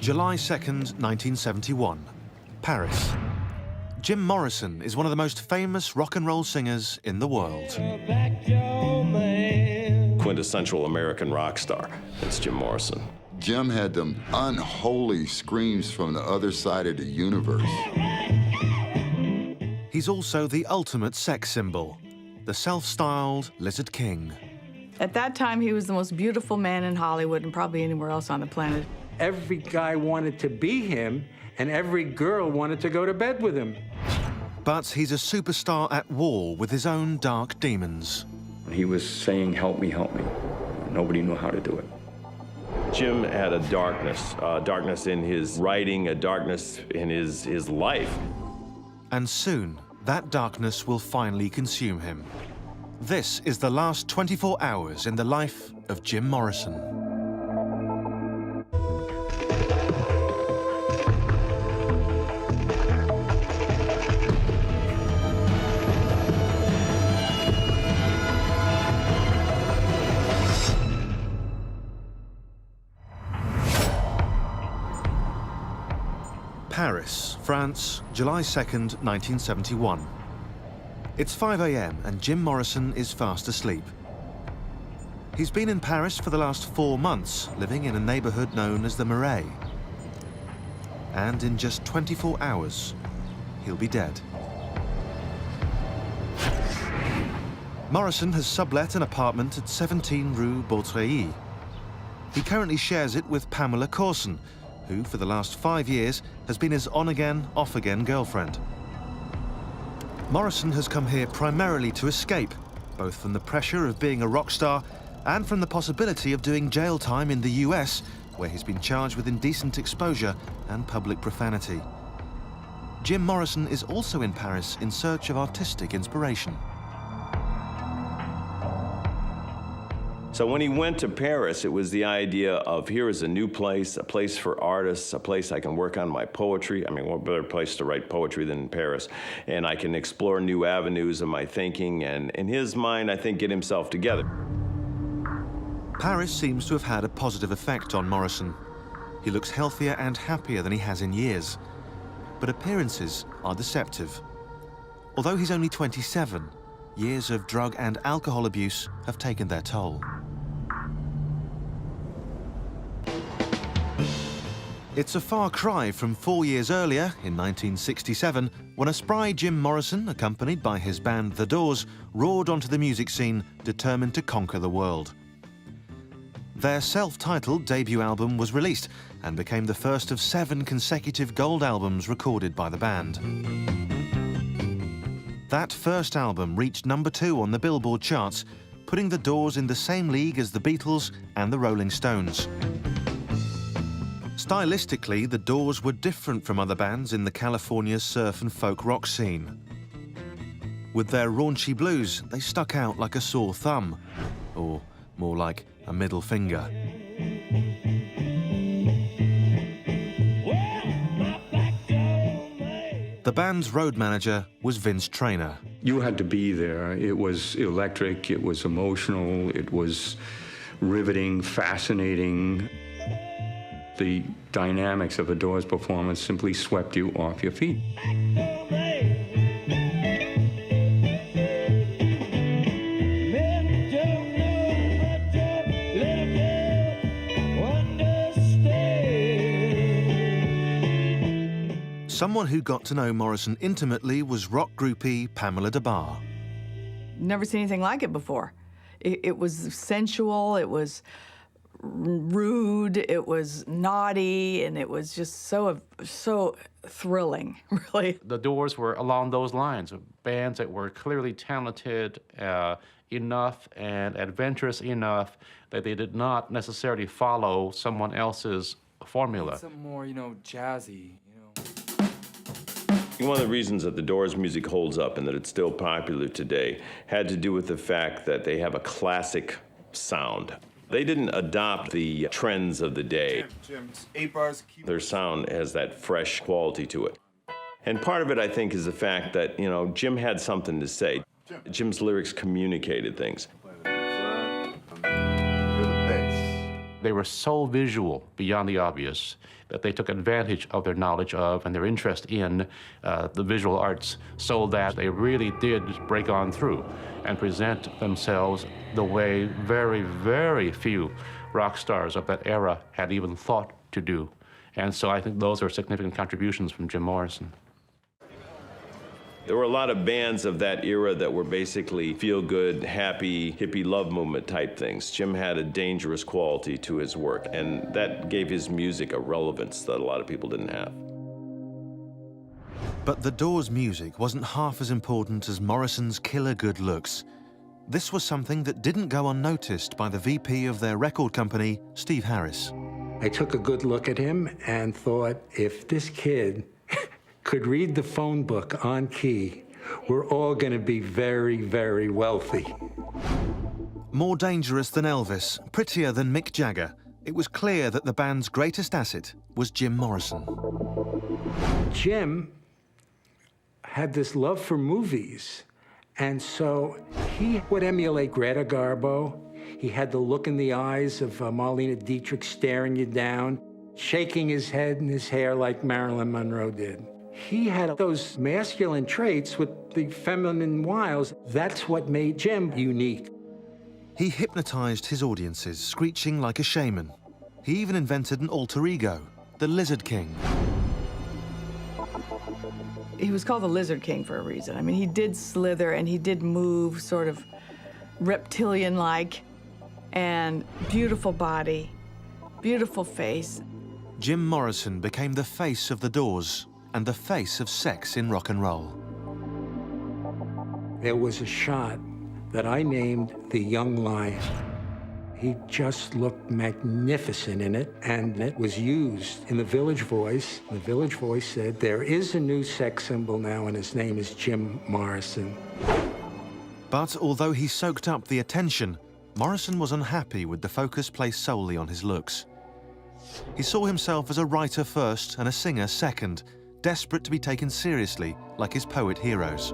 July 2nd, 1971, Paris. Jim Morrison is one of the most famous rock and roll singers in the world. Quintessential American rock star. That's Jim Morrison. Jim had them unholy screams from the other side of the universe. He's also the ultimate sex symbol, the self-styled Lizard King. At that time, he was the most beautiful man in Hollywood and probably anywhere else on the planet. Every guy wanted to be him, and every girl wanted to go to bed with him. But he's a superstar at war with his own dark demons. He was saying, help me, help me. Nobody knew how to do it. Jim had a darkness in his writing, a darkness in his life. And soon, that darkness will finally consume him. This is the last 24 hours in the life of Jim Morrison. Paris, France, July 2nd, 1971. It's 5 a.m. and Jim Morrison is fast asleep. He's been in Paris for the last 4 months, living in a neighborhood known as the Marais. And in just 24 hours, he'll be dead. Morrison has sublet an apartment at 17 Rue Beautreillis. He currently shares it with Pamela Courson, who, for the last 5 years, has been his on-again, off-again girlfriend. Morrison has come here primarily to escape, both from the pressure of being a rock star and from the possibility of doing jail time in the US, where he's been charged with indecent exposure and public profanity. Jim Morrison is also in Paris in search of artistic inspiration. So when he went to Paris, it was the idea of here is a new place, a place for artists, a place I can work on my poetry. I mean, what better place to write poetry than in Paris? And I can explore new avenues of my thinking and, in his mind, I think, get himself together. Paris seems to have had a positive effect on Morrison. He looks healthier and happier than he has in years. But appearances are deceptive. Although he's only 27, years of drug and alcohol abuse have taken their toll. It's a far cry from 4 years earlier, in 1967, when a spry Jim Morrison, accompanied by his band The Doors, roared onto the music scene, determined to conquer the world. Their self-titled debut album was released and became the first of 7 consecutive gold albums recorded by the band. That first album reached #2 on the Billboard charts, putting The Doors in the same league as the Beatles and the Rolling Stones. Stylistically, The Doors were different from other bands in the California surf and folk rock scene. With their raunchy blues, they stuck out like a sore thumb, or more like a middle finger. The band's road manager was Vince Traynor. You had to be there. It was electric, it was emotional, it was riveting, fascinating. The dynamics of a Doors performance simply swept you off your feet. Someone who got to know Morrison intimately was rock groupie Pamela Des Barres. Never seen anything like it before. It was sensual, it was rude, it was naughty, and it was just so thrilling, really. The Doors were along those lines, of bands that were clearly talented enough and adventurous enough that they did not necessarily follow someone else's formula. Something more, jazzy, One of the reasons that the Doors music holds up and that it's still popular today had to do with the fact that they have a classic sound. They didn't adopt the trends of the day. Jim, 8 bars. Their sound has that fresh quality to it. And part of it, I think, is the fact that, Jim had something to say. Jim's lyrics communicated things. They were so visual beyond the obvious that they took advantage of their knowledge of and their interest in the visual arts so that they really did break on through and present themselves the way very, very few rock stars of that era had even thought to do. And so I think those are significant contributions from Jim Morrison. There were a lot of bands of that era that were basically feel-good, happy, hippie love movement type things. Jim had a dangerous quality to his work, and that gave his music a relevance that a lot of people didn't have. But the Doors' music wasn't half as important as Morrison's killer good looks. This was something that didn't go unnoticed by the VP of their record company, Steve Harris. I took a good look at him and thought, if this kid could read the phone book on key, we're all going to be very, very wealthy. More dangerous than Elvis, prettier than Mick Jagger, it was clear that the band's greatest asset was Jim Morrison. Jim had this love for movies, and so he would emulate Greta Garbo. He had the look in the eyes of Marlene Dietrich staring you down, shaking his head and his hair like Marilyn Monroe did. He had those masculine traits with the feminine wiles. That's what made Jim unique. He hypnotized his audiences, screeching like a shaman. He even invented an alter ego, the Lizard King. He was called the Lizard King for a reason. I mean, he did slither and he did move sort of reptilian-like, and beautiful body, beautiful face. Jim Morrison became the face of the Doors and the face of sex in rock and roll. There was a shot that I named the Young Lion. He just looked magnificent in it, and it was used in the Village Voice. The Village Voice said, there is a new sex symbol now, and his name is Jim Morrison. But although he soaked up the attention, Morrison was unhappy with the focus placed solely on his looks. He saw himself as a writer first and a singer second, desperate to be taken seriously like his poet heroes.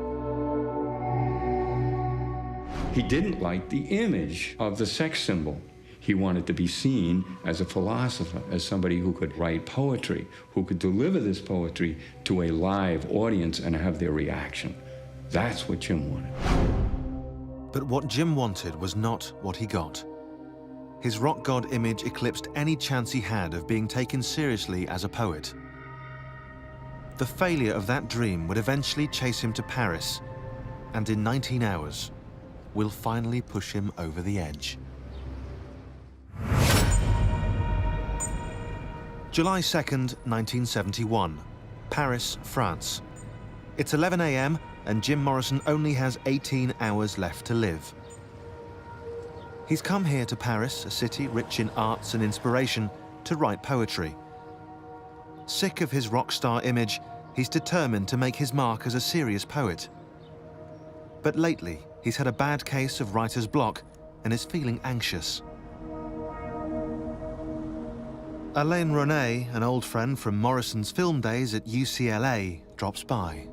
He didn't like the image of the sex symbol. He wanted to be seen as a philosopher, as somebody who could write poetry, who could deliver this poetry to a live audience and have their reaction. That's what Jim wanted. But what Jim wanted was not what he got. His rock god image eclipsed any chance he had of being taken seriously as a poet. The failure of that dream would eventually chase him to Paris, and in 19 hours, will finally push him over the edge. July 2nd, 1971, Paris, France. It's 11 a.m. and Jim Morrison only has 18 hours left to live. He's come here to Paris, a city rich in arts and inspiration, to write poetry. Sick of his rock star image, he's determined to make his mark as a serious poet. But lately, he's had a bad case of writer's block and is feeling anxious. Alain René, an old friend from Morrison's film days at UCLA, drops by.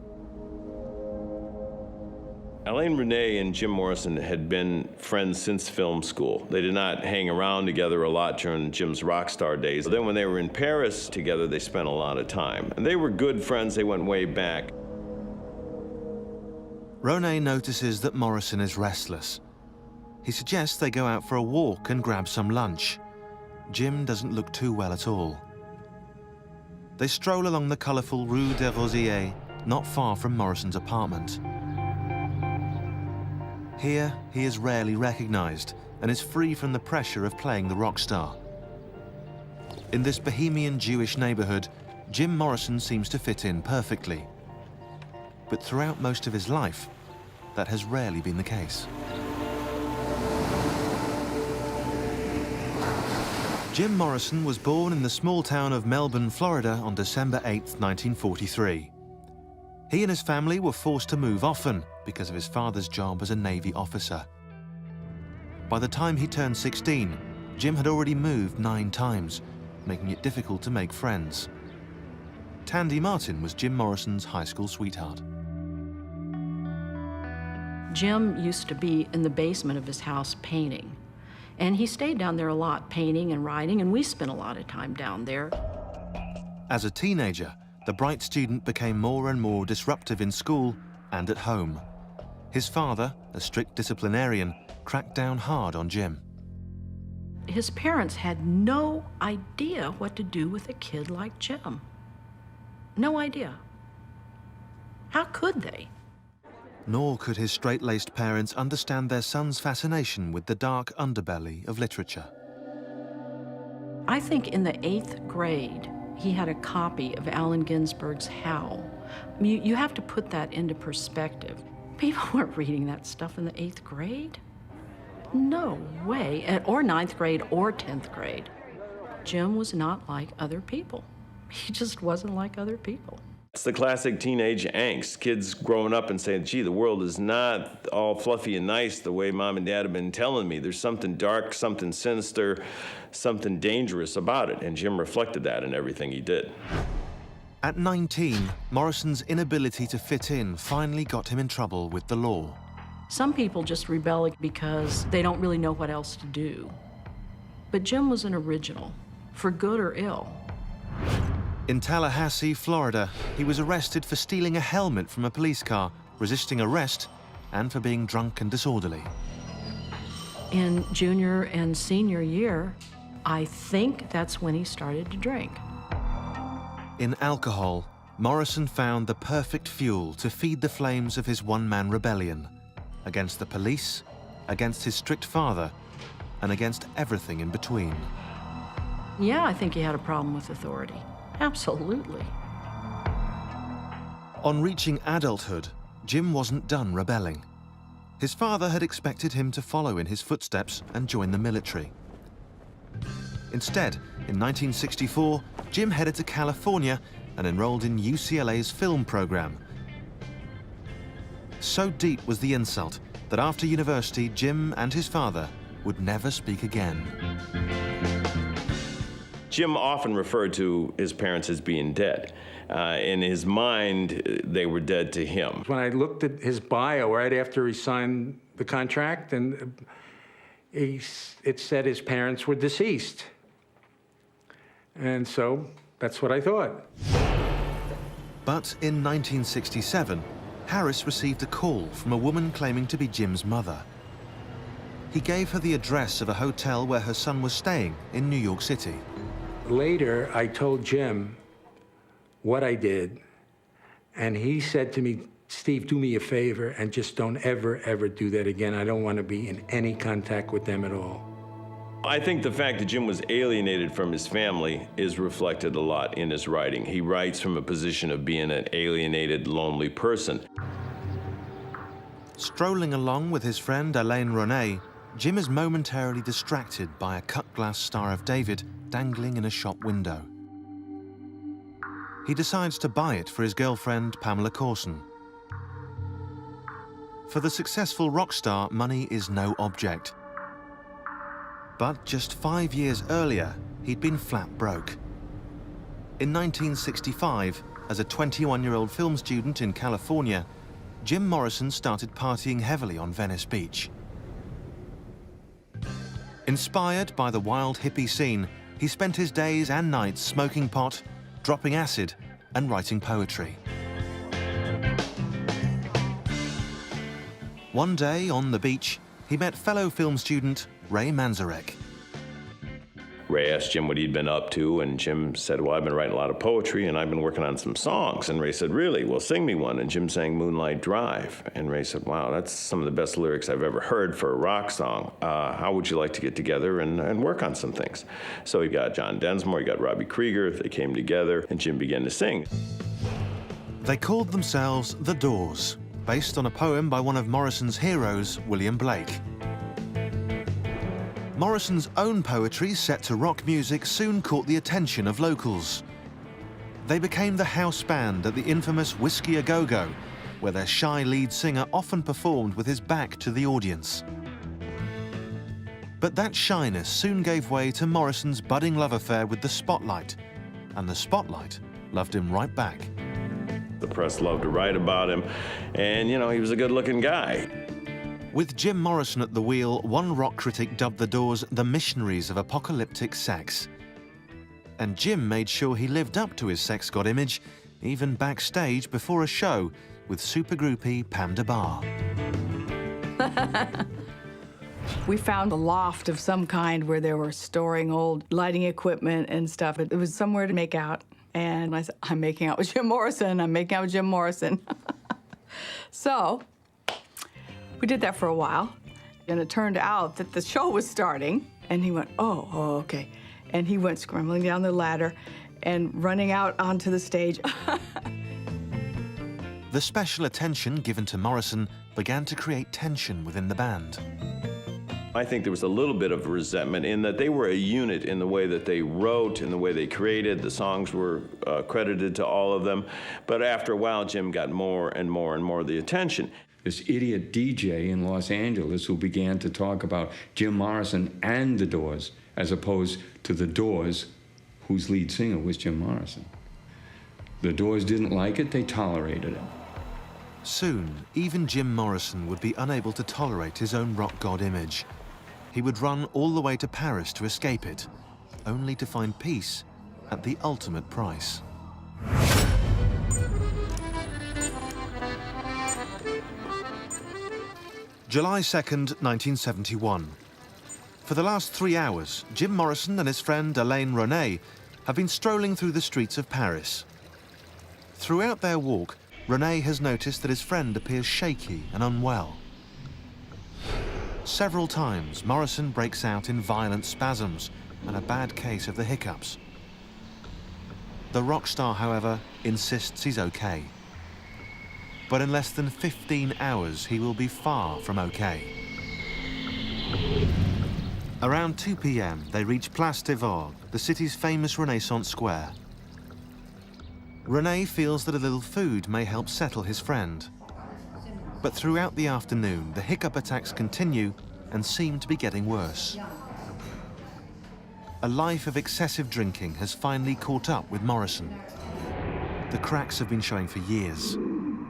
Alain René and Jim Morrison had been friends since film school. They did not hang around together a lot during Jim's rock star days. Then when they were in Paris together, they spent a lot of time. And they were good friends, they went way back. René notices that Morrison is restless. He suggests they go out for a walk and grab some lunch. Jim doesn't look too well at all. They stroll along the colourful Rue des Rosiers, not far from Morrison's apartment. Here, he is rarely recognised and is free from the pressure of playing the rock star. In this bohemian Jewish neighbourhood, Jim Morrison seems to fit in perfectly. But throughout most of his life, that has rarely been the case. Jim Morrison was born in the small town of Melbourne, Florida on December 8, 1943. He and his family were forced to move often because of his father's job as a Navy officer. By the time he turned 16, Jim had already moved 9 times, making it difficult to make friends. Tandy Martin was Jim Morrison's high school sweetheart. Jim used to be in the basement of his house painting. And he stayed down there a lot, painting and writing, and we spent a lot of time down there. As a teenager, the bright student became more and more disruptive in school and at home. His father, a strict disciplinarian, cracked down hard on Jim. His parents had no idea what to do with a kid like Jim. No idea. How could they? Nor could his straight-laced parents understand their son's fascination with the dark underbelly of literature. I think in the 8th grade, he had a copy of Allen Ginsberg's Howl. I mean, you have to put that into perspective. People weren't reading that stuff in the 8th grade. No way, or 9th grade or 10th grade. Jim was not like other people. He just wasn't like other people. It's the classic teenage angst. Kids growing up and saying, gee, the world is not all fluffy and nice the way mom and dad have been telling me. There's something dark, something sinister, something dangerous about it. And Jim reflected that in everything he did. At 19, Morrison's inability to fit in finally got him in trouble with the law. Some people just rebel because they don't really know what else to do. But Jim was an original, for good or ill. In Tallahassee, Florida, he was arrested for stealing a helmet from a police car, resisting arrest, and for being drunk and disorderly. In junior and senior year, I think that's when he started to drink. In alcohol, Morrison found the perfect fuel to feed the flames of his one-man rebellion against the police, against his strict father, and against everything in between. Yeah, I think he had a problem with authority. Absolutely. On reaching adulthood, Jim wasn't done rebelling. His father had expected him to follow in his footsteps and join the military. Instead, in 1964, Jim headed to California and enrolled in UCLA's film program. So deep was the insult that after university, Jim and his father would never speak again. Jim often referred to his parents as being dead. In his mind, they were dead to him. When I looked at his bio right after he signed the contract, and it said his parents were deceased. And so that's what I thought. But in 1967, Harris received a call from a woman claiming to be Jim's mother. He gave her the address of a hotel where her son was staying in New York City. Later, I told Jim what I did, and he said to me, Steve, do me a favor and just don't ever, ever do that again. I don't want to be in any contact with them at all. I think the fact that Jim was alienated from his family is reflected a lot in his writing. He writes from a position of being an alienated, lonely person. Strolling along with his friend Alain Ronay, Jim is momentarily distracted by a cut-glass Star of David dangling in a shop window. He decides to buy it for his girlfriend, Pamela Courson. For the successful rock star, money is no object. But just 5 years earlier, he'd been flat broke. In 1965, as a 21-year-old film student in California, Jim Morrison started partying heavily on Venice Beach. Inspired by the wild hippie scene, he spent his days and nights smoking pot, dropping acid, and writing poetry. One day on the beach, he met fellow film student Ray Manzarek. Ray asked Jim what he'd been up to, and Jim said, well, I've been writing a lot of poetry, and I've been working on some songs. And Ray said, really? Well, sing me one. And Jim sang Moonlight Drive. And Ray said, wow, that's some of the best lyrics I've ever heard for a rock song. How would you like to get together and work on some things? So he got John Densmore, he got Robbie Krieger, they came together, and Jim began to sing. They called themselves The Doors, based on a poem by one of Morrison's heroes, William Blake. Morrison's own poetry set to rock music soon caught the attention of locals. They became the house band at the infamous Whiskey A Go-Go, where their shy lead singer often performed with his back to the audience. But that shyness soon gave way to Morrison's budding love affair with the Spotlight, and the Spotlight loved him right back. The press loved to write about him, and, you know, he was a good-looking guy. With Jim Morrison at the wheel, one rock critic dubbed the Doors the missionaries of apocalyptic sex. And Jim made sure he lived up to his sex god image, even backstage before a show with super groupie Pam DeBar. We found a loft of some kind where they were storing old lighting equipment and stuff. It was somewhere to make out. And I said, I'm making out with Jim Morrison. I'm making out with Jim Morrison. So we did that for a while. And it turned out that the show was starting. And he went, oh, okay. And he went scrambling down the ladder and running out onto the stage. The special attention given to Morrison began to create tension within the band. I think there was a little bit of resentment in that they were a unit in the way that they wrote, in the way they created. The songs were credited to all of them. But after a while, Jim got more and more and more of the attention. This idiot DJ in Los Angeles who began to talk about Jim Morrison and the Doors, as opposed to the Doors, whose lead singer was Jim Morrison. The Doors didn't like it, they tolerated it. Soon, even Jim Morrison would be unable to tolerate his own rock god image. He would run all the way to Paris to escape it, only to find peace at the ultimate price. July 2nd, 1971. For the last 3 hours, Jim Morrison and his friend Alain René have been strolling through the streets of Paris. Throughout their walk, René has noticed that his friend appears shaky and unwell. Several times, Morrison breaks out in violent spasms and a bad case of the hiccups. The rock star, however, insists he's okay. But in less than 15 hours, he will be far from okay. Around 2 p.m., they reach Place des Vosges, the city's famous Renaissance square. René feels that a little food may help settle his friend. But throughout the afternoon, the hiccup attacks continue and seem to be getting worse. A life of excessive drinking has finally caught up with Morrison. The cracks have been showing for years,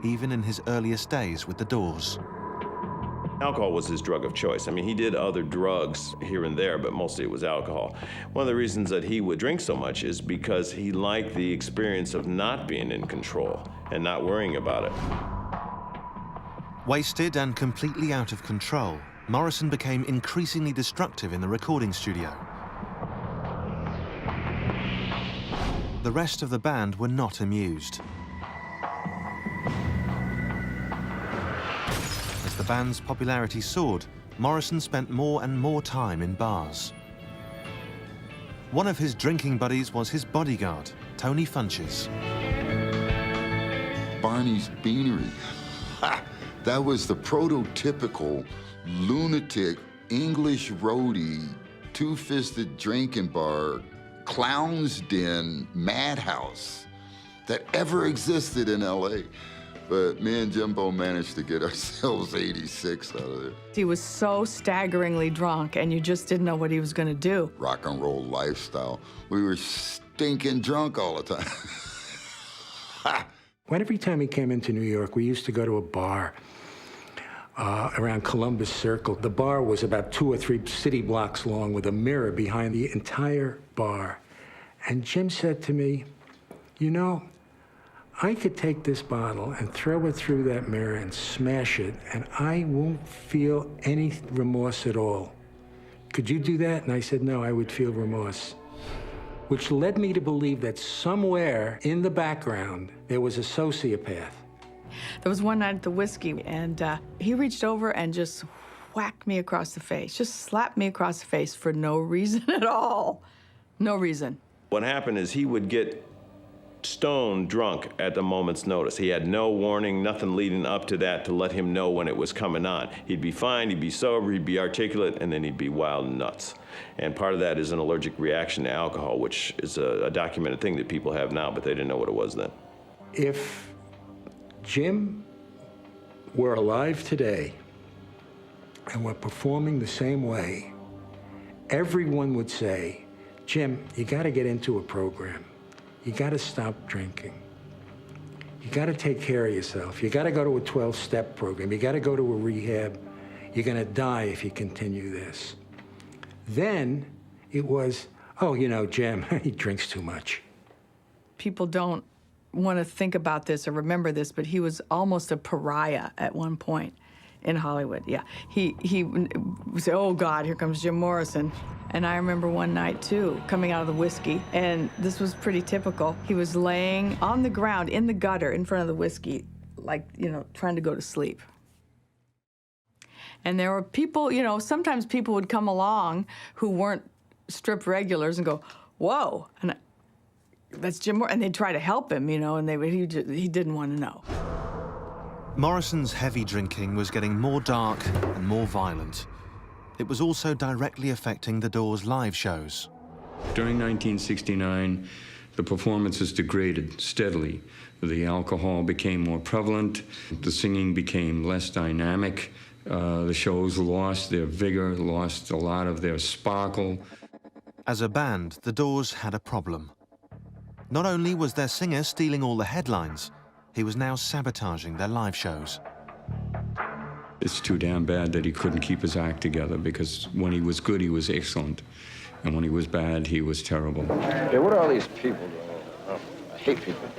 even in his earliest days with the Doors. Alcohol was his drug of choice. I mean, he did other drugs here and there, but mostly it was alcohol. One of the reasons that he would drink so much is because he liked the experience of not being in control and not worrying about it. Wasted and completely out of control, Morrison became increasingly destructive in the recording studio. The rest of the band were not amused. As the band's popularity soared, Morrison spent more and more time in bars. One of his drinking buddies was his bodyguard, Tony Funches. Barney's Beanery. Ha! That was the prototypical lunatic English roadie, two-fisted drinking bar, clown's den, madhouse that ever existed in LA. But me and Jimbo managed to get ourselves 86 out of there. He was so staggeringly drunk, and you just didn't know what he was going to do. Rock and roll lifestyle. We were stinking drunk all the time. Ha! Every time he came into New York, we used to go to a bar around Columbus Circle. The bar was about 2 or 3 city blocks long with a mirror behind the entire bar. And Jim said to me, you know, I could take this bottle and throw it through that mirror and smash it, and I won't feel any remorse at all. Could you do that? And I said, no, I would feel remorse. Which led me to believe that somewhere in the background, there was a sociopath. There was one night at the whiskey, and he reached over and just whacked me across the face, just slapped me across the face for no reason at all. No reason. What happened is he would get stone drunk at the moment's notice. He had no warning, nothing leading up to that to let him know when it was coming on. He'd be fine, he'd be sober, he'd be articulate, and then he'd be wild nuts. And part of that is an allergic reaction to alcohol, which is a documented thing that people have now, but they didn't know what it was then. If Jim were alive today and were performing the same way, everyone would say, Jim, you got to get into a program. You got to stop drinking. You got to take care of yourself. You got to go to a 12-step program. You got to go to a rehab. You're going to die if you continue this. Then it was, oh, you know, Jim, he drinks too much. People don't want to think about this or remember this, but he was almost a pariah at one point in Hollywood. Yeah, he said, "Oh God, here comes Jim Morrison." And I remember one night too, coming out of the whiskey, and this was pretty typical. He was laying on the ground in the gutter in front of the whiskey, like, you know, trying to go to sleep. And there were people, you know, sometimes people would come along who weren't strip regulars and go, "Whoa," and that's Jim Morrison, and they'd try to help him, you know, and he didn't want to know. Morrison's heavy drinking was getting more dark and more violent. It was also directly affecting the Doors' live shows. During 1969, the performances degraded steadily. The alcohol became more prevalent, the singing became less dynamic, the shows lost their vigor, lost a lot of their sparkle. As a band, the Doors had a problem. Not only was their singer stealing all the headlines, he was now sabotaging their live shows. It's too damn bad that he couldn't keep his act together, because when he was good, he was excellent. And when he was bad, he was terrible. Hey, what are all these people doing? Oh, I hate people.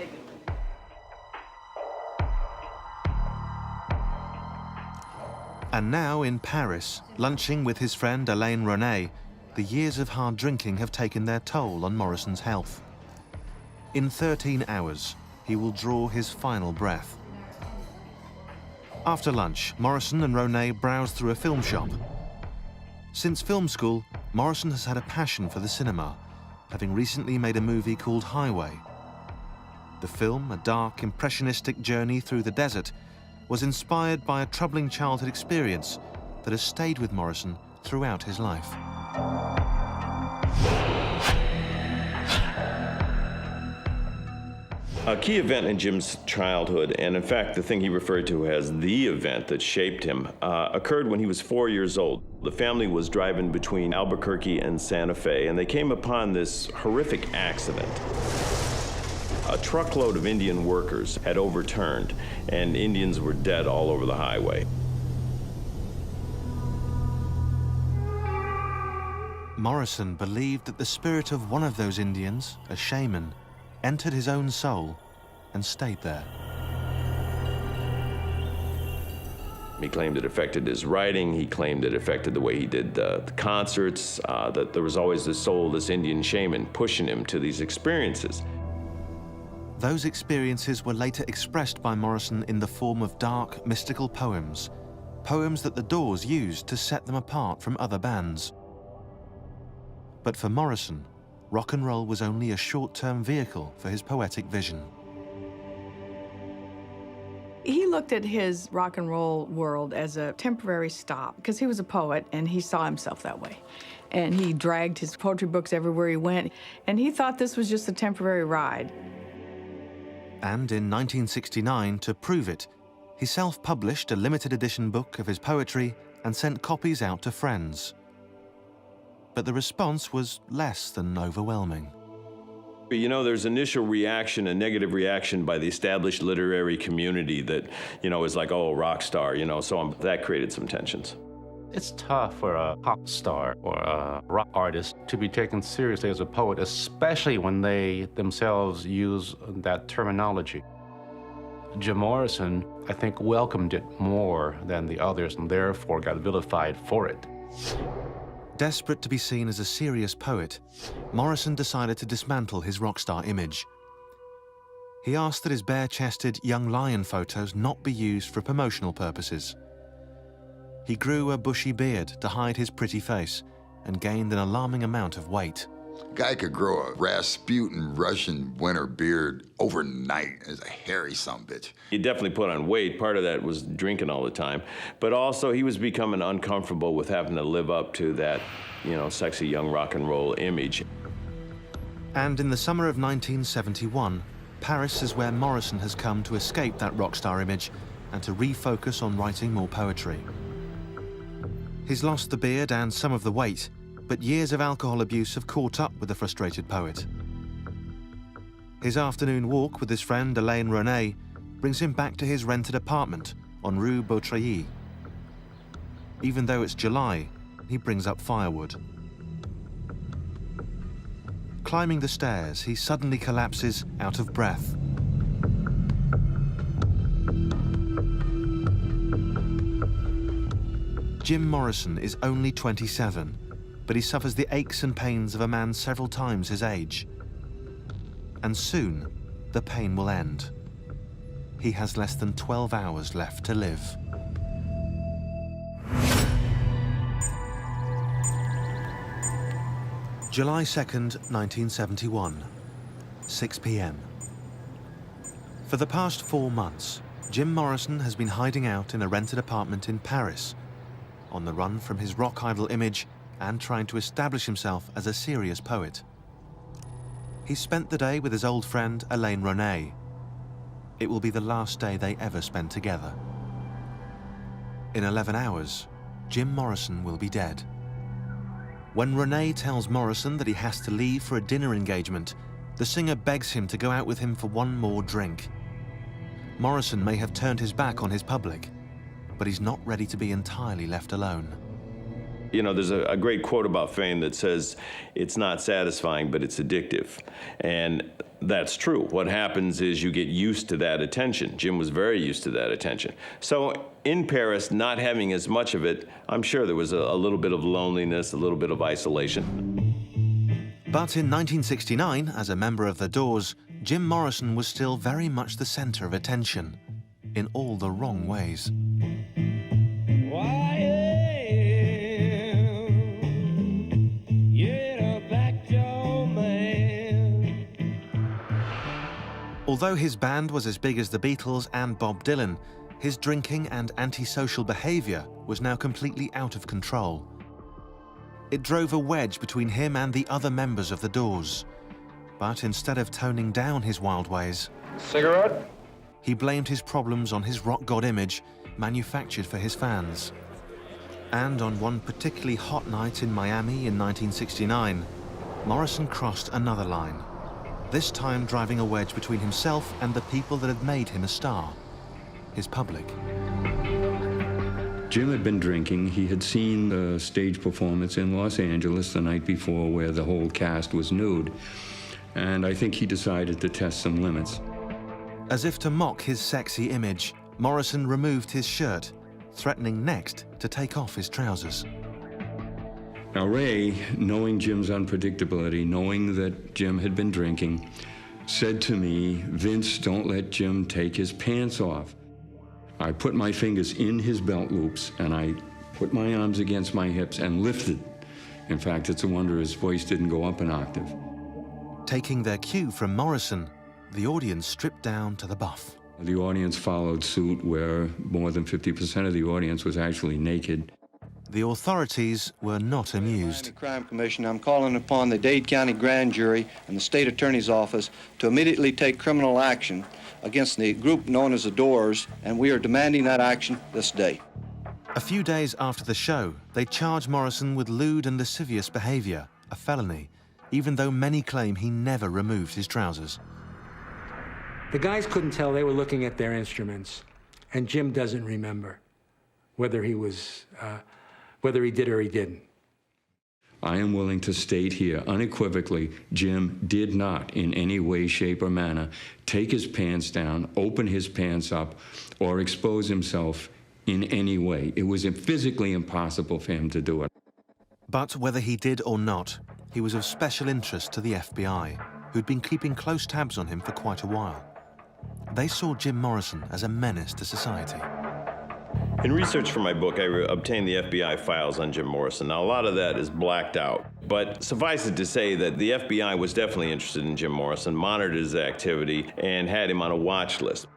And now in Paris, lunching with his friend Alain René, the years of hard drinking have taken their toll on Morrison's health. In 13 hours, he will draw his final breath. After lunch, Morrison and René browse through a film shop. Since film school, Morrison has had a passion for the cinema, having recently made a movie called Highway. The film, a dark, impressionistic journey through the desert, was inspired by a troubling childhood experience that has stayed with Morrison throughout his life. A key event in Jim's childhood, and in fact the thing he referred to as the event that shaped him, occurred when he was 4 years old. The family was driving between Albuquerque and Santa Fe, and they came upon this horrific accident. A truckload of Indian workers had overturned, and Indians were dead all over the highway. Morrison believed that the spirit of one of those Indians, a shaman, entered his own soul and stayed there. He claimed it affected his writing. He claimed it affected the way he did the concerts, that there was always this soul, this Indian shaman, pushing him to these experiences. Those experiences were later expressed by Morrison in the form of dark, mystical poems, poems that the Doors used to set them apart from other bands. But for Morrison, rock and roll was only a short-term vehicle for his poetic vision. He looked at his rock and roll world as a temporary stop because he was a poet and he saw himself that way. And he dragged his poetry books everywhere he went, and he thought this was just a temporary ride. And in 1969, to prove it, he self-published a limited edition book of his poetry and sent copies out to friends. But the response was less than overwhelming. You know, there's initial reaction, a negative reaction by the established literary community that, you know, is like, oh, rock star, you know, so that created some tensions. It's tough for a pop star or a rock artist to be taken seriously as a poet, especially when they themselves use that terminology. Jim Morrison, I think, welcomed it more than the others and therefore got vilified for it. Desperate to be seen as a serious poet, Morrison decided to dismantle his rock star image. He asked that his bare-chested young lion photos not be used for promotional purposes. He grew a bushy beard to hide his pretty face and gained an alarming amount of weight. Guy could grow a Rasputin Russian winter beard overnight as a hairy sumbitch. He definitely put on weight. Part of that was drinking all the time. But also he was becoming uncomfortable with having to live up to that, you know, sexy young rock and roll image. And in the summer of 1971, Paris is where Morrison has come to escape that rock star image and to refocus on writing more poetry. He's lost the beard and some of the weight, but years of alcohol abuse have caught up with the frustrated poet. His afternoon walk with his friend Alain René brings him back to his rented apartment on Rue Beautreilly. Even though it's July, he brings up firewood. Climbing the stairs, he suddenly collapses out of breath. Jim Morrison is only 27, but he suffers the aches and pains of a man several times his age. And soon, the pain will end. He has less than 12 hours left to live. July 2nd, 1971, 6 p.m. For the past 4 months, Jim Morrison has been hiding out in a rented apartment in Paris, on the run from his rock idol image and trying to establish himself as a serious poet. He spent the day with his old friend Elaine Renee. It will be the last day they ever spend together. In 11 hours, Jim Morrison will be dead. When Renee tells Morrison that he has to leave for a dinner engagement, the singer begs him to go out with him for one more drink. Morrison may have turned his back on his public, but he's not ready to be entirely left alone. You know, there's a great quote about fame that says, it's not satisfying, but it's addictive. And that's true. What happens is you get used to that attention. Jim was very used to that attention. So in Paris, not having as much of it, I'm sure there was a little bit of loneliness, a little bit of isolation. But in 1969, as a member of The Doors, Jim Morrison was still very much the center of attention, in all the wrong ways. Although his band was as big as the Beatles and Bob Dylan, his drinking and antisocial behavior was now completely out of control. It drove a wedge between him and the other members of The Doors. But instead of toning down his wild ways, Cigarette? He blamed his problems on his rock god image, manufactured for his fans. And on one particularly hot night in Miami in 1969, Morrison crossed another line, this time driving a wedge between himself and the people that had made him a star, his public. Jim had been drinking. He had seen the stage performance in Los Angeles the night before where the whole cast was nude, and I think he decided to test some limits. As if to mock his sexy image, Morrison removed his shirt, threatening next to take off his trousers. Now Ray, knowing Jim's unpredictability, knowing that Jim had been drinking, said to me, "Vince, don't let Jim take his pants off." I put my fingers in his belt loops and I put my arms against my hips and lifted. In fact, it's a wonder his voice didn't go up an octave. Taking their cue from Morrison, the audience stripped down to the buff. The audience followed suit, where more than 50% of the audience was actually naked. The authorities were not amused. Miami Crime Commission, I'm calling upon the Dade County Grand Jury and the State Attorney's Office to immediately take criminal action against the group known as the Doors, and we are demanding that action this day. A few days after the show, they charged Morrison with lewd and lascivious behavior, a felony, even though many claim he never removed his trousers. The guys couldn't tell they were looking at their instruments, and Jim doesn't remember whether he did or he didn't. I am willing to state here unequivocally, Jim did not in any way, shape, or manner take his pants down, open his pants up, or expose himself in any way. It was physically impossible for him to do it. But whether he did or not, he was of special interest to the FBI, who'd been keeping close tabs on him for quite a while. They saw Jim Morrison as a menace to society. In research for my book, I obtained the FBI files on Jim Morrison. Now, a lot of that is blacked out, but suffice it to say that the FBI was definitely interested in Jim Morrison, monitored his activity, and had him on a watch list.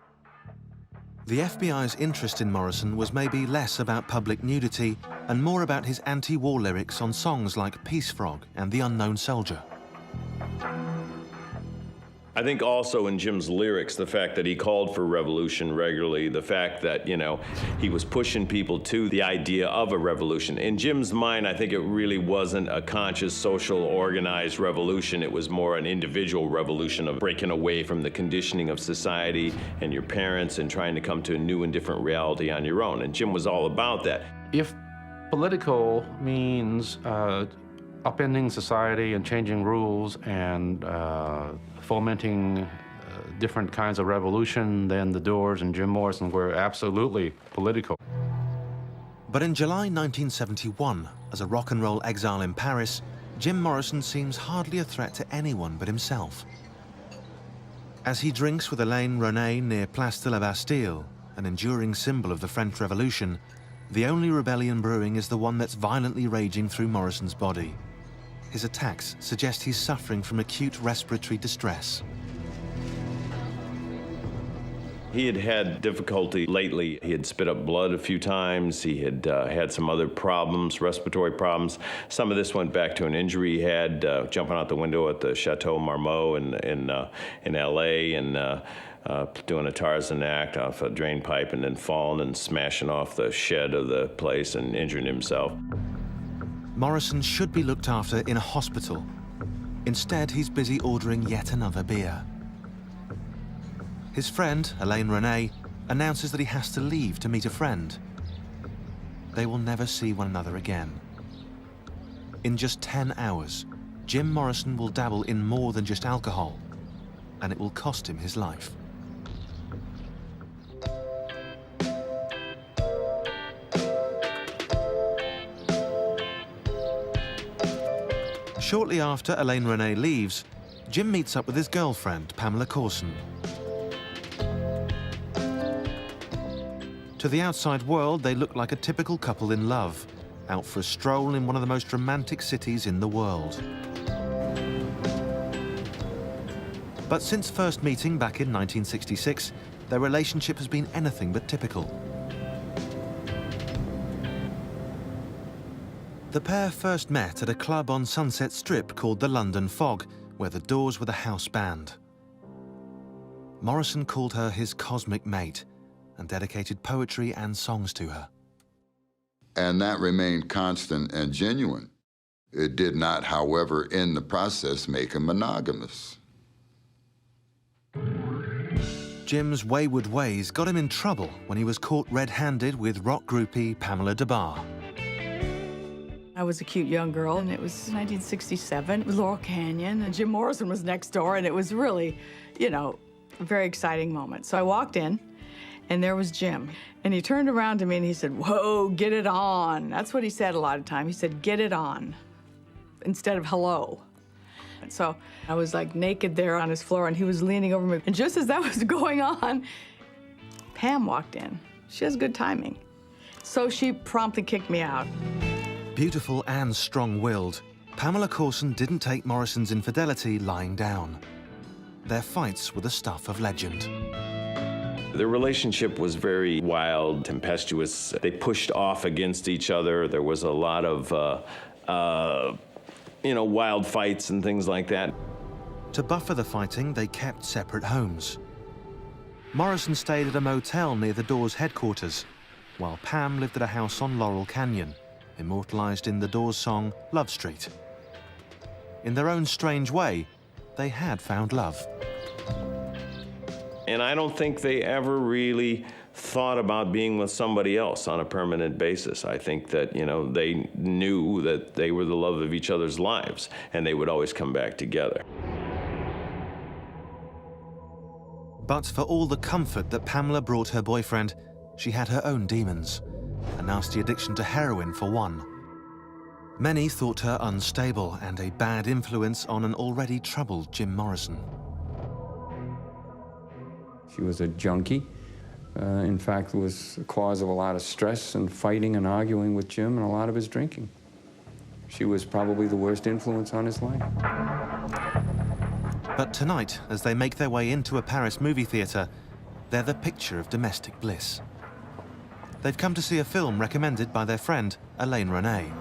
The FBI's interest in Morrison was maybe less about public nudity and more about his anti-war lyrics on songs like Peace Frog and The Unknown Soldier. I think also in Jim's lyrics, the fact that he called for revolution regularly, the fact that, he was pushing people to the idea of a revolution. In Jim's mind, I think it really wasn't a conscious, social, organized revolution. It was more an individual revolution of breaking away from the conditioning of society and your parents and trying to come to a new and different reality on your own. And Jim was all about that. If Political means upending society and changing rules and fomenting different kinds of revolution. Then the Doors and Jim Morrison were absolutely political. But in July 1971, as a rock and roll exile in Paris, Jim Morrison seems hardly a threat to anyone but himself. As he drinks with Alain René near Place de la Bastille, an enduring symbol of the French Revolution, the only rebellion brewing is the one that's violently raging through Morrison's body. His attacks suggest he's suffering from acute respiratory distress. He had had difficulty lately. He had spit up blood a few times. He had had some other problems, respiratory problems. Some of this went back to an injury he had jumping out the window at the Chateau Marmot in L.A. and doing a Tarzan act off a drain pipe and then falling and smashing off the shed of the place and injuring himself. Morrison should be looked after in a hospital. Instead, he's busy ordering yet another beer. His friend, Alain René, announces that he has to leave to meet a friend. They will never see one another again. In just 10 hours, Jim Morrison will dabble in more than just alcohol, and it will cost him his life. Shortly after Alain René leaves, Jim meets up with his girlfriend, Pamela Courson. To the outside world, they look like a typical couple in love, out for a stroll in one of the most romantic cities in the world. But since first meeting back in 1966, their relationship has been anything but typical. The pair first met at a club on Sunset Strip called the London Fog, where the Doors were the house band. Morrison called her his cosmic mate and dedicated poetry and songs to her. And that remained constant and genuine. It did not, however, in the process, make him monogamous. Jim's wayward ways got him in trouble when he was caught red-handed with rock groupie Pamela Des Barres. I was a cute young girl, and it was 1967. It was Laurel Canyon, and Jim Morrison was next door, and it was really, you know, a very exciting moment. So I walked in, and there was Jim. And he turned around to me and he said, "Whoa, get it on." That's what he said a lot of time. He said, "Get it on," instead of hello. And so I was like naked there on his floor and he was leaning over me. And just as that was going on, Pam walked in. She has good timing. So she promptly kicked me out. Beautiful and strong-willed, Pamela Courson didn't take Morrison's infidelity lying down. Their fights were the stuff of legend. Their relationship was very wild, tempestuous. They pushed off against each other. There was a lot of, wild fights and things like that. To buffer the fighting, they kept separate homes. Morrison stayed at a motel near the Doors' headquarters, while Pam lived at a house on Laurel Canyon, immortalized in the Doors' song Love Street. In their own strange way, they had found love. And I don't think they ever really thought about being with somebody else on a permanent basis. I think that, they knew that they were the love of each other's lives, and they would always come back together. But for all the comfort that Pamela brought her boyfriend, she had her own demons, a nasty addiction to heroin for one. Many thought her unstable and a bad influence on an already troubled Jim Morrison. She was a junkie. In fact, was the cause of a lot of stress and fighting and arguing with Jim and a lot of his drinking. She was probably the worst influence on his life. But tonight, as they make their way into a Paris movie theater, they're the picture of domestic bliss. They've come to see a film recommended by their friend, Alain René.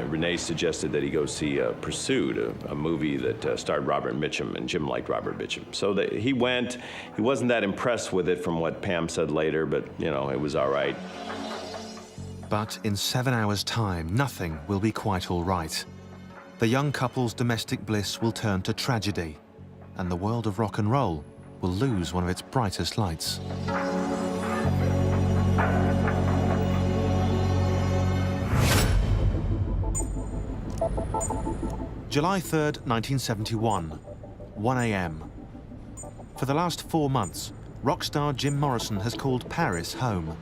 Renee suggested that he go see Pursuit, a movie that starred Robert Mitchum, and Jim liked Robert Mitchum. So he went. He wasn't that impressed with it from what Pam said later, but, it was all right. But in 7 hours' time, nothing will be quite all right. The young couple's domestic bliss will turn to tragedy, and the world of rock and roll will lose one of its brightest lights. July 3rd, 1971, 1 a.m. For the last 4 months, rock star Jim Morrison has called Paris home.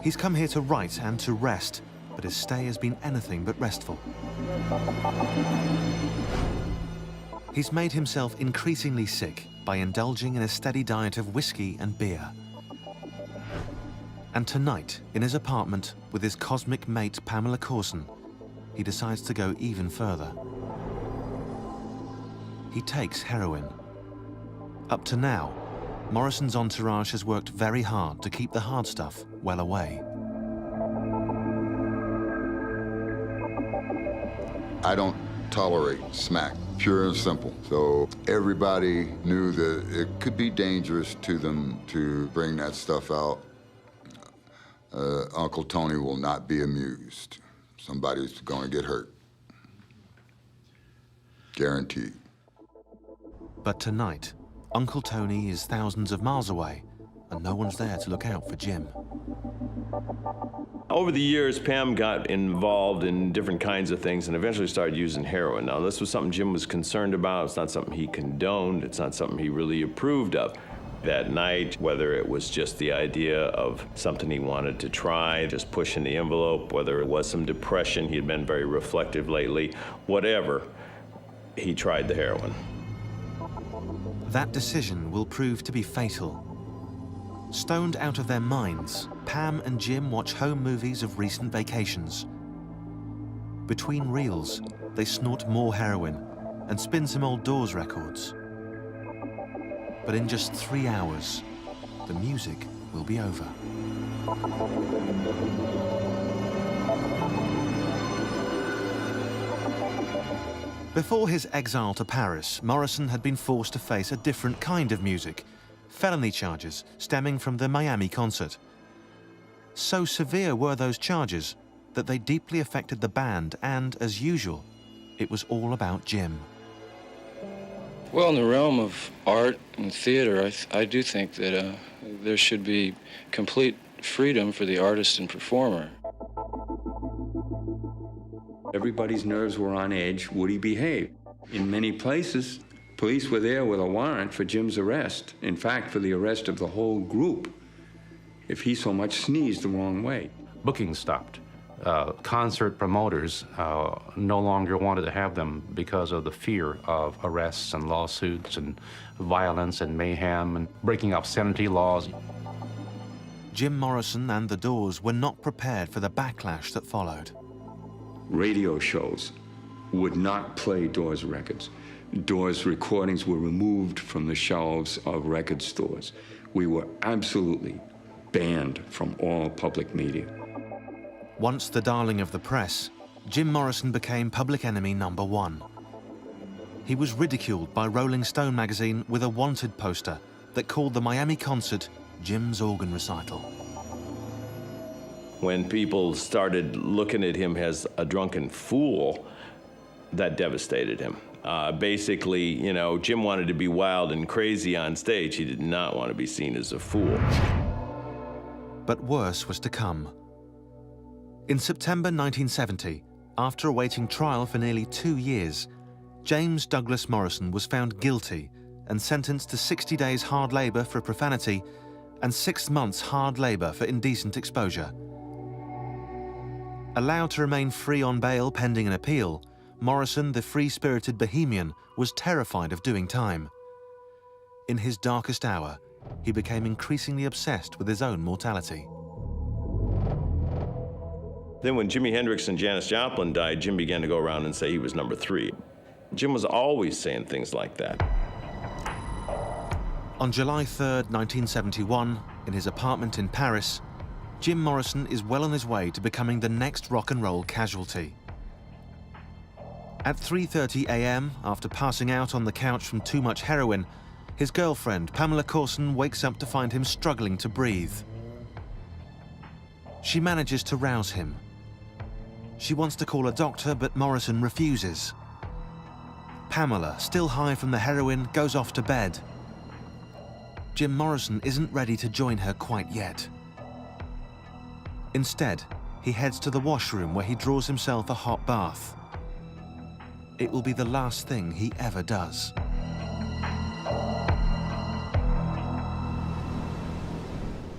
He's come here to write and to rest, but his stay has been anything but restful. He's made himself increasingly sick by indulging in a steady diet of whiskey and beer. And tonight, in his apartment with his cosmic mate Pamela Courson, he decides to go even further. He takes heroin. Up to now, Morrison's entourage has worked very hard to keep the hard stuff well away. I don't tolerate smack, pure and simple. So everybody knew that it could be dangerous to them to bring that stuff out. Uncle Tony will not be amused. Somebody's going to get hurt. Guaranteed. But tonight, Uncle Tony is thousands of miles away, and no one's there to look out for Jim. Over the years, Pam got involved in different kinds of things and eventually started using heroin. Now, this was something Jim was concerned about. It's not something he condoned. It's not something he really approved of. That night, whether it was just the idea of something he wanted to try, just pushing the envelope, whether it was some depression, he had been very reflective lately, whatever, he tried the heroin. That decision will prove to be fatal. Stoned out of their minds, Pam and Jim watch home movies of recent vacations. Between reels, they snort more heroin and spin some old Doors records. But in just 3 hours, the music will be over. Before his exile to Paris, Morrison had been forced to face a different kind of music, felony charges stemming from the Miami concert. So severe were those charges that they deeply affected the band, and, as usual, it was all about Jim. Well, in the realm of art and theater, I do think that there should be complete freedom for the artist and performer. Everybody's nerves were on edge. Would he behave? In many places, police were there with a warrant for Jim's arrest. In fact, for the arrest of the whole group, if he so much sneezed the wrong way. Booking stopped. Concert promoters no longer wanted to have them because of the fear of arrests and lawsuits and violence and mayhem and breaking obscenity laws. Jim Morrison and the Doors were not prepared for the backlash that followed. Radio shows would not play Doors records. Doors recordings were removed from the shelves of record stores. We were absolutely banned from all public media. Once the darling of the press, Jim Morrison became public enemy number one. He was ridiculed by Rolling Stone magazine with a wanted poster that called the Miami concert Jim's organ recital. When people started looking at him as a drunken fool, that devastated him. Basically, you know, Jim wanted to be wild and crazy on stage. He did not want to be seen as a fool. But worse was to come. In September 1970, after awaiting trial for nearly 2 years, James Douglas Morrison was found guilty and sentenced to 60 days hard labor for profanity and 6 months hard labor for indecent exposure. Allowed to remain free on bail pending an appeal, Morrison, the free-spirited bohemian, was terrified of doing time. In his darkest hour, he became increasingly obsessed with his own mortality. Then when Jimi Hendrix and Janis Joplin died, Jim began to go around and say he was number 3. Jim was always saying things like that. On July 3rd, 1971, in his apartment in Paris, Jim Morrison is well on his way to becoming the next rock and roll casualty. At 3:30 a.m., after passing out on the couch from too much heroin, his girlfriend, Pamela Courson, wakes up to find him struggling to breathe. She manages to rouse him. She wants to call a doctor, but Morrison refuses. Pamela, still high from the heroin, goes off to bed. Jim Morrison isn't ready to join her quite yet. Instead, he heads to the washroom where he draws himself a hot bath. it will be the last thing he ever does.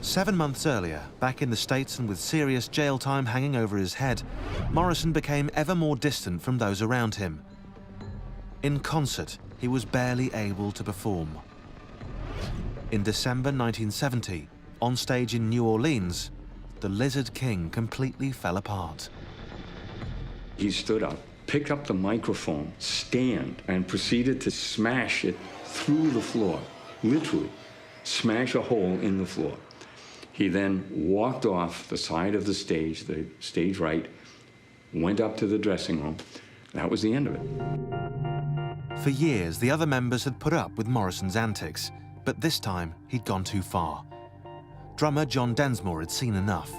Seven months earlier, back in the States and with serious jail time hanging over his head, Morrison became ever more distant from those around him. In concert, he was barely able to perform. In December 1970, on stage in New Orleans, the Lizard King completely fell apart. He stood up, picked up the microphone stand, and proceeded to smash it through the floor, literally smash a hole in the floor. He then walked off the side of the stage right, went up to the dressing room. That was the end of it. For years, the other members had put up with Morrison's antics, but this time he'd gone too far. Drummer John Densmore had seen enough.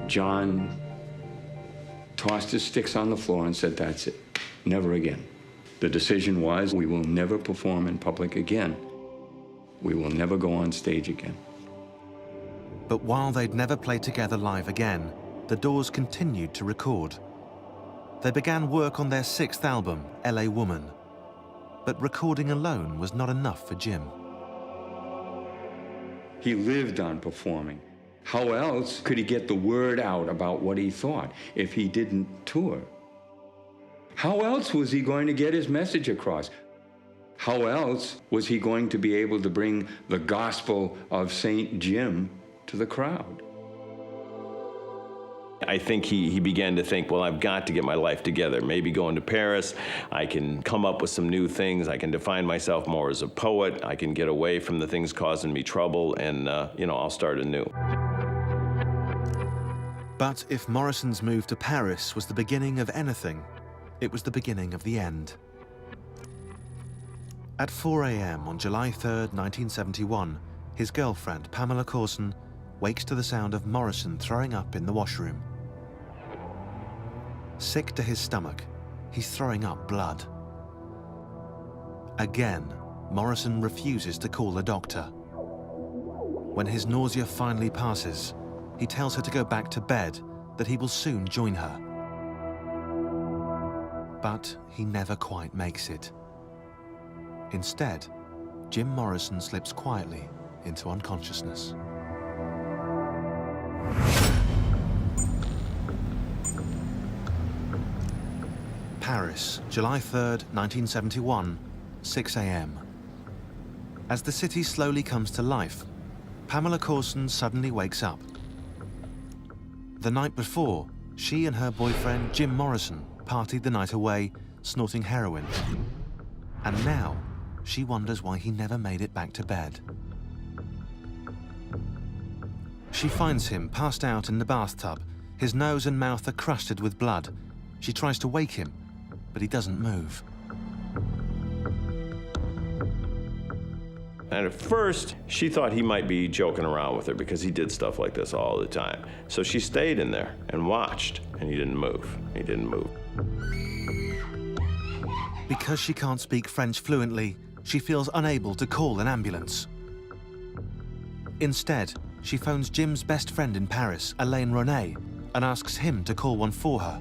John tossed his sticks on the floor and said, "That's it, never again." The decision was, we will never perform in public again. We will never go on stage again. But while they'd never play together live again, the Doors continued to record. They began work on their sixth album, LA Woman. But recording alone was not enough for Jim. He lived on performing. How else could he get the word out about what he thought if he didn't tour? How else was he going to get his message across? How else was he going to be able to bring the gospel of St. Jim to the crowd? I think he began to think, well, I've got to get my life together. Maybe going to Paris, I can come up with some new things. I can define myself more as a poet. I can get away from the things causing me trouble, and I'll start anew. But if Morrison's move to Paris was the beginning of anything, it was the beginning of the end. At 4 a.m. on July 3rd, 1971, his girlfriend, Pamela Courson, wakes to the sound of Morrison throwing up in the washroom. Sick to his stomach, he's throwing up blood. Again, Morrison refuses to call the doctor. When his nausea finally passes, he tells her to go back to bed, that he will soon join her. But he never quite makes it. Instead, Jim Morrison slips quietly into unconsciousness. Paris, July 3rd, 1971, 6 a.m. As the city slowly comes to life, Pamela Courson suddenly wakes up. The night before, she and her boyfriend, Jim Morrison, partied the night away, snorting heroin. And now, she wonders why he never made it back to bed. She finds him passed out in the bathtub. His nose and mouth are crusted with blood. She tries to wake him, but he doesn't move. And at first, she thought he might be joking around with her because he did stuff like this all the time. So she stayed in there and watched, and he didn't move. He didn't move. Because she can't speak French fluently, she feels unable to call an ambulance. Instead, she phones Jim's best friend in Paris, Alain René, and asks him to call one for her.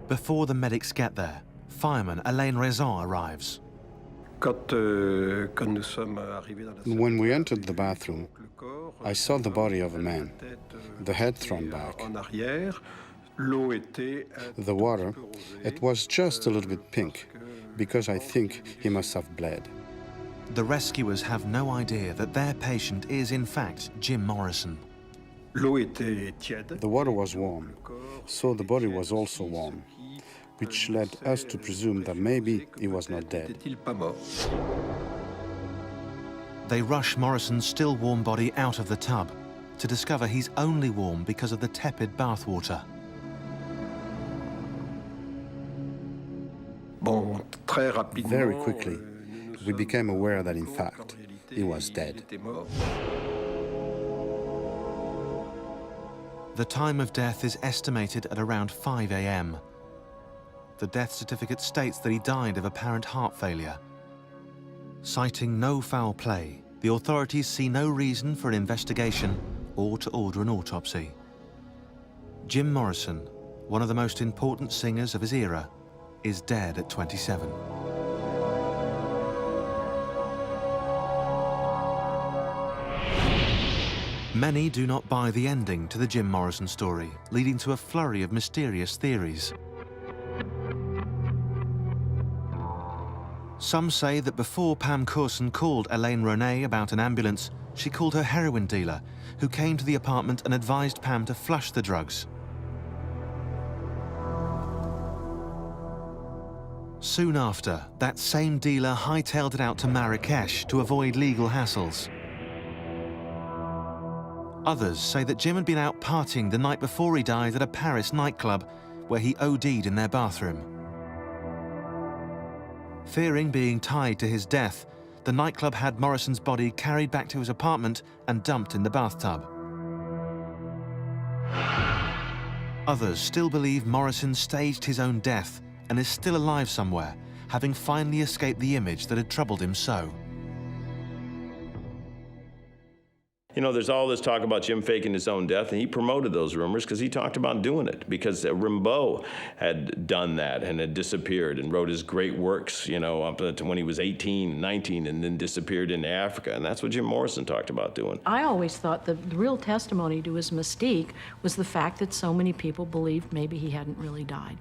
Before the medics get there, fireman Alain Raison arrives. When we entered the bathroom, I saw the body of a man, the head thrown back. The water, it was just a little bit pink, because I think he must have bled. The rescuers have no idea that their patient is, in fact, Jim Morrison. The water was warm, so the body was also warm, which led us to presume that maybe he was not dead. They rush Morrison's still warm body out of the tub to discover he's only warm because of the tepid bathwater. Very quickly, we became aware that, in fact, he was dead. The time of death is estimated at around 5 a.m. The death certificate states that he died of apparent heart failure. Citing no foul play, the authorities see no reason for an investigation or to order an autopsy. Jim Morrison, one of the most important singers of his era, is dead at 27. Many do not buy the ending to the Jim Morrison story, leading to a flurry of mysterious theories. Some say that before Pam Courson called Elaine Ronay about an ambulance, she called her heroin dealer, who came to the apartment and advised Pam to flush the drugs. Soon after, that same dealer hightailed it out to Marrakesh to avoid legal hassles. Others say that Jim had been out partying the night before he died at a Paris nightclub, where he OD'd in their bathroom. Fearing being tied to his death, the nightclub had Morrison's body carried back to his apartment and dumped in the bathtub. Others still believe Morrison staged his own death and is still alive somewhere, having finally escaped the image that had troubled him so. You know, there's all this talk about Jim faking his own death, and he promoted those rumors because he talked about doing it, because Rimbaud had done that and had disappeared and wrote his great works, you know, up to when he was 18, 19, and then disappeared into Africa, and that's what Jim Morrison talked about doing. I always thought the real testimony to his mystique was the fact that so many people believed maybe he hadn't really died.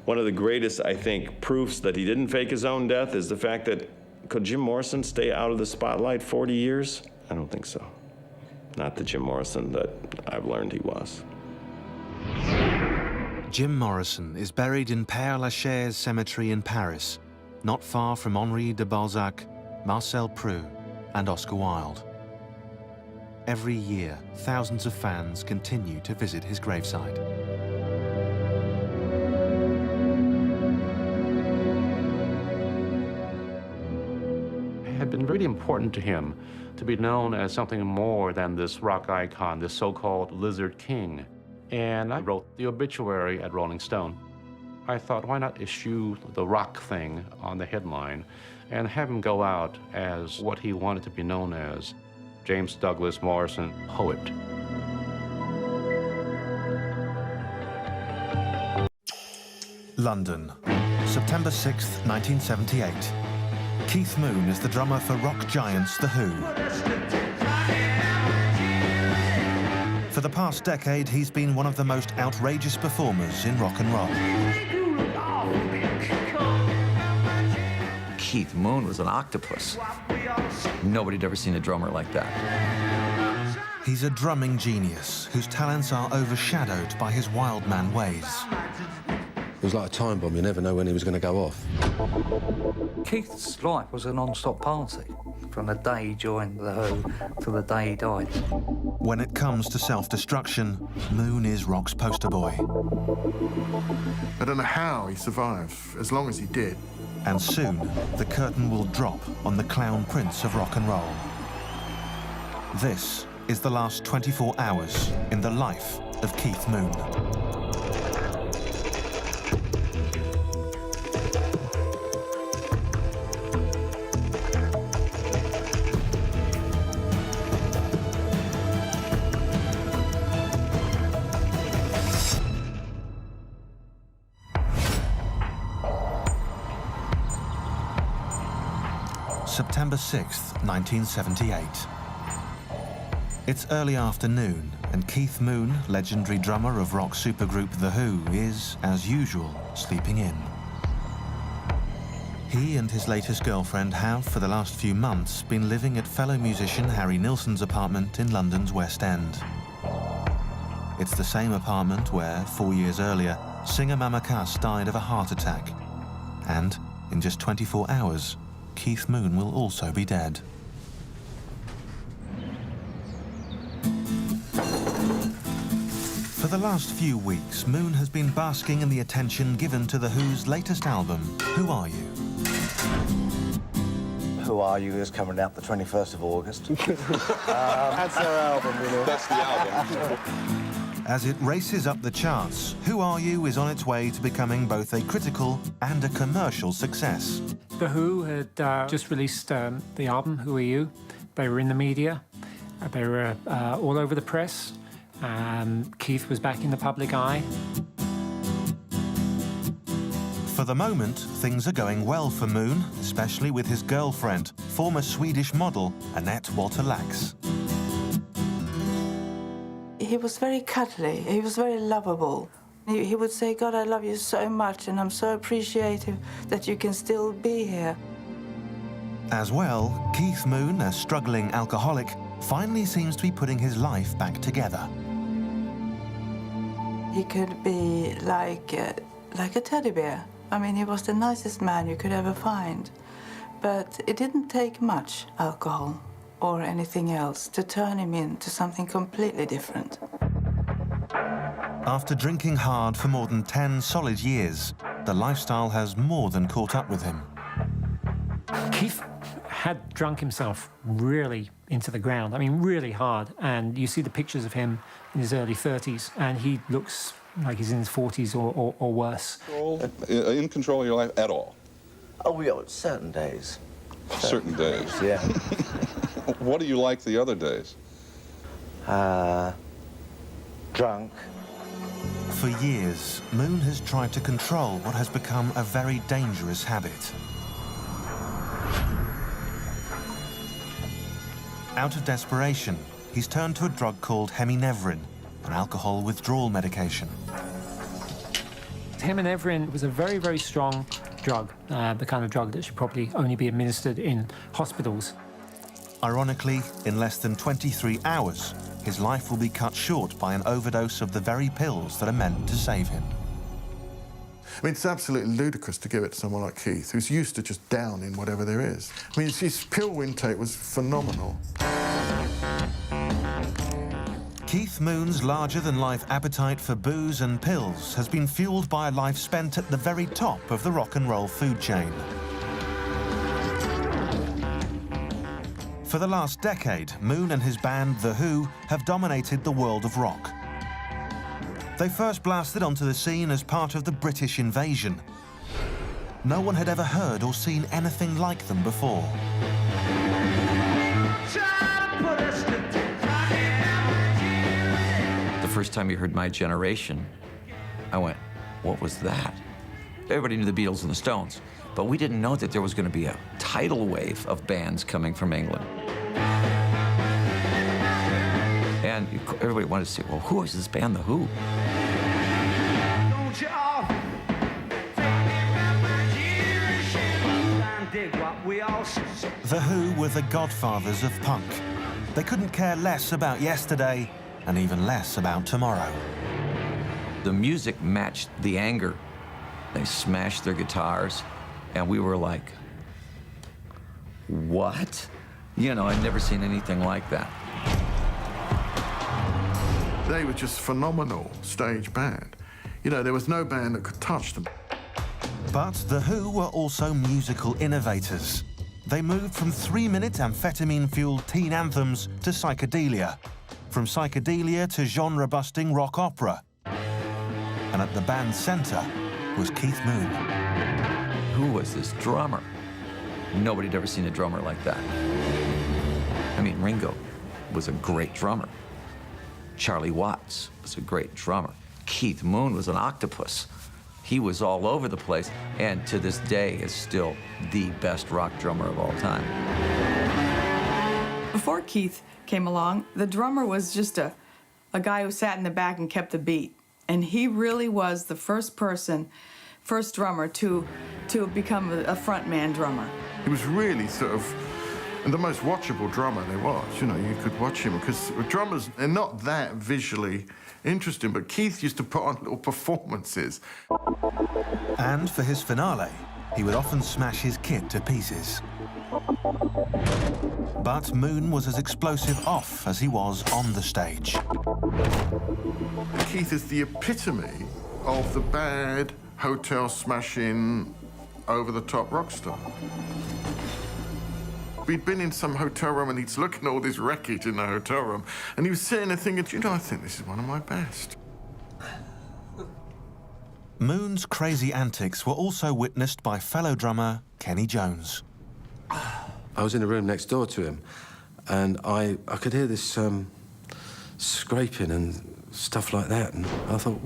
One of the greatest, I think, proofs that he didn't fake his own death is the fact that, could Jim Morrison stay out of the spotlight 40 years? I don't think so. Not the Jim Morrison that I've learned he was. Jim Morrison is buried in Père Lachaise Cemetery in Paris, not far from Henri de Balzac, Marcel Proust, and Oscar Wilde. Every year, thousands of fans continue to visit his graveside. It had been really important to him to be known as something more than this rock icon, this so-called Lizard King. And I wrote the obituary at Rolling Stone. I thought, why not issue the rock thing on the headline and have him go out as what he wanted to be known as, James Douglas Morrison, poet. London, September 6th, 1978. Keith Moon is the drummer for rock giants The Who. For the past decade, he's been one of the most outrageous performers in rock and roll. Keith Moon was an octopus. Nobody'd ever seen a drummer like that. He's a drumming genius whose talents are overshadowed by his wild man ways. It was like a time bomb. You never know when he was going to go off. Keith's life was a non-stop party, from the day he joined The Who to the day he died. When it comes to self-destruction, Moon is rock's poster boy. I don't know how he survived, as long as he did. And soon, the curtain will drop on the clown prince of rock and roll. This is the last 24 hours in the life of Keith Moon. September 6th, 1978. It's early afternoon, and Keith Moon, legendary drummer of rock supergroup The Who, is, as usual, sleeping in. He and his latest girlfriend have, for the last few months, been living at fellow musician Harry Nilsson's apartment in London's West End. It's the same apartment where, 4 years earlier, singer Mama Cass died of a heart attack. And, in just 24 hours, Keith Moon will also be dead. For the last few weeks, Moon has been basking in the attention given to The Who's latest album, Who Are You? Who Are You is coming out the 21st of August. That's their album, you know. That's the album. As it races up the charts, Who Are You is on its way to becoming both a critical and a commercial success. The Who had just released the album, Who Are You? They were in the media. They were all over the press. Keith was back in the public eye. For the moment, things are going well for Moon, especially with his girlfriend, former Swedish model Annette Walter Lax. He was very cuddly, he was very lovable. He would say, God, I love you so much and I'm so appreciative that you can still be here. As well, Keith Moon, a struggling alcoholic, finally seems to be putting his life back together. He could be like a teddy bear. I mean, he was the nicest man you could ever find. But it didn't take much alcohol or anything else to turn him into something completely different. After drinking hard for more than 10 solid years, the lifestyle has more than caught up with him. Keith had drunk himself really into the ground, I mean, really hard. And you see the pictures of him in his early 30s, and he looks like he's in his 40s or worse. In control of your life at all? Oh, yeah, certain days. Certain days? Yeah. What do you like the other days? Drunk. For years, Moon has tried to control what has become a very dangerous habit. Out of desperation, he's turned to a drug called hemynevrin, an alcohol withdrawal medication. Hemynevrin was a very, very strong drug, the kind of drug that should probably only be administered in hospitals. Ironically, in less than 23 hours, his life will be cut short by an overdose of the very pills that are meant to save him. I mean, it's absolutely ludicrous to give it to someone like Keith, who's used to just downing whatever there is. I mean, his pill intake was phenomenal. Keith Moon's larger-than-life appetite for booze and pills has been fueled by a life spent at the very top of the rock and roll food chain. For the last decade, Moon and his band, The Who, have dominated the world of rock. They first blasted onto the scene as part of the British invasion. No one had ever heard or seen anything like them before. The first time you heard My Generation, I went, what was that? Everybody knew the Beatles and the Stones, but we didn't know that there was going to be a tidal wave of bands coming from England. And everybody wanted to say, well, who is this band, The Who? The Who were the godfathers of punk. They couldn't care less about yesterday and even less about tomorrow. The music matched the anger. They smashed their guitars, and we were like, what? You know, I'd never seen anything like that. They were just phenomenal stage band. You know, there was no band that could touch them. But The Who were also musical innovators. They moved from 3-minute amphetamine-fueled teen anthems to psychedelia, from psychedelia to genre-busting rock opera. And at the band's center was Keith Moon. Who was this drummer? Nobody had ever seen a drummer like that. I mean, Ringo was a great drummer. Charlie Watts was a great drummer. Keith Moon was an octopus. He was all over the place, and to this day is still the best rock drummer of all time. Before Keith came along, the drummer was just a guy who sat in the back and kept the beat. And he really was the first drummer to become a frontman drummer. He was really sort of the most watchable drummer there was. You know, you could watch him, because drummers, they're not that visually interesting, but Keith used to put on little performances. And for his finale, he would often smash his kit to pieces. But Moon was as explosive off as he was on the stage. Keith is the epitome of the bad, hotel-smashing, over-the-top rock star. We'd been in some hotel room and he's looking at all this wreckage in the hotel room, and he was sitting there thinking, you know, I think this is one of my best. Moon's crazy antics were also witnessed by fellow drummer Kenny Jones. I was in a room next door to him, and I could hear this scraping and stuff like that. And I thought,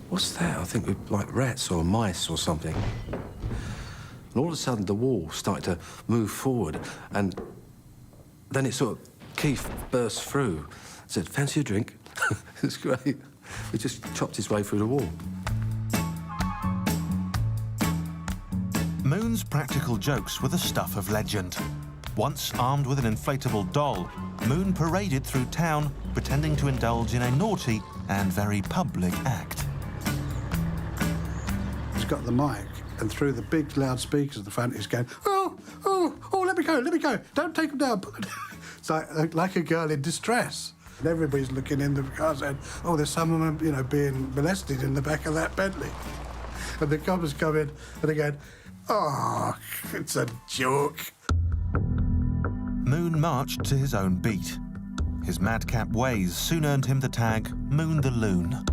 what's that? I think like rats or mice or something. And all of a sudden, the wall started to move forward, and then it sort of, Keith burst through, said, "Fancy a drink?" It's great. He just chopped his way through the wall. Moon's practical jokes were the stuff of legend. Once armed with an inflatable doll, Moon paraded through town, pretending to indulge in a naughty and very public act. He's got the mic, and through the big loudspeakers at the front, he's going, "Oh, let me go, don't take him down." It's like a girl in distress. And everybody's looking in the car saying, "Oh, there's someone, being molested in the back of that Bentley." And the coppers come in, and they're going, "Oh, it's a joke." Moon marched to his own beat. His madcap ways soon earned him the tag Moon the Loon.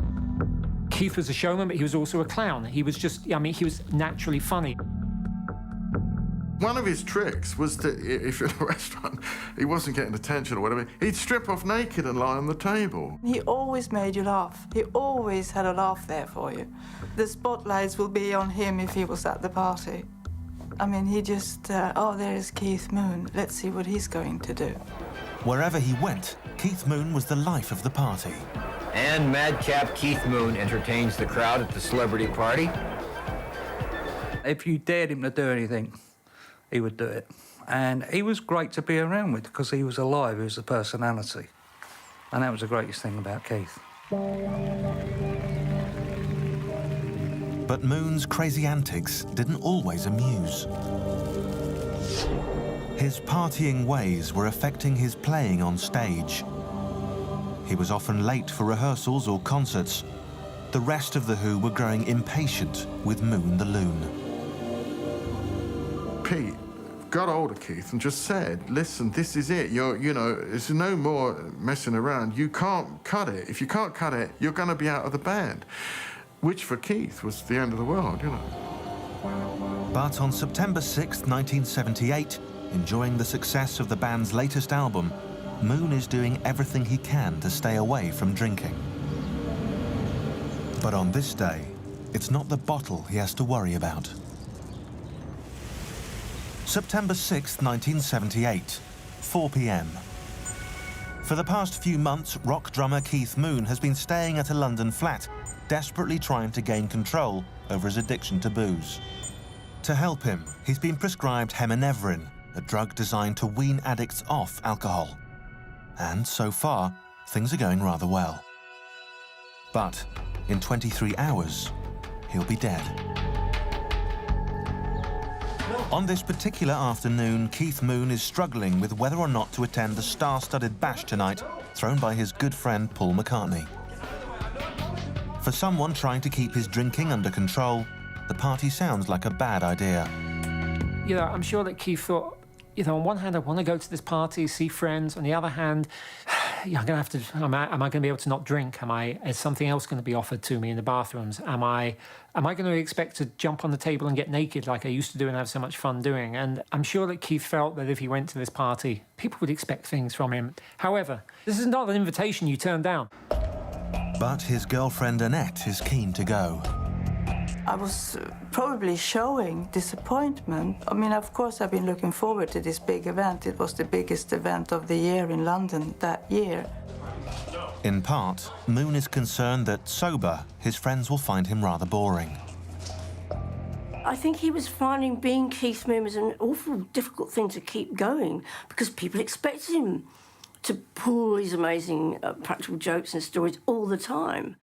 Keith was a showman, but he was also a clown. He was just, he was naturally funny. One of his tricks was that if you're in a restaurant, he wasn't getting attention or whatever, he'd strip off naked and lie on the table. He always made you laugh. He always had a laugh there for you. The spotlights will be on him if he was at the party. I mean, he just, there is Keith Moon. Let's see what he's going to do. Wherever he went, Keith Moon was the life of the party. And madcap Keith Moon entertains the crowd at the celebrity party. If you dared him to do anything, he would do it. And he was great to be around with because he was alive, he was a personality. And that was the greatest thing about Keith. But Moon's crazy antics didn't always amuse. His partying ways were affecting his playing on stage. He was often late for rehearsals or concerts. The rest of the Who were growing impatient with Moon the Loon. Pete got hold of Keith and just said, "Listen, this is it. There's no more messing around. You can't cut it. If you can't cut it, you're going to be out of the band." Which for Keith was the end of the world, But on September 6th, 1978, enjoying the success of the band's latest album, Moon is doing everything he can to stay away from drinking. But on this day, it's not the bottle he has to worry about. September 6th, 1978, 4 p.m. For the past few months, rock drummer Keith Moon has been staying at a London flat, desperately trying to gain control over his addiction to booze. To help him, he's been prescribed heminevrin, a drug designed to wean addicts off alcohol. And so far, things are going rather well. But in 23 hours, he'll be dead. On this particular afternoon, Keith Moon is struggling with whether or not to attend the star-studded bash tonight, thrown by his good friend Paul McCartney. For someone trying to keep his drinking under control, the party sounds like a bad idea. I'm sure that Keith thought, on one hand, I want to go to this party, see friends. On the other hand, am I going to be able to not drink? Is something else going to be offered to me in the bathrooms? Am I going to expect to jump on the table and get naked like I used to do and have so much fun doing? And I'm sure that Keith felt that if he went to this party, people would expect things from him. However, this is not an invitation you turn down. But his girlfriend Annette is keen to go. I was probably showing disappointment. I mean, of course, I've been looking forward to this big event. It was the biggest event of the year in London that year. In part, Moon is concerned that sober, his friends will find him rather boring. I think he was finding being Keith Moon was an awful difficult thing to keep going because people expected him to pull these amazing practical jokes and stories all the time.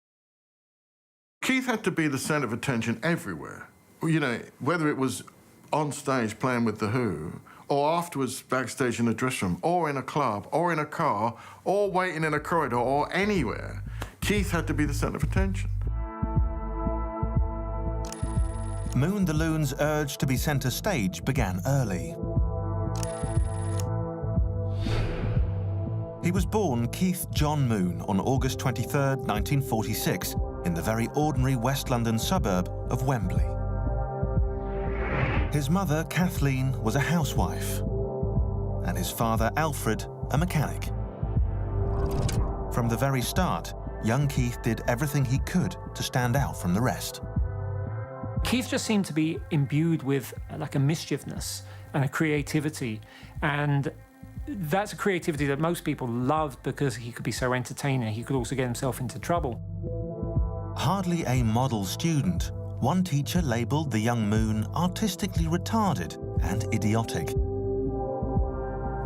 Keith had to be the centre of attention everywhere. Whether it was on stage playing with The Who, or afterwards backstage in a dressing room, or in a club, or in a car, or waiting in a corridor, or anywhere, Keith had to be the centre of attention. Moon the Loon's urge to be centre stage began early. He was born Keith John Moon on August 23rd, 1946, in the very ordinary West London suburb of Wembley. His mother, Kathleen, was a housewife, and his father, Alfred, a mechanic. From the very start, young Keith did everything he could to stand out from the rest. Keith just seemed to be imbued with like a mischievousness and a creativity, and that's a creativity that most people loved because he could be so entertaining. He could also get himself into trouble. Hardly a model student, one teacher labelled the young Moon artistically retarded and idiotic.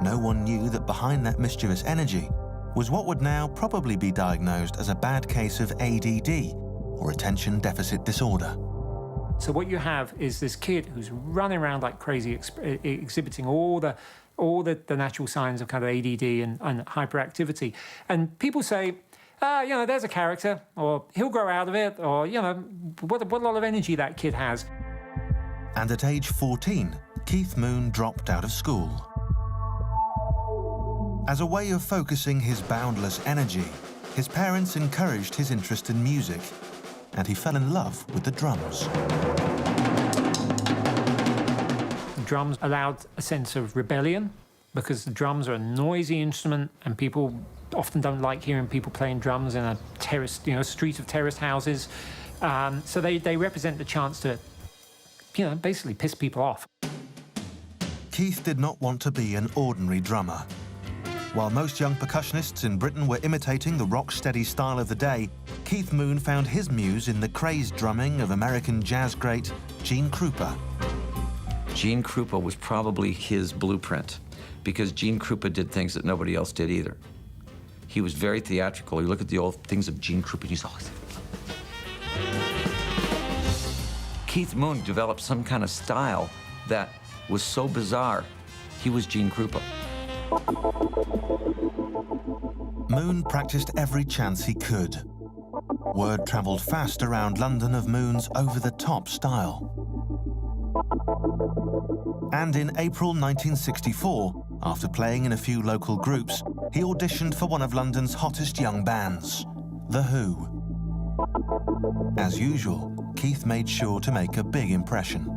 No one knew that behind that mischievous energy was what would now probably be diagnosed as a bad case of ADD, or attention deficit disorder. So what you have is this kid who's running around like crazy, exhibiting all the natural signs of kind of ADD and hyperactivity. And people say, you know, there's a character, or he'll grow out of it, or, you know, what a lot of energy that kid has. And at age 14, Keith Moon dropped out of school. As a way of focusing his boundless energy, his parents encouraged his interest in music, and he fell in love with the drums. The drums allowed a sense of rebellion, because the drums are a noisy instrument, and people often don't like hearing people playing drums in a terraced, you know, street of terraced houses. So they represent the chance to, you know, basically piss people off. Keith did not want to be an ordinary drummer. While most young percussionists in Britain were imitating the rock-steady style of the day, Keith Moon found his muse in the crazed drumming of American jazz great Gene Krupa. Gene Krupa was probably his blueprint, because Gene Krupa did things that nobody else did either. He was very theatrical. You look at the old things of Gene Krupa, and he's always... Keith Moon developed some kind of style that was so bizarre. He was Gene Krupa. Moon practiced every chance he could. Word travelled fast around London of Moon's over-the-top style. And in April 1964, after playing in a few local groups, he auditioned for one of London's hottest young bands, The Who. As usual, Keith made sure to make a big impression.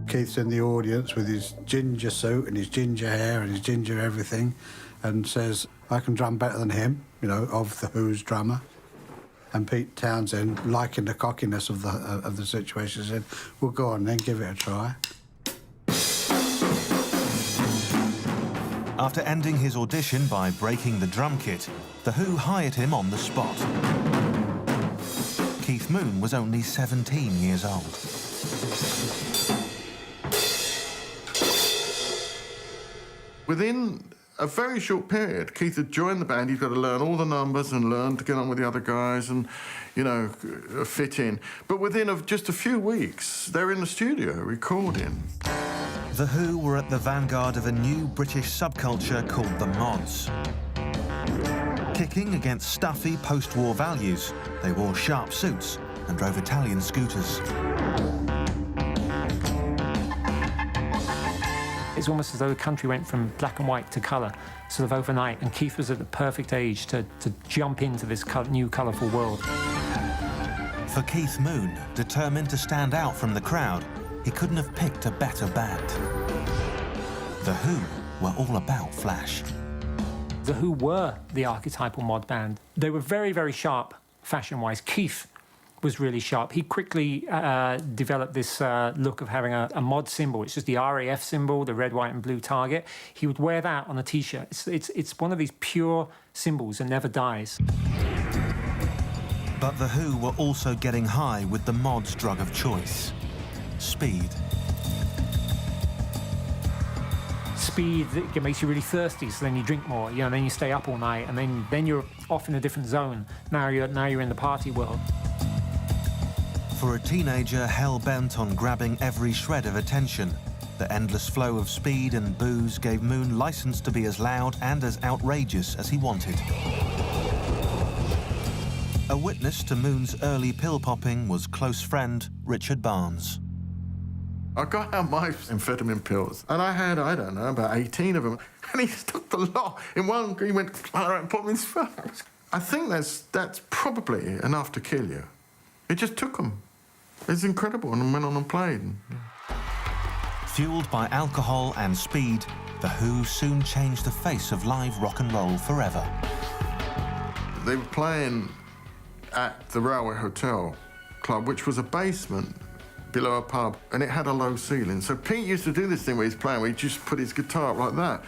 Keith's in the audience with his ginger suit and his ginger hair and his ginger everything, and says, I can drum better than him, you know, of The Who's drummer. And Pete Townsend, liking the cockiness of the situation, said, well, go on then, give it a try. After ending his audition by breaking the drum kit, The Who hired him on the spot. Keith Moon was only 17 years old. Within a very short period, Keith had joined the band. He'd got to learn all the numbers and learn to get on with the other guys and, you know, fit in. But within just a few weeks, they're in the studio recording. The Who were at the vanguard of a new British subculture called the Mods. Kicking against stuffy post-war values, they wore sharp suits and drove Italian scooters. It's almost as though the country went from black and white to colour, sort of overnight, and Keith was at the perfect age to jump into this new colourful world. For Keith Moon, determined to stand out from the crowd, he couldn't have picked a better band. The Who were all about flash. The Who were the archetypal mod band. They were very, very sharp fashion-wise. Keith was really sharp. He quickly developed this look of having a mod symbol. It's just the RAF symbol, the red, white, and blue target. He would wear that on a T-shirt. It's one of these pure symbols that never dies. But The Who were also getting high with the mod's drug of choice, speed. Speed, it makes you really thirsty, so then you drink more, you know, then you stay up all night, and then you're off in a different zone. Now you're in the party world. For a teenager hell-bent on grabbing every shred of attention, the endless flow of speed and booze gave Moon license to be as loud and as outrageous as he wanted. A witness to Moon's early pill-popping was close friend Richard Barnes. I got out my amphetamine pills, and I had, I don't know, about 18 of them, and he stuck the lot in one. He went, all right, put them in his face. I think that's probably enough to kill you. It just took them. It's incredible, and went on and played. Fueled by alcohol and speed, The Who soon changed the face of live rock and roll forever. They were playing at the Railway Hotel Club, which was a basement below a pub, and it had a low ceiling. So Pete used to do this thing where he's playing, where he just put his guitar up like that.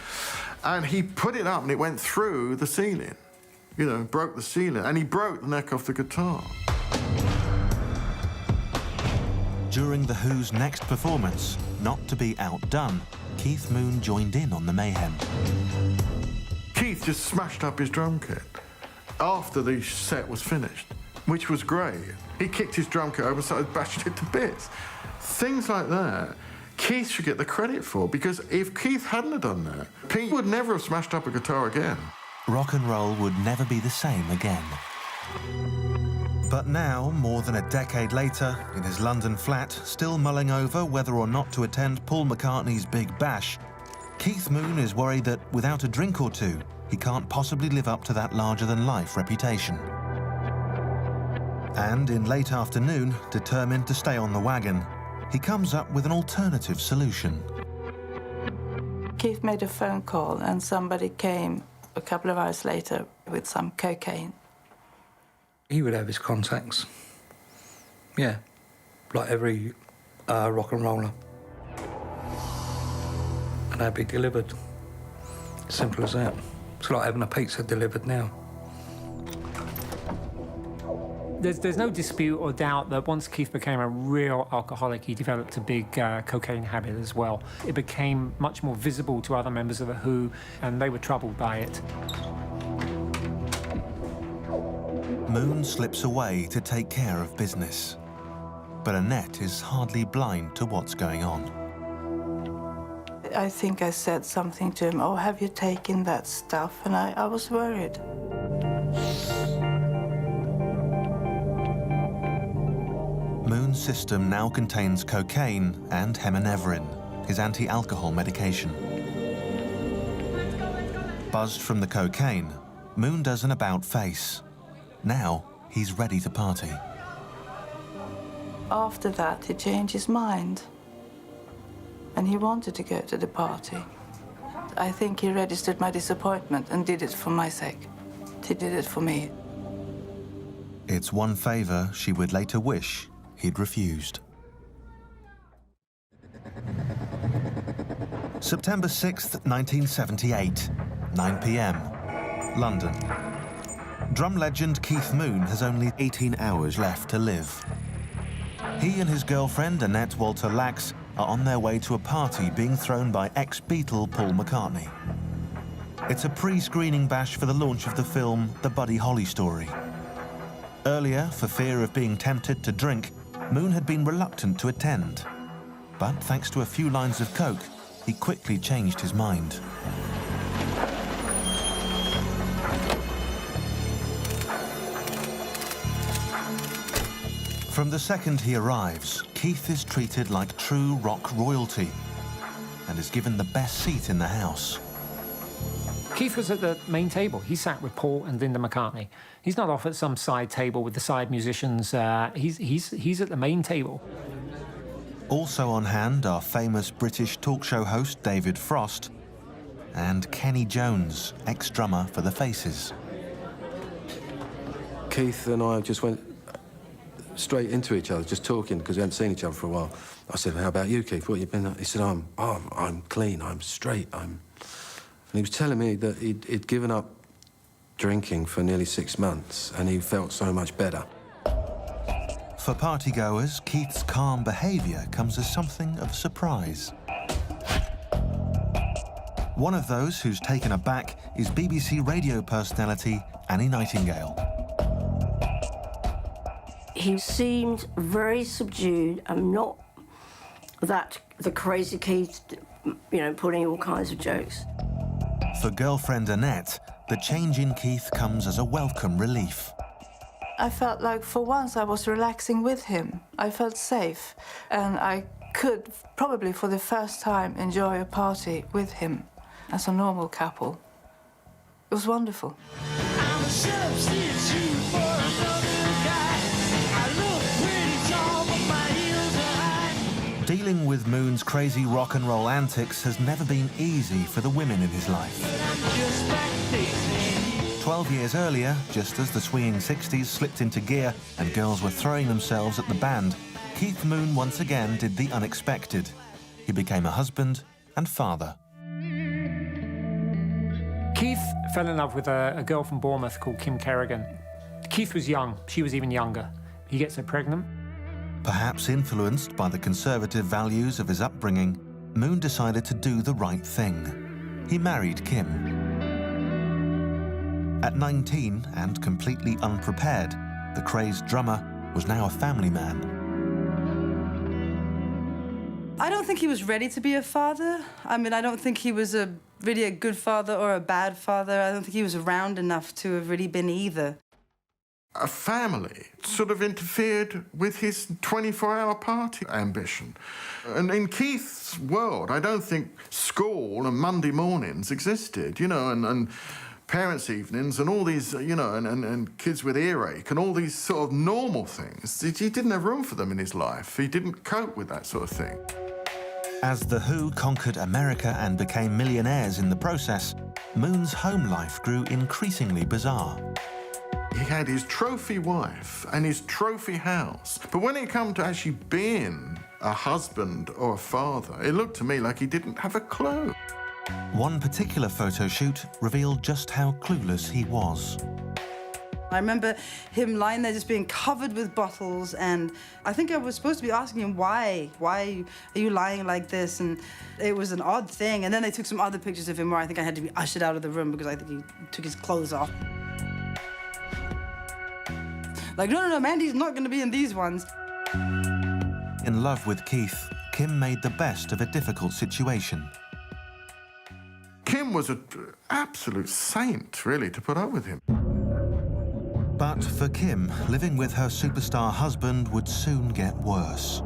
And he put it up and it went through the ceiling. You know, broke the ceiling, and he broke the neck off the guitar. During The Who's next performance, not to be outdone, Keith Moon joined in on the mayhem. Keith just smashed up his drum kit after the set was finished, which was great. He kicked his drum kit over and started bashing it to bits. Things like that, Keith should get the credit for, because if Keith hadn't have done that, Pete would never have smashed up a guitar again. Rock and roll would never be the same again. But now, more than a decade later, in his London flat, still mulling over whether or not to attend Paul McCartney's Big Bash, Keith Moon is worried that without a drink or two, he can't possibly live up to that larger-than-life reputation. And in late afternoon, determined to stay on the wagon, he comes up with an alternative solution. Keith made a phone call and somebody came a couple of hours later with some cocaine. He would have his contacts. Yeah, like every rock and roller. And they'd be delivered. Simple as that. It's like having a pizza delivered now. There's no dispute or doubt that once Keith became a real alcoholic, he developed a big cocaine habit as well. It became much more visible to other members of The Who, and they were troubled by it. Moon slips away to take care of business. But Annette is hardly blind to what's going on. I think I said something to him, oh, have you taken that stuff? And I was worried. Moon's system now contains cocaine and heminevrin, his anti-alcohol medication. Buzzed from the cocaine, Moon does an about-face. Now, he's ready to party. After that, he changed his mind. And he wanted to go to the party. I think he registered my disappointment and did it for my sake. He did it for me. It's one favor she would later wish he'd refused. September 6th, 1978, 9 p.m., London. Drum legend Keith Moon has only 18 hours left to live. He and his girlfriend, Annette Walter Lax, are on their way to a party being thrown by ex-Beatle Paul McCartney. It's a pre-screening bash for the launch of the film The Buddy Holly Story. Earlier, for fear of being tempted to drink, Moon had been reluctant to attend. But thanks to a few lines of coke, he quickly changed his mind. From the second he arrives, Keith is treated like true rock royalty and is given the best seat in the house. Keith was at the main table. He sat with Paul and Linda McCartney. He's not off at some side table with the side musicians. He's at the main table. Also on hand are famous British talk show host David Frost and Kenny Jones, ex-drummer for The Faces. Keith and I just went straight into each other, just talking, because we hadn't seen each other for a while. I said, how about you, Keith? What have you been at? He said, I'm clean, I'm straight, And he was telling me that he'd given up drinking for nearly 6 months, and he felt so much better. For partygoers, Keith's calm behaviour comes as something of a surprise. One of those who's taken aback is BBC radio personality Annie Nightingale. He seemed very subdued and not the crazy Keith, putting all kinds of jokes. For girlfriend Annette, the change in Keith comes as a welcome relief. I felt like for once I was relaxing with him. I felt safe, and I could probably for the first time enjoy a party with him as a normal couple. It was wonderful. I'm a substitute for another guy. I look pretty tall, but my heels are high. Dealing with Moon's crazy rock and roll antics has never been easy for the women in his life. 12 years earlier, just as the swinging 60s slipped into gear and girls were throwing themselves at the band, Keith Moon once again did the unexpected. He became a husband and father. Keith fell in love with a girl from Bournemouth called Kim Kerrigan. Keith was young, she was even younger. He gets her pregnant. Perhaps influenced by the conservative values of his upbringing, Moon decided to do the right thing. He married Kim. At 19 and completely unprepared, the crazed drummer was now a family man. I don't think he was ready to be a father. I mean, I don't think he was really a good father or a bad father. I don't think he was around enough to have really been either. A family sort of interfered with his 24-hour party ambition. And in Keith's world, I don't think school and Monday mornings existed, you know, and parents' evenings and all these, you know, and kids with earache and all these sort of normal things. He didn't have room for them in his life. He didn't cope with that sort of thing. As The Who conquered America and became millionaires in the process, Moon's home life grew increasingly bizarre. He had his trophy wife and his trophy house. But when it came to actually being a husband or a father, it looked to me like he didn't have a clue. One particular photo shoot revealed just how clueless he was. I remember him lying there just being covered with bottles, and I think I was supposed to be asking him why are you lying like this, and it was an odd thing. And then they took some other pictures of him where I think I had to be ushered out of the room because I think he took his clothes off. Like, no, Mandy's not going to be in these ones. In love with Keith, Kim made the best of a difficult situation. Kim was an absolute saint, really, to put up with him. But for Kim, living with her superstar husband would soon get worse.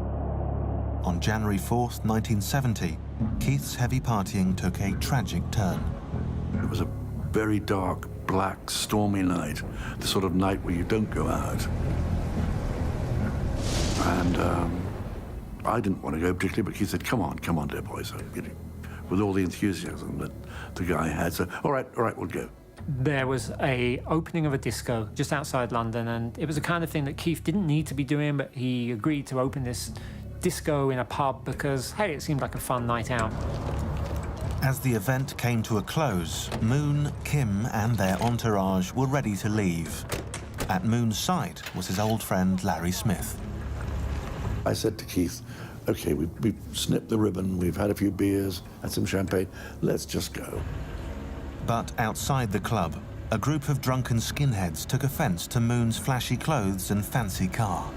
On January 4th, 1970, Keith's heavy partying took a tragic turn. It was a very dark, black, stormy night, the sort of night where you don't go out. And I didn't want to go particularly, but Keith said, come on, dear boys, with all the enthusiasm that the guy had. So, all right, we'll go. There was an opening of a disco just outside London, and it was the kind of thing that Keith didn't need to be doing, but he agreed to open this disco in a pub because, hey, it seemed like a fun night out. As the event came to a close, Moon, Kim and their entourage were ready to leave. At Moon's side was his old friend Larry Smith. I said to Keith, OK, we've snipped the ribbon, we've had a few beers, had some champagne, let's just go. But outside the club, a group of drunken skinheads took offence to Moon's flashy clothes and fancy car.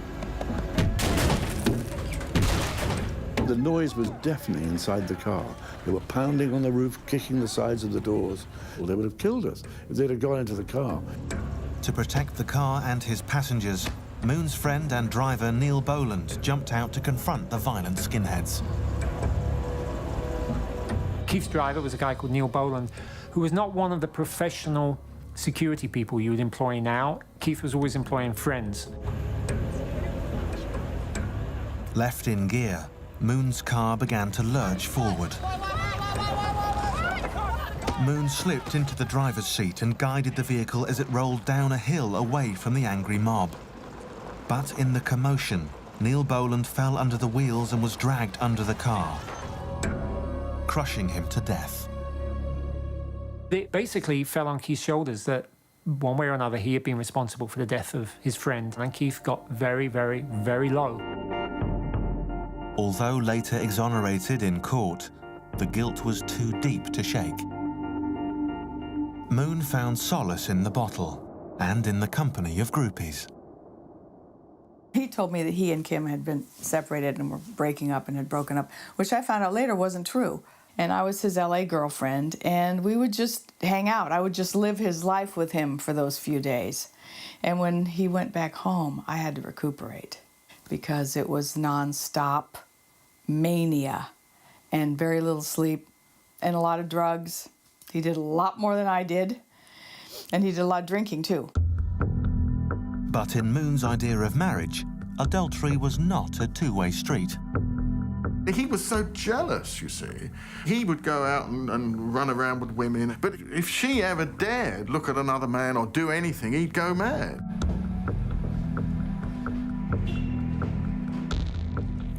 The noise was deafening inside the car. They were pounding on the roof, kicking the sides of the doors. Well, they would have killed us if they'd have gone into the car. To protect the car and his passengers, Moon's friend and driver Neil Boland jumped out to confront the violent skinheads. Keith's driver was a guy called Neil Boland, who was not one of the professional security people you would employ now. Keith was always employing friends. Left in gear, Moon's car began to lurch forward. Moon slipped into the driver's seat and guided the vehicle as it rolled down a hill away from the angry mob. But in the commotion, Neil Boland fell under the wheels and was dragged under the car, crushing him to death. It basically fell on Keith's shoulders that one way or another he had been responsible for the death of his friend, and Keith got very, very, very low. Although later exonerated in court, the guilt was too deep to shake. Moon found solace in the bottle and in the company of groupies. He told me that he and Kim had been separated and were breaking up and had broken up, which I found out later wasn't true. And I was his LA girlfriend, and we would just hang out. I would just live his life with him for those few days. And when he went back home, I had to recuperate because it was nonstop mania and very little sleep and a lot of drugs. He did a lot more than I did, and he did a lot of drinking too. But in Moon's idea of marriage, adultery was not a two-way street. He was so jealous, you see. He would go out and run around with women, but if she ever dared look at another man or do anything, he'd go mad.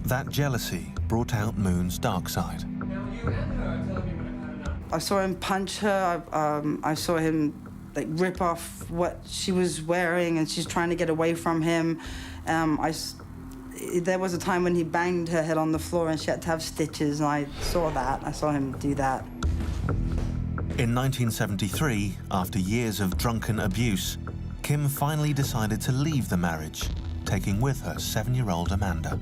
That jealousy brought out Moon's dark side. I saw him punch her. I saw him like rip off what she was wearing, and she's trying to get away from him. There was a time when he banged her head on the floor and she had to have stitches, and I saw that. I saw him do that. In 1973, after years of drunken abuse, Kim finally decided to leave the marriage, taking with her 7-year-old Amanda.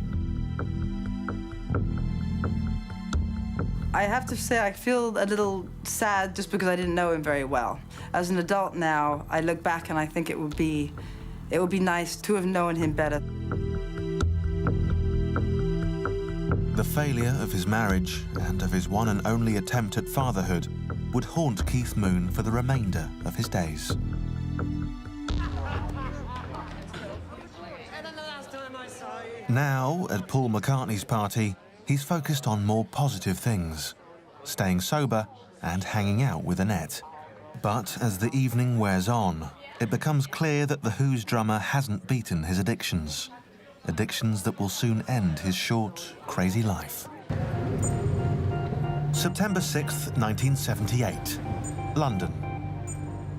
I have to say I feel a little sad just because I didn't know him very well. As an adult now, I look back and I think it would be nice to have known him better. The failure of his marriage and of his one and only attempt at fatherhood would haunt Keith Moon for the remainder of his days. Now, at Paul McCartney's party, he's focused on more positive things, staying sober and hanging out with Annette. But as the evening wears on, it becomes clear that The Who's drummer hasn't beaten his addictions. Addictions that will soon end his short, crazy life. September 6th, 1978, London.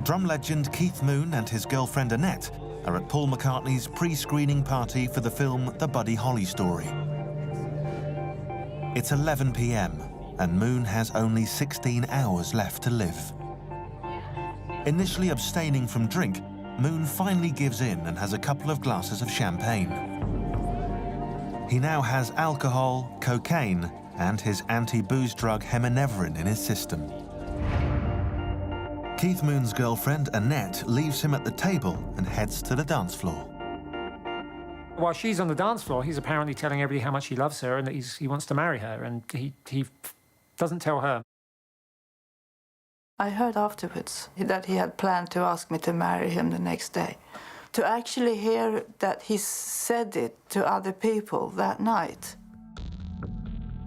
Drum legend Keith Moon and his girlfriend Annette are at Paul McCartney's pre-screening party for the film The Buddy Holly Story. It's 11 p.m, and Moon has only 16 hours left to live. Initially abstaining from drink, Moon finally gives in and has a couple of glasses of champagne. He now has alcohol, cocaine, and his anti-booze drug Heminevrin in his system. Keith Moon's girlfriend, Annette, leaves him at the table and heads to the dance floor. While she's on the dance floor, he's apparently telling everybody how much he loves her and that he wants to marry her, and he doesn't tell her. I heard afterwards that he had planned to ask me to marry him the next day. To actually hear that he said it to other people that night.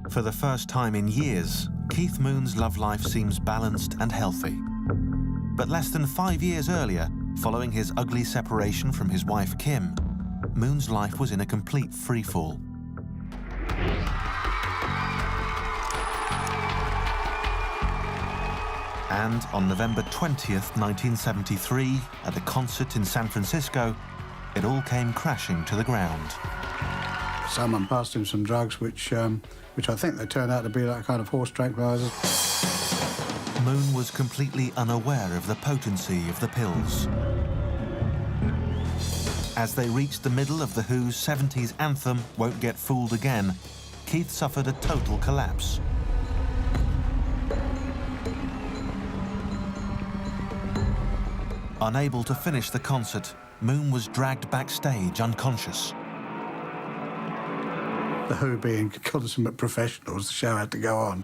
For the first time in years, Keith Moon's love life seems balanced and healthy. But less than 5 years earlier, following his ugly separation from his wife Kim, Moon's life was in a complete freefall. And on November 20th, 1973, at a concert in San Francisco, it all came crashing to the ground. Someone passed him some drugs, which I think they turned out to be like kind of horse tranquilizers. Moon was completely unaware of the potency of the pills. As they reached the middle of The Who's 70s anthem, Won't Get Fooled Again, Keith suffered a total collapse. Unable to finish the concert, Moon was dragged backstage unconscious. The Who being consummate professionals, the show had to go on.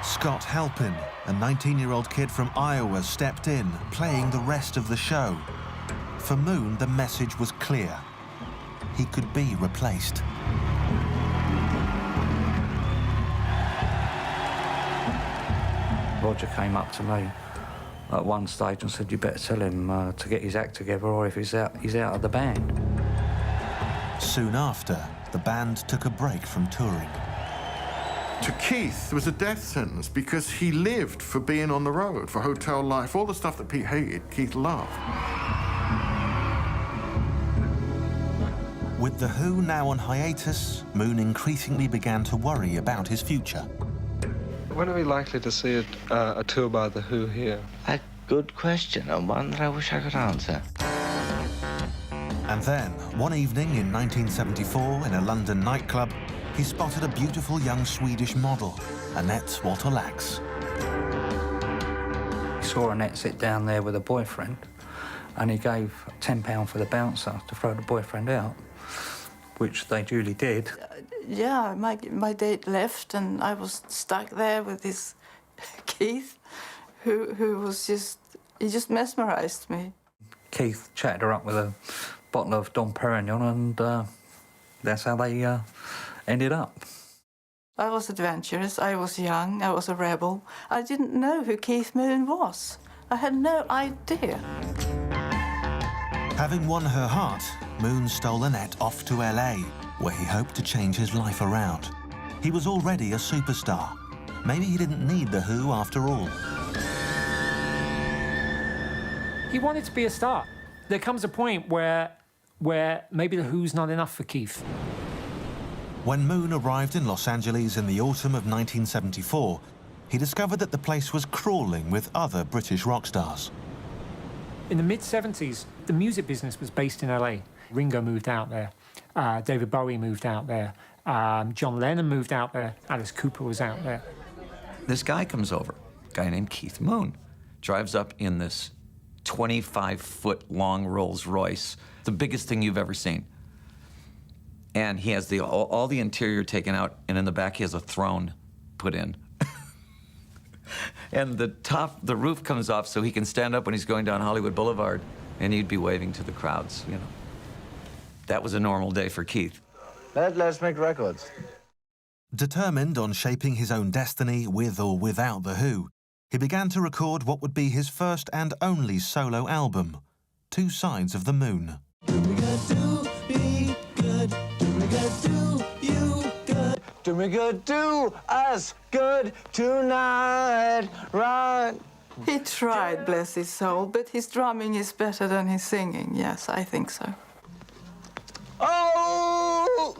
Scott Halpin, a 19-year-old kid from Iowa, stepped in, playing the rest of the show. For Moon, the message was clear. He could be replaced. Roger came up to me at one stage and said, "You better tell him to get his act together, or if he's out of the band." Soon after, the band took a break from touring. To Keith, it was a death sentence because he lived for being on the road, for hotel life, all the stuff that Pete hated, Keith loved. With The Who now on hiatus, Moon increasingly began to worry about his future. When are we likely to see a tour by The Who here? A good question, and one that I wish I could answer. And then, one evening in 1974, in a London nightclub, he spotted a beautiful young Swedish model, Annette Walter-Lax. He saw Annette sit down there with a boyfriend, and he gave £10 for the bouncer to throw the boyfriend out, which they duly did. Yeah, my date left, and I was stuck there with this Keith, who was just mesmerized me. Keith chatted her up with bottle of Dom Perignon, and that's how they ended up. I was adventurous, I was young, I was a rebel. I didn't know who Keith Moon was. I had no idea. Having won her heart, Moon stole Annette off to LA, where he hoped to change his life around. He was already a superstar. Maybe he didn't need The Who after all. He wanted to be a star. There comes a point where maybe The Who's not enough for Keith. When Moon arrived in Los Angeles in the autumn of 1974, he discovered that the place was crawling with other British rock stars. In the mid-70s, the music business was based in LA. Ringo moved out there. David Bowie moved out there. John Lennon moved out there. Alice Cooper was out there. This guy comes over, a guy named Keith Moon, drives up in this 25-foot-long Rolls Royce, the biggest thing you've ever seen. And he has all the interior taken out, and in the back he has a throne put in. And the roof comes off so he can stand up when he's going down Hollywood Boulevard, and he'd be waving to the crowds, you know. That was a normal day for Keith. Let's make records. Determined on shaping his own destiny with or without The Who, he began to record what would be his first and only solo album, Two Sides of the Moon. Do me good, do us good tonight, right? He tried, bless his soul, but his drumming is better than his singing. Yes, I think so. Oh!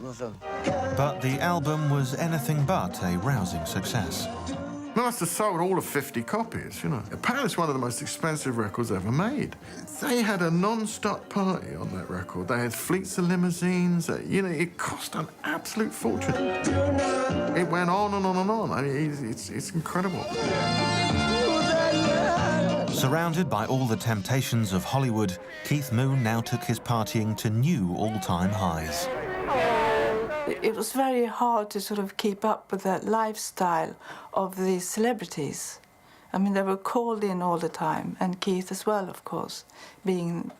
But the album was anything but a rousing success. Must have sold all of 50 copies, you know. Apparently it's one of the most expensive records ever made. They had a non-stop party on that record. They had fleets of limousines. You know, it cost an absolute fortune. It went on and on and on. I mean, it's incredible. Surrounded by all the temptations of Hollywood, Keith Moon now took his partying to new all-time highs. It was very hard to sort of keep up with that lifestyle of these celebrities. I mean, they were called in all the time, and Keith as well, of course, being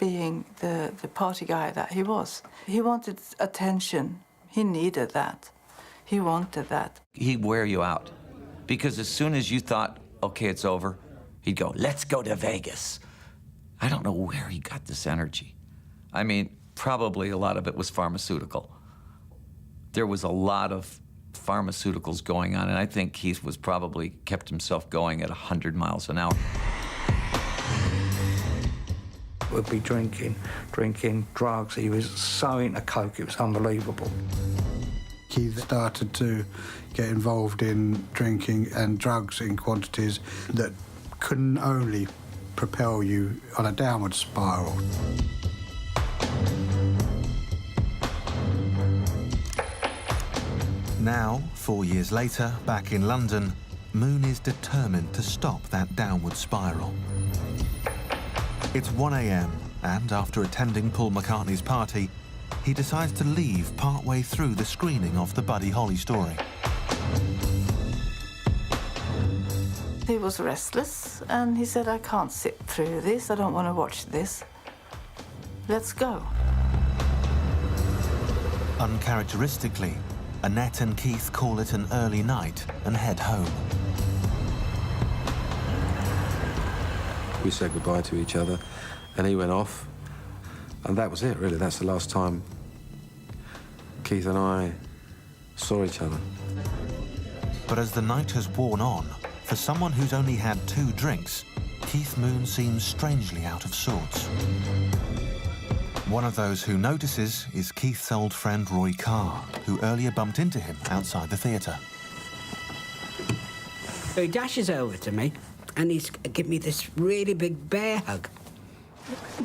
the party guy that he was. He wanted attention. He needed that. He wanted that. He'd wear you out, because as soon as you thought, okay, it's over, he'd go, let's go to Vegas. I don't know where he got this energy. I mean, probably a lot of it was pharmaceutical. There was a lot of pharmaceuticals going on, and I think Keith was probably kept himself going at 100 miles an hour. We'd be drinking drugs. He was so into coke, it was unbelievable. Keith started to get involved in drinking and drugs in quantities that couldn't only propel you on a downward spiral. Now, 4 years later, back in London, Moon is determined to stop that downward spiral. It's 1 a.m, and after attending Paul McCartney's party, he decides to leave partway through the screening of the Buddy Holly story. He was restless, and he said, I can't sit through this, I don't want to watch this. Let's go. Uncharacteristically, Annette and Keith call it an early night and head home. We said goodbye to each other, and he went off. And that was it, really. That's the last time Keith and I saw each other. But as the night has worn on, for someone who's only had 2 drinks, Keith Moon seems strangely out of sorts. One of those who notices is Keith's old friend Roy Carr, who earlier bumped into him outside the theatre. So he dashes over to me, and he's given me this really big bear hug.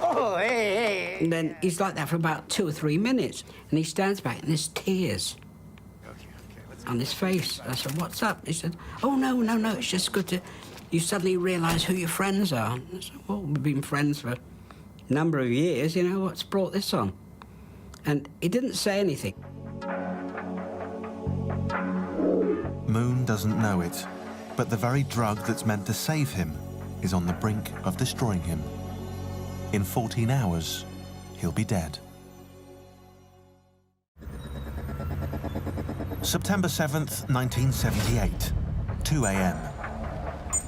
Oh, hey. And then he's like that for about 2 or 3 minutes, and he stands back, and there's tears on his face. I said, what's up? He said, oh, no, it's just good to... You suddenly realise who your friends are. I said, well, we've been friends for a number of years, you know, what's brought this on? And he didn't say anything. Moon doesn't know it, but the very drug that's meant to save him is on the brink of destroying him. In 14 hours, he'll be dead. September 7th, 1978, 2 a.m.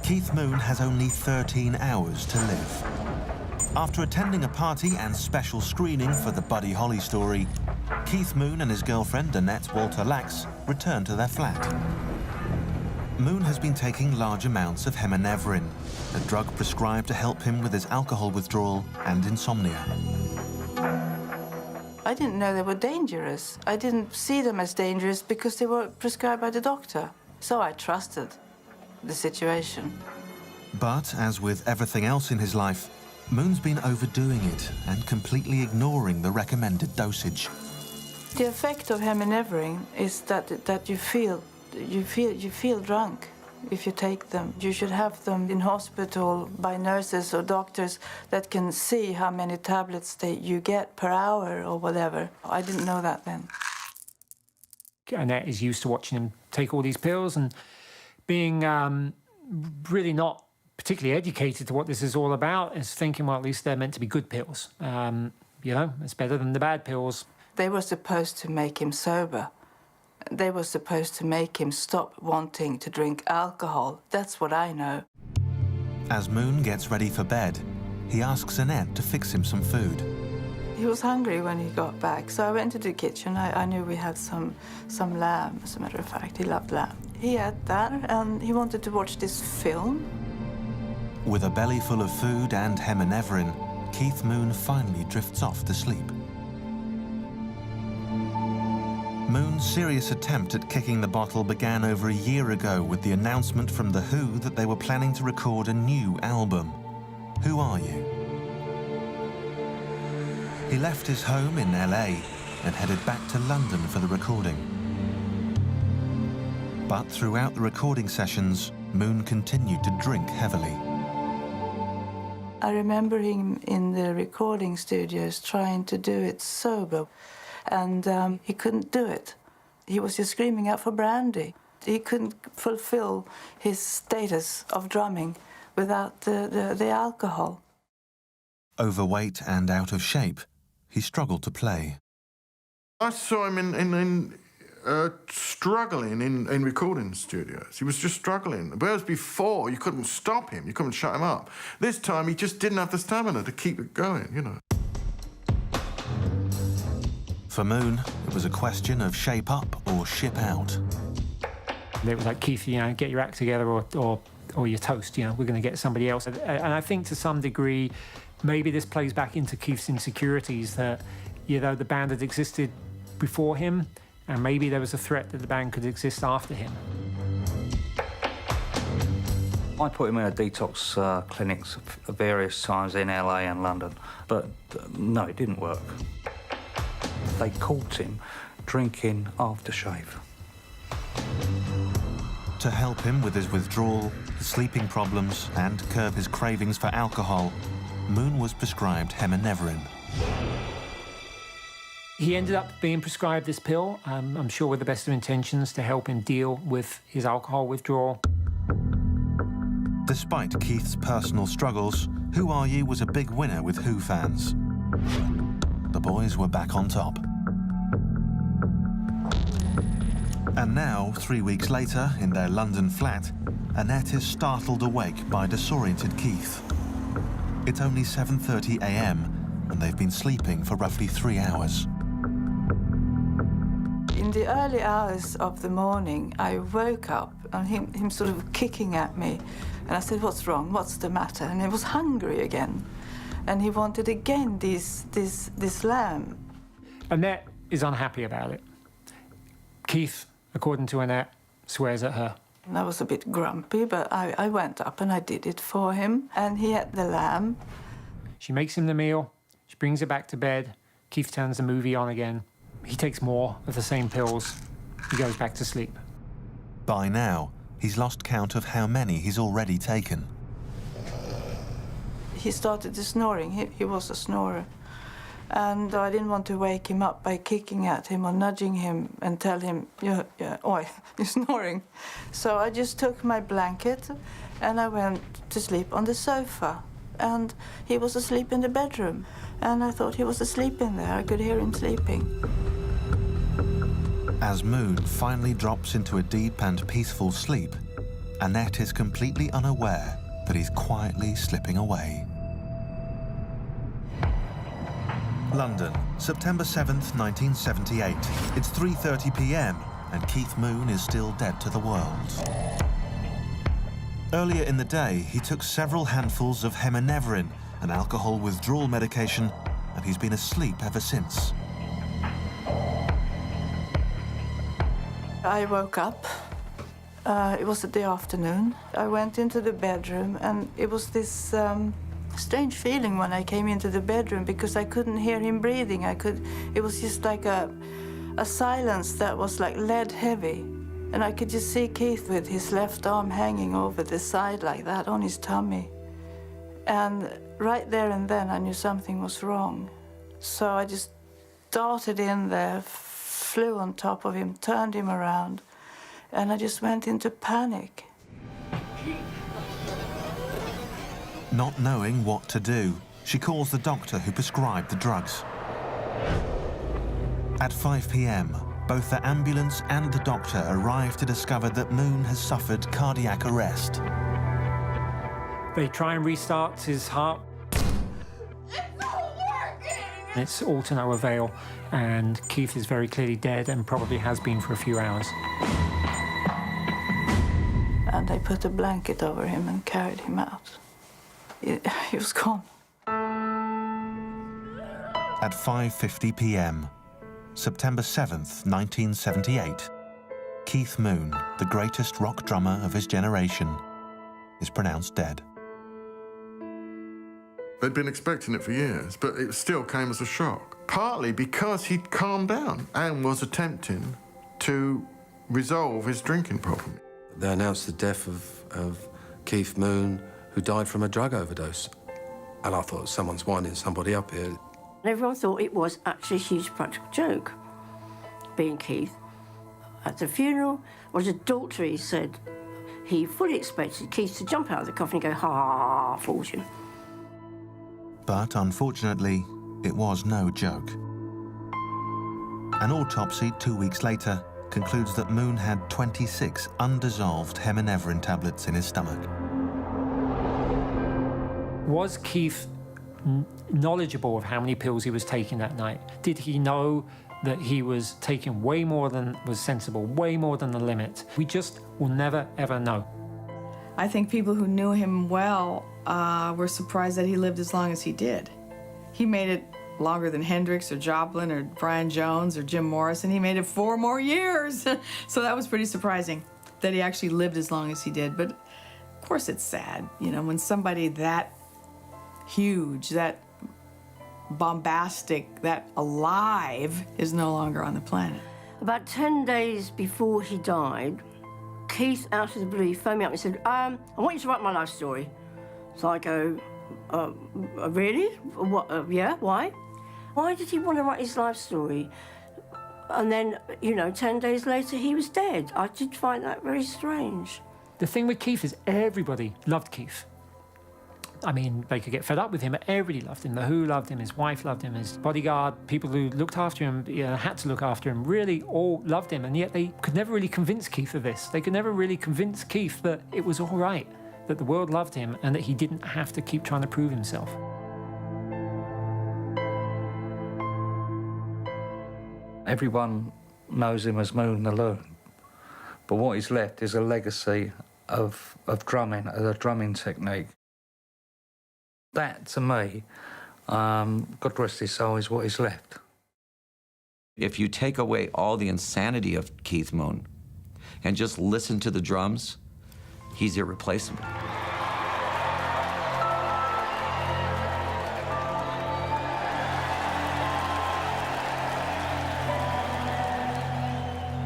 Keith Moon has only 13 hours to live. After attending a party and special screening for the Buddy Holly story, Keith Moon and his girlfriend Annette Walter Lax return to their flat. Moon has been taking large amounts of heminevrin, a drug prescribed to help him with his alcohol withdrawal and insomnia. I didn't know they were dangerous. I didn't see them as dangerous because they were prescribed by the doctor. So I trusted the situation. But, as with everything else in his life, Moon's been overdoing it and completely ignoring the recommended dosage. The effect of heminevrin is that you feel drunk if you take them. You should have them in hospital by nurses or doctors that can see how many tablets you get per hour or whatever. I didn't know that then. Annette is used to watching him take all these pills and being really not particularly educated to what this is all about, is thinking, well, at least they're meant to be good pills. You know, it's better than the bad pills. They were supposed to make him sober. They were supposed to make him stop wanting to drink alcohol. That's what I know. As Moon gets ready for bed, he asks Annette to fix him some food. He was hungry when he got back, so I went to the kitchen. I knew we had some lamb, as a matter of fact. He loved lamb. He had that, and he wanted to watch this film. With a belly full of food and heminevrin, Keith Moon finally drifts off to sleep. Moon's serious attempt at kicking the bottle began over a year ago with the announcement from The Who that they were planning to record a new album. Who Are You? He left his home in LA and headed back to London for the recording. But throughout the recording sessions, Moon continued to drink heavily. I remember him in the recording studios trying to do it sober, and he couldn't do it. He was just screaming out for brandy. He couldn't fulfill his status of drumming without the alcohol. Overweight and out of shape, he struggled to play. I saw him struggling in recording studios. He was just struggling. Whereas before, you couldn't stop him, you couldn't shut him up. This time, he just didn't have the stamina to keep it going, you know. For Moon, it was a question of shape up or ship out. It was like, Keith, you know, get your act together or you're toast, you know, we're going to get somebody else. And I think to some degree, maybe this plays back into Keith's insecurities that, you know, the band had existed before him, and maybe there was a threat that the band could exist after him. I put him in a detox clinics various times in LA and London, but no, it didn't work. They caught him drinking aftershave. To help him with his withdrawal, his sleeping problems, and curb his cravings for alcohol, Moon was prescribed heminevrin. He ended up being prescribed this pill, I'm sure with the best of intentions, to help him deal with his alcohol withdrawal. Despite Keith's personal struggles, Who Are You was a big winner with Who fans. The boys were back on top. And now, 3 weeks later, in their London flat, Annette is startled awake by disoriented Keith. It's only 7:30 a.m, and they've been sleeping for roughly 3 hours. In the early hours of the morning, I woke up and him sort of kicking at me. And I said, what's wrong? What's the matter? And he was hungry again. And he wanted again this lamb. Annette is unhappy about it. Keith, according to Annette, swears at her. And I was a bit grumpy, but I went up and I did it for him. And he had the lamb. She makes him the meal. She brings it back to bed. Keith turns the movie on again. He takes more of the same pills. He goes back to sleep. By now, he's lost count of how many he's already taken. He started snoring. He was a snorer. And I didn't want to wake him up by kicking at him or nudging him and tell him, oi, you're snoring. So I just took my blanket and I went to sleep on the sofa. And he was asleep in the bedroom. And I thought he was asleep in there. I could hear him sleeping. As Moon finally drops into a deep and peaceful sleep, Annette is completely unaware that he's quietly slipping away. London, September 7th, 1978. It's 3:30 p.m. and Keith Moon is still dead to the world. Earlier in the day, he took several handfuls of heminevrin, an alcohol withdrawal medication, and he's been asleep ever since. I woke up. It was the afternoon. I went into the bedroom, and it was this strange feeling when I came into the bedroom because I couldn't hear him breathing. It was just like a silence that was like lead heavy. And I could just see Keith with his left arm hanging over the side like that on his tummy. And right there and then I knew something was wrong. So I just darted in there, flew on top of him, turned him around, and I just went into panic. Not knowing what to do, she calls the doctor who prescribed the drugs. At 5 p.m, both the ambulance and the doctor arrive to discover that Moon has suffered cardiac arrest. They try and restart his heart. It's all to no avail, and Keith is very clearly dead and probably has been for a few hours. And I put a blanket over him and carried him out. He was gone. At 5:50 p.m, September 7th, 1978, Keith Moon, the greatest rock drummer of his generation, is pronounced dead. They'd been expecting it for years, but it still came as a shock. Partly because he'd calmed down and was attempting to resolve his drinking problem. They announced the death of Keith Moon, who died from a drug overdose. And I thought, someone's winding somebody up here. Everyone thought it was actually a huge practical joke, being Keith. At the funeral, Roger Daltrey said he fully expected Keith to jump out of the coffin and go, ha, ha, ha, fortune. But unfortunately, it was no joke. An autopsy 2 weeks later concludes that Moon had 26 undissolved heminevrin tablets in his stomach. Was Keith knowledgeable of how many pills he was taking that night? Did he know that he was taking way more than was sensible, way more than the limit? We just will never, ever know. I think people who knew him well were surprised that he lived as long as he did. He made it longer than Hendrix or Joplin or Brian Jones or Jim Morrison. He made it 4 more years. So that was pretty surprising that he actually lived as long as he did. But of course it's sad, you know, when somebody that huge, that bombastic, that alive is no longer on the planet. About 10 days before he died, Keith, out of the blue, phoned me up and said, I want you to write my life story. So I go, really? What, yeah, why? Why did he want to write his life story? And then, you know, 10 days later, he was dead. I did find that very strange. The thing with Keith is everybody loved Keith. I mean, they could get fed up with him, but everybody loved him. The Who loved him, his wife loved him, his bodyguard, people who looked after him, you know, had to look after him, really all loved him. And yet they could never really convince Keith of this. They could never really convince Keith that it was all right, that the world loved him and that he didn't have to keep trying to prove himself. Everyone knows him as Moon the Loon, but what he's left is a legacy of drumming, as a drumming technique. That, to me, God rest his soul, is what is left. If you take away all the insanity of Keith Moon and just listen to the drums, he's irreplaceable.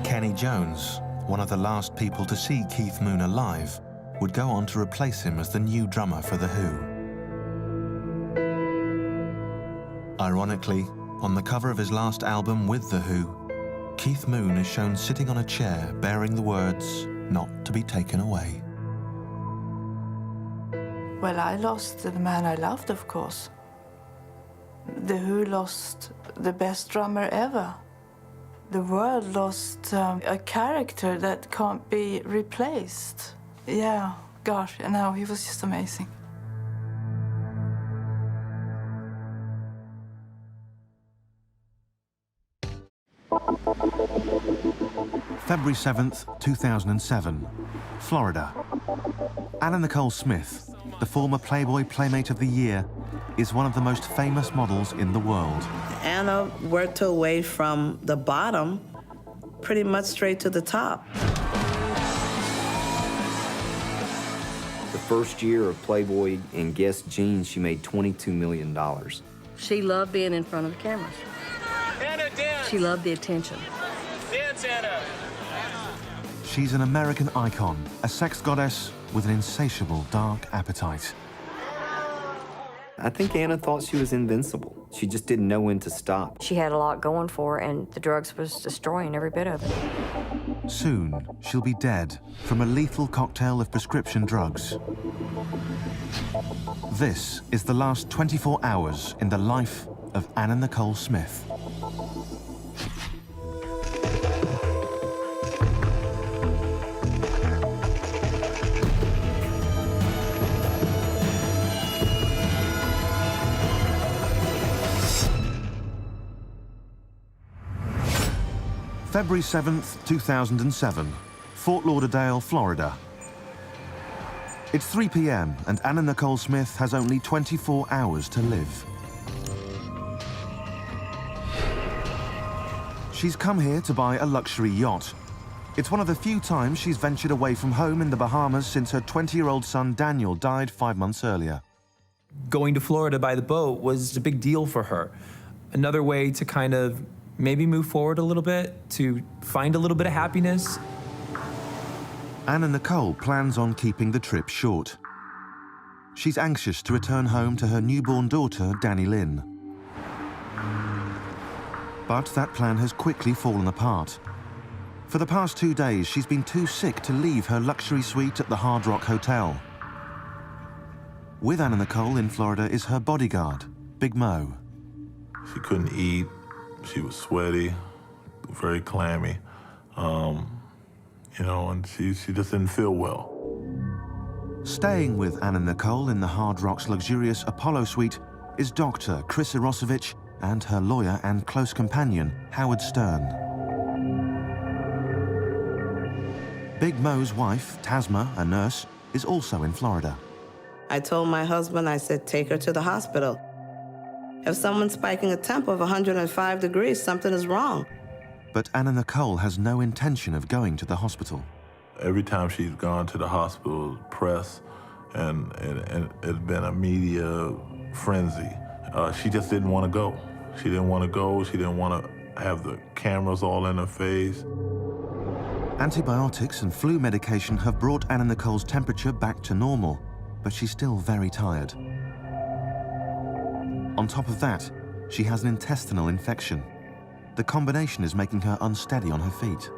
Kenny Jones, one of the last people to see Keith Moon alive, would go on to replace him as the new drummer for The Who. Ironically, on the cover of his last album with The Who, Keith Moon is shown sitting on a chair bearing the words, "Not to be taken away." Well, I lost the man I loved, of course. The Who lost the best drummer ever. the world lost a character that can't be replaced. Yeah, gosh, and now he was just amazing. February 7th, 2007, Florida. Anna Nicole Smith, the former Playboy Playmate of the Year, is one of the most famous models in the world. Anna worked her way from the bottom pretty much straight to the top. The first year of Playboy and Guess Jeans, she made $22 million. She loved being in front of the cameras. Anna, dance! She loved the attention. Dance, Anna! She's an American icon, a sex goddess with an insatiable dark appetite. I think Anna thought she was invincible. She just didn't know when to stop. She had a lot going for her, and the drugs was destroying every bit of it. Soon, she'll be dead from a lethal cocktail of prescription drugs. This is the last 24 hours in the life of Anna Nicole Smith. February 7th, 2007, Fort Lauderdale, Florida. It's 3 p.m. and Anna Nicole Smith has only 24 hours to live. She's come here to buy a luxury yacht. It's one of the few times she's ventured away from home in the Bahamas since her 20-year-old son Daniel died 5 months earlier. Going to Florida by the boat was a big deal for her. Another way to kind of maybe move forward a little bit, to find a little bit of happiness. Anna Nicole plans on keeping the trip short. She's anxious to return home to her newborn daughter, Danny Lynn. But that plan has quickly fallen apart. For the past 2 days, she's been too sick to leave her luxury suite at the Hard Rock Hotel. With Anna Nicole in Florida is her bodyguard, Big Mo. She couldn't eat. She was sweaty, very clammy, you know, and she just didn't feel well. Staying with Anna Nicole in the Hard Rock's luxurious Apollo suite is Dr. Chris Irosovich and her lawyer and close companion, Howard Stern. Big Mo's wife, Tasma, a nurse, is also in Florida. I told my husband, I said, take her to the hospital. If someone's spiking a temp of 105 degrees, something is wrong. But Anna Nicole has no intention of going to the hospital. Every time she's gone to the hospital, press, and it's been a media frenzy. She just didn't want to go. She didn't want to go. She didn't want to have the cameras all in her face. Antibiotics and flu medication have brought Anna Nicole's temperature back to normal, but she's still very tired. On top of that, she has an intestinal infection. The combination is making her unsteady on her feet.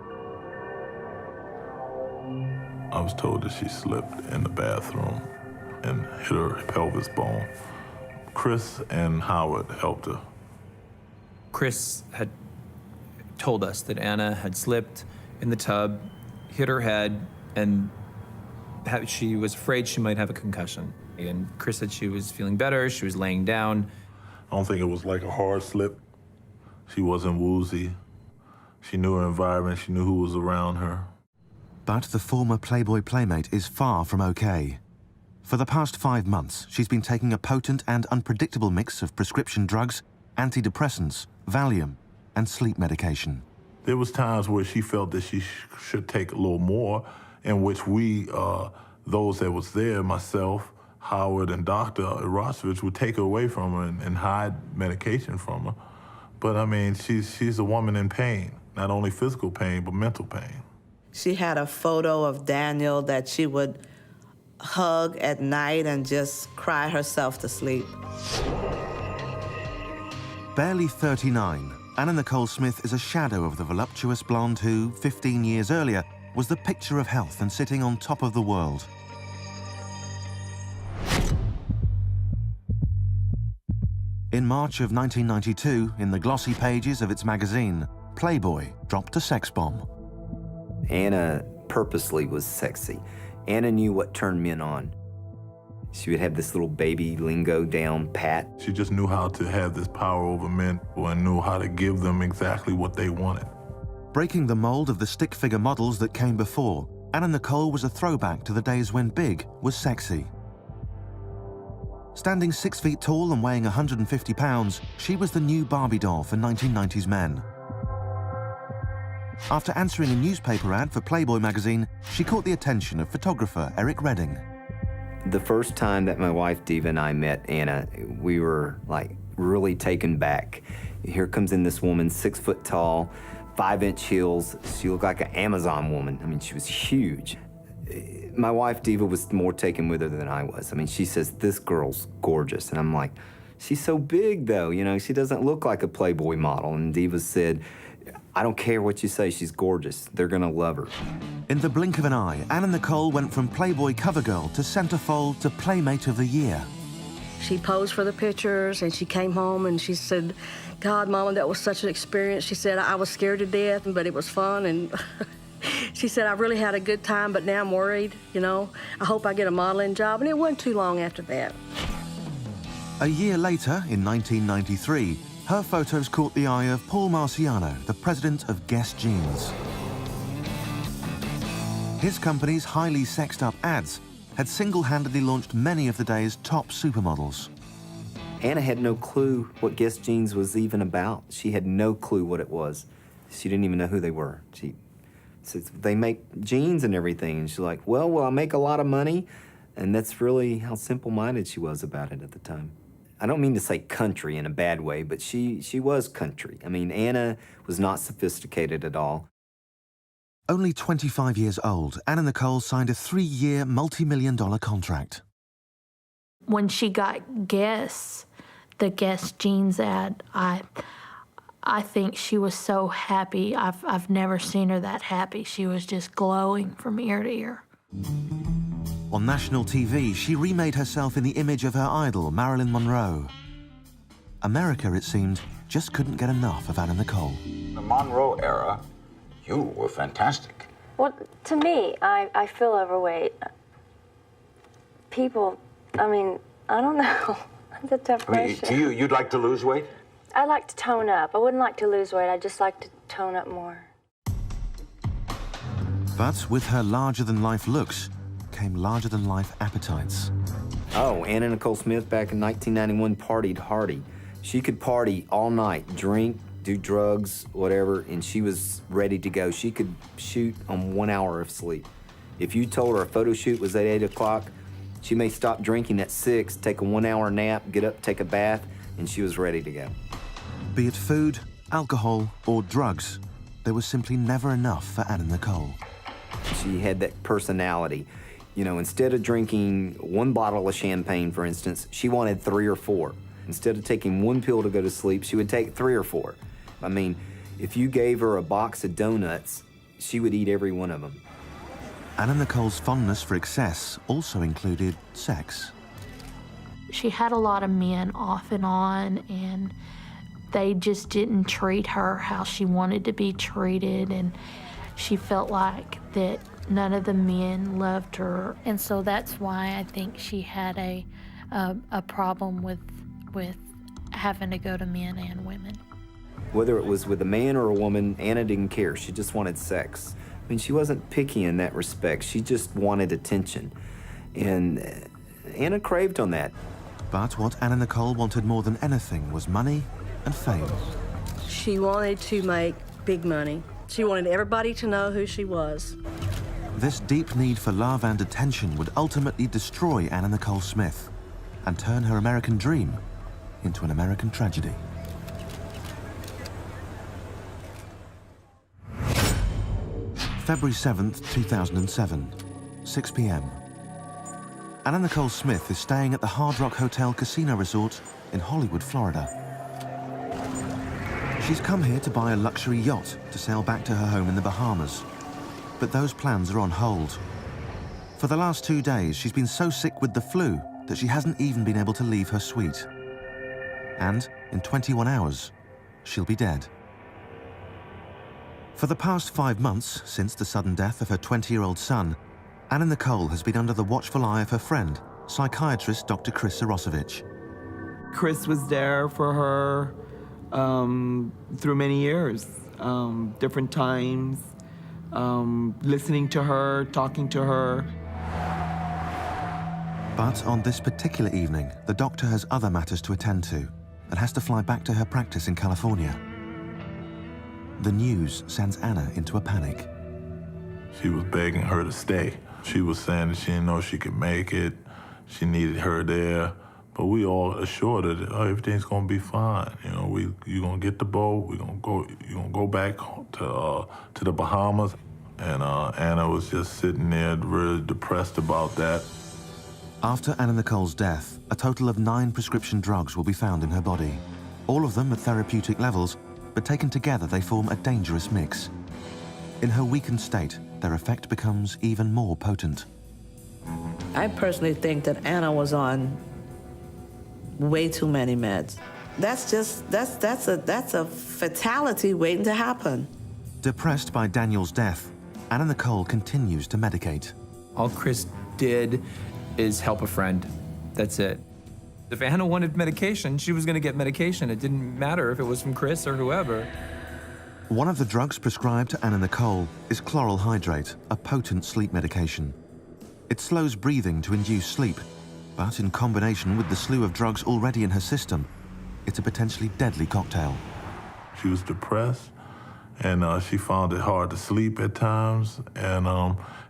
I was told that she slipped in the bathroom and hit her pelvis bone. Chris and Howard helped her. Chris had told us that Anna had slipped in the tub, hit her head, and she was afraid she might have a concussion. And Chris said she was feeling better, she was laying down. I don't think it was like a hard slip. She wasn't woozy. She knew her environment, she knew who was around her. But the former Playboy Playmate is far from okay. For the past 5 months, she's been taking a potent and unpredictable mix of prescription drugs, antidepressants, Valium, and sleep medication. There was times where she felt that she should take a little more, in which we, those that was there, myself, Howard, and Dr. Irosovich, would take her away from her and hide medication from her. But I mean, she's a woman in pain, not only physical pain, but mental pain. She had a photo of Daniel that she would hug at night and just cry herself to sleep. Barely 39, Anna Nicole Smith is a shadow of the voluptuous blonde who, 15 years earlier, was the picture of health and sitting on top of the world. In March of 1992, in the glossy pages of its magazine, Playboy dropped a sex bomb. Anna purposely was sexy. Anna knew what turned men on. She would have this little baby lingo down pat. She just knew how to have this power over men and knew how to give them exactly what they wanted. Breaking the mold of the stick figure models that came before, Anna Nicole was a throwback to the days when big was sexy. Standing 6 feet tall and weighing 150 pounds, she was the new Barbie doll for 1990s men. After answering a newspaper ad for Playboy magazine, she caught the attention of photographer Eric Redding. The first time that my wife Diva and I met Anna, we were like really taken back. Here comes in this woman, 6 foot tall, 5-inch heels. She looked like an Amazon woman. I mean, she was huge. My wife Diva was more taken with her than I was. I mean, she says, "This girl's gorgeous." And I'm like, "She's so big though, you know, she doesn't look like a Playboy model." And Diva said, "I don't care what you say, she's gorgeous. They're gonna love her." In the blink of an eye, Anna Nicole went from Playboy cover girl to centerfold to Playmate of the Year. She posed for the pictures and she came home and she said, "God, Mama, that was such an experience." She said, "I was scared to death, but it was fun." And she said, "I really had a good time, but now I'm worried, you know. I hope I get a modeling job." And it wasn't too long after that. A year later, in 1993, her photos caught the eye of Paul Marciano, the president of Guess Jeans. His company's highly sexed-up ads had single-handedly launched many of the day's top supermodels. Anna had no clue what Guess Jeans was even about. She had no clue what it was. She didn't even know who they were. She said, "They make jeans and everything." And she's like, well, I make a lot of money." And that's really how simple-minded she was about it at the time. I don't mean to say country in a bad way, but she was country. I mean, Anna was not sophisticated at all. Only 25 years old, Anna Nicole signed a 3-year, multi-million-dollar contract. When she got Guess, the Guess Jeans ad, I think she was so happy. I've never seen her that happy. She was just glowing from ear to ear. On national TV, she remade herself in the image of her idol, Marilyn Monroe. America, it seemed, just couldn't get enough of Anna Nicole. The Monroe era, you were fantastic. Well, to me, I feel overweight. People, I mean, I don't know. It's a tough question. You'd like to lose weight? I like to tone up. I wouldn't like to lose weight. I just like to tone up more. But with her larger-than-life looks came larger-than-life appetites. Oh, Anna Nicole Smith back in 1991 partied hardy. She could party all night, drink, do drugs, whatever, and she was ready to go. She could shoot on 1 hour of sleep. If you told her a photo shoot was at 8 o'clock, she may stop drinking at 6, take a 1 hour nap, get up, take a bath, and she was ready to go. Be it food, alcohol, or drugs, there was simply never enough for Anna Nicole. She had that personality. You know, instead of drinking 1 bottle of champagne, for instance, she wanted 3 or 4. Instead of taking 1 pill to go to sleep, she would take 3 or 4. I mean, if you gave her a box of donuts, she would eat every one of them. Anna Nicole's fondness for excess also included sex. She had a lot of men off and on, and they just didn't treat her how she wanted to be treated, and she felt like that none of the men loved her. And so that's why I think she had a problem with having to go to men and women. Whether it was with a man or a woman, Anna didn't care. She just wanted sex. I mean, she wasn't picky in that respect. She just wanted attention. And Anna craved on that. But what Anna Nicole wanted more than anything was money and fame. She wanted to make big money. She wanted everybody to know who she was. This deep need for love and attention would ultimately destroy Anna Nicole Smith and turn her American dream into an American tragedy. February 7th, 2007, 6 p.m. Anna Nicole Smith is staying at the Hard Rock Hotel Casino Resort in Hollywood, Florida. She's come here to buy a luxury yacht to sail back to her home in the Bahamas. But those plans are on hold. For the last 2 days, she's been so sick with the flu that she hasn't even been able to leave her suite. And in 21 hours, she'll be dead. For the past 5 months, since the sudden death of her 20-year-old son, Anna Nicole has been under the watchful eye of her friend, psychiatrist Dr. Chris Sarosevich. Chris was there for her through many years, different times, listening to her, talking to her. But on this particular evening, the doctor has other matters to attend to and has to fly back to her practice in California. The news sends Anna into a panic. She was begging her to stay. She was saying that she didn't know she could make it. She needed her there. But we all assured her that everything's gonna be fine. You know, you're gonna get the boat. You're gonna go back to the Bahamas. And Anna was just sitting there really depressed about that. After Anna Nicole's death, a total of 9 prescription drugs will be found in her body. All of them at therapeutic levels, but taken together they form a dangerous mix. In her weakened state, their effect becomes even more potent. I personally think that Anna was on way too many meds. That's a fatality waiting to happen. Depressed by Daniel's death, Anna Nicole continues to medicate. All Chris did is help a friend. That's it. If Anna wanted medication, she was going to get medication. It didn't matter if it was from Chris or whoever. One of the drugs prescribed to Anna Nicole is chloral hydrate, a potent sleep medication. It slows breathing to induce sleep, but in combination with the slew of drugs already in her system, it's a potentially deadly cocktail. She was depressed, and she found it hard to sleep at times. And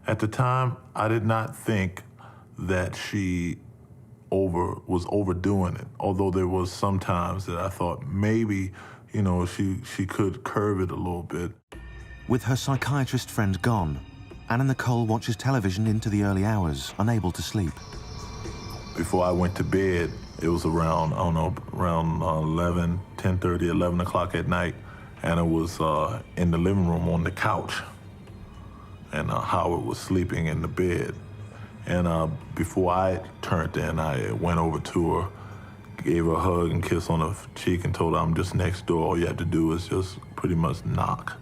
at the time, I did not think that she was overdoing it, although there was some times that I thought maybe, you know, she could curb it a little bit. With her psychiatrist friend gone, Anna Nicole watches television into the early hours, unable to sleep. Before I went to bed, it was around, I don't know, around 10:30, 11 o'clock at night. Anna was in the living room on the couch, and Howard was sleeping in the bed. And before I turned in, I went over to her, gave her a hug and kiss on her cheek and told her I'm just next door. All you have to do is just pretty much knock,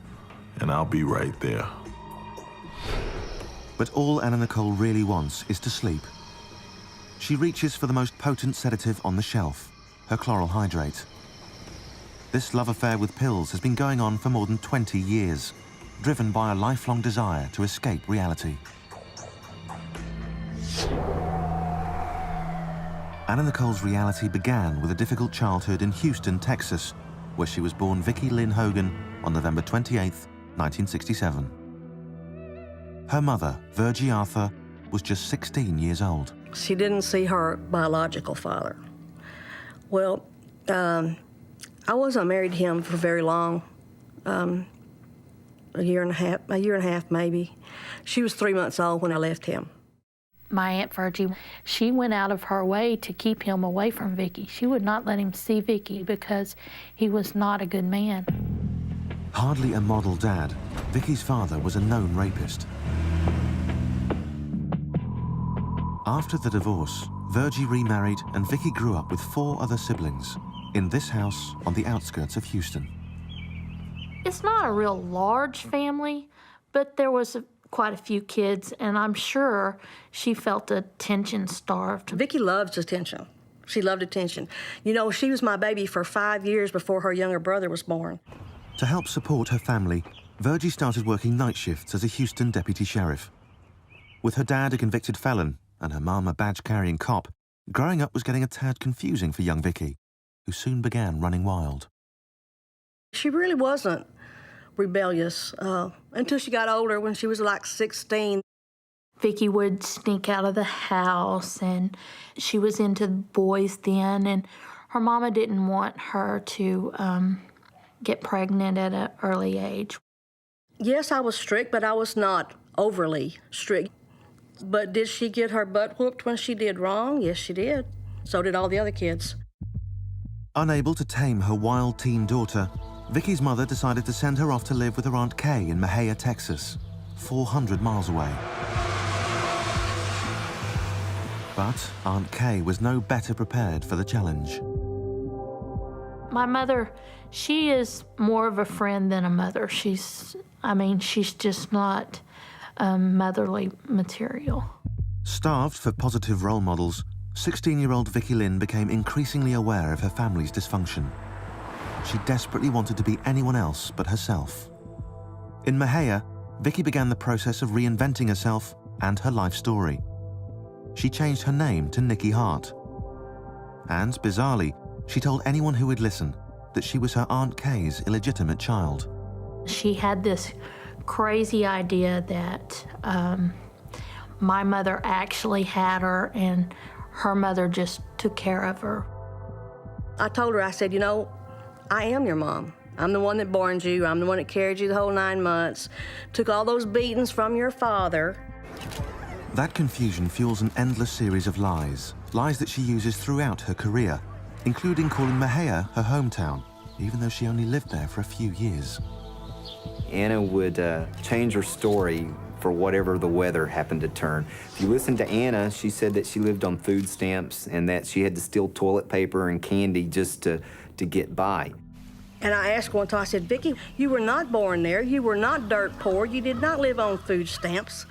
and I'll be right there. But all Anna Nicole really wants is to sleep. She reaches for the most potent sedative on the shelf, her chloral hydrate. This love affair with pills has been going on for more than 20 years, driven by a lifelong desire to escape reality. Anna Nicole's reality began with a difficult childhood in Houston, Texas, where she was born Vicki Lynn Hogan on November 28, 1967. Her mother, Virgie Arthur, was just 16 years old. She didn't see her biological father. Well, I wasn't married to him for very long, a year and a half maybe. She was 3 months old when I left him. My Aunt Virgie, she went out of her way to keep him away from Vicki. She would not let him see Vicki because he was not a good man. Hardly a model dad, Vicki's father was a known rapist. After the divorce, Virgie remarried and Vicki grew up with 4 other siblings in this house on the outskirts of Houston. It's not a real large family, but there was quite a few kids, and I'm sure she felt attention-starved. Vicki loves attention. She loved attention. You know, she was my baby for 5 years before her younger brother was born. To help support her family, Virgie started working night shifts as a Houston deputy sheriff. With her dad a convicted felon and her mum a badge-carrying cop, growing up was getting a tad confusing for young Vicki, who soon began running wild. She really wasn't rebellious until she got older, when she was like 16. Vicki would sneak out of the house, and she was into boys then, and her mama didn't want her to get pregnant at an early age. Yes, I was strict, but I was not overly strict. But did she get her butt whooped when she did wrong? Yes, she did. So did all the other kids. Unable to tame her wild teen daughter, Vicki's mother decided to send her off to live with her Aunt Kay in Mejia, Texas, 400 miles away. But Aunt Kay was no better prepared for the challenge. My mother, she is more of a friend than a mother. She's just not motherly material. Starved for positive role models, 16-year-old Vicky Lynn became increasingly aware of her family's dysfunction. She desperately wanted to be anyone else but herself. In Mahia, Vicky began the process of reinventing herself and her life story. She changed her name to Nikki Hart. And, bizarrely, she told anyone who would listen that she was her Aunt Kay's illegitimate child. She had this crazy idea that my mother actually had her and her mother just took care of her. I told her, I said, you know, I am your mom. I'm the one that born you. I'm the one that carried you the whole 9 months, took all those beatings from your father. That confusion fuels an endless series of lies that she uses throughout her career, including calling Mahia her hometown, even though she only lived there for a few years. Anna would change her story for whatever the weather happened to turn. If you listen to Anna, she said that she lived on food stamps and that she had to steal toilet paper and candy just to get by. And I asked one time, I said, Vicky, you were not born there. You were not dirt poor. You did not live on food stamps.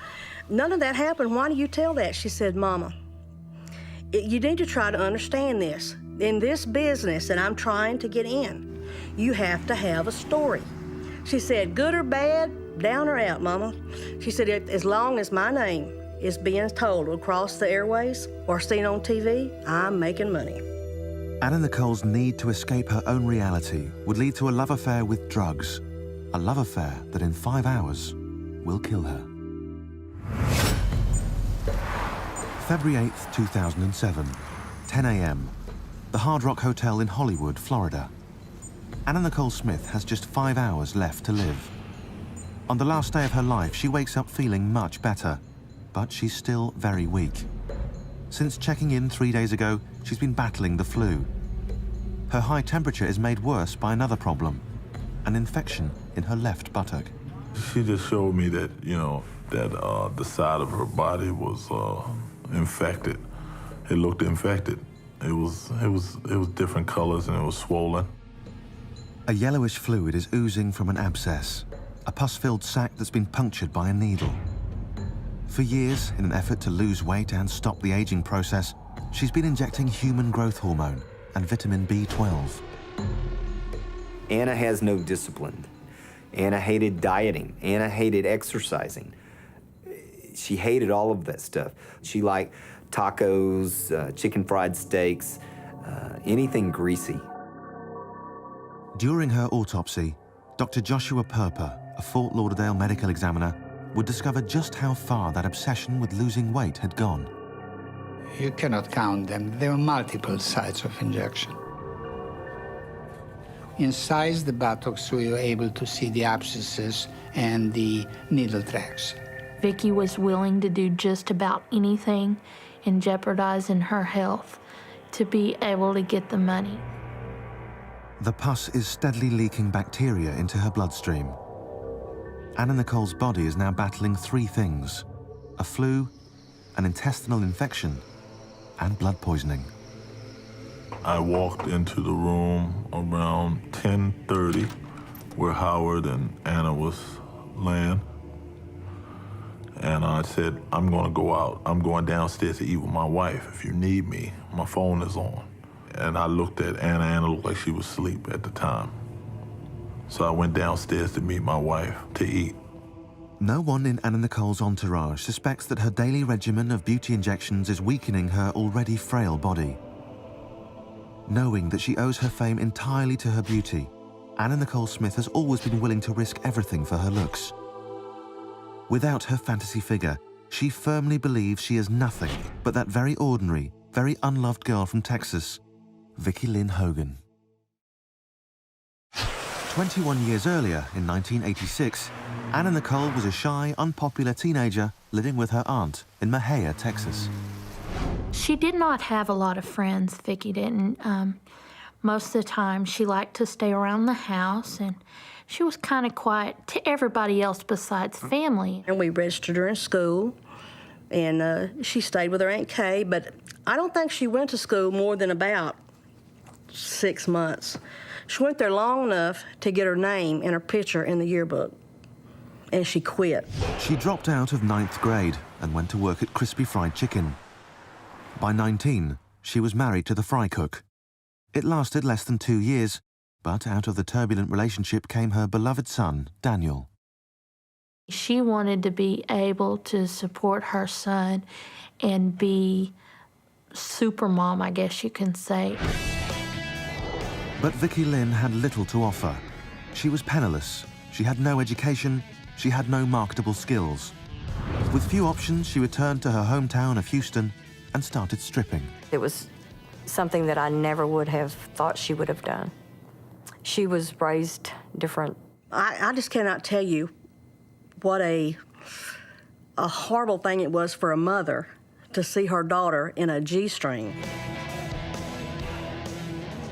None of that happened. Why do you tell that? She said, Mama, you need to try to understand this. In this business that I'm trying to get in, you have to have a story. She said, good or bad, down or out, Mama. She said, as long as my name is being told across the airways or seen on TV, I'm making money. Anna Nicole's need to escape her own reality would lead to a love affair with drugs, a love affair that in 5 hours will kill her. February 8th, 2007, 10 a.m., the Hard Rock Hotel in Hollywood, Florida. Anna Nicole Smith has just 5 hours left to live. On the last day of her life, she wakes up feeling much better, but she's still very weak. Since checking in 3 days ago, she's been battling the flu. Her high temperature is made worse by another problem, an infection in her left buttock. She just showed me that, that the side of her body was infected. It looked infected. It was different colors and it was swollen. A yellowish fluid is oozing from an abscess, a pus-filled sac that's been punctured by a needle. For years, in an effort to lose weight and stop the aging process, she's been injecting human growth hormone and vitamin B12. Anna has no discipline. Anna hated dieting. Anna hated exercising. She hated all of that stuff. She liked tacos, chicken fried steaks, anything greasy. During her autopsy, Dr. Joshua Perper, a Fort Lauderdale medical examiner, would discover just how far that obsession with losing weight had gone. You cannot count them. There were multiple sites of injection. Inside the buttocks, we were able to see the abscesses and the needle tracks. Vicky was willing to do just about anything in jeopardizing her health to be able to get the money. The pus is steadily leaking bacteria into her bloodstream. Anna Nicole's body is now battling 3 things: a flu, an intestinal infection, and blood poisoning. I walked into the room around 10:30 where Howard and Anna was laying. And I said, I'm gonna go out. I'm going downstairs to eat with my wife. If you need me, my phone is on. And I looked at Anna. Anna looked like she was asleep at the time. So I went downstairs to meet my wife to eat. No one in Anna Nicole's entourage suspects that her daily regimen of beauty injections is weakening her already frail body. Knowing that she owes her fame entirely to her beauty, Anna Nicole Smith has always been willing to risk everything for her looks. Without her fantasy figure, she firmly believes she is nothing but that very ordinary, very unloved girl from Texas, Vicky Lynn Hogan. 21 years earlier, in 1986, Anna Nicole was a shy, unpopular teenager living with her aunt in Mahia, Texas. She did not have a lot of friends, Vicky didn't. Most of the time, she liked to stay around the house, and she was kind of quiet to everybody else besides family. And we registered her in school, and she stayed with her Aunt Kay, but I don't think she went to school more than about 6 months. She went there long enough to get her name and her picture in the yearbook, and she quit. She dropped out of 9th grade and went to work at Crispy Fried Chicken. By 19, she was married to the fry cook. It lasted less than 2 years, but out of the turbulent relationship came her beloved son, Daniel. She wanted to be able to support her son and be super mom, I guess you can say. But Vicky Lynn had little to offer. She was penniless. She had no education. She had no marketable skills. With few options, she returned to her hometown of Houston and started stripping. It was something that I never would have thought she would have done. She was raised different. I just cannot tell you what a horrible thing it was for a mother to see her daughter in a G-string.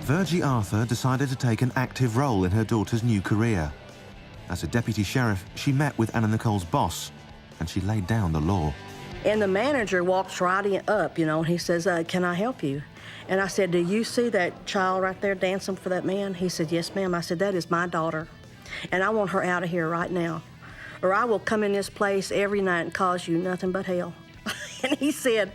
Virgie Arthur decided to take an active role in her daughter's new career. As a deputy sheriff, she met with Anna Nicole's boss, and she laid down the law. And the manager walks right up, and he says, can I help you? And I said, do you see that child right there dancing for that man? He said, yes, ma'am. I said, that is my daughter, and I want her out of here right now, or I will come in this place every night and cause you nothing but hell. And he said,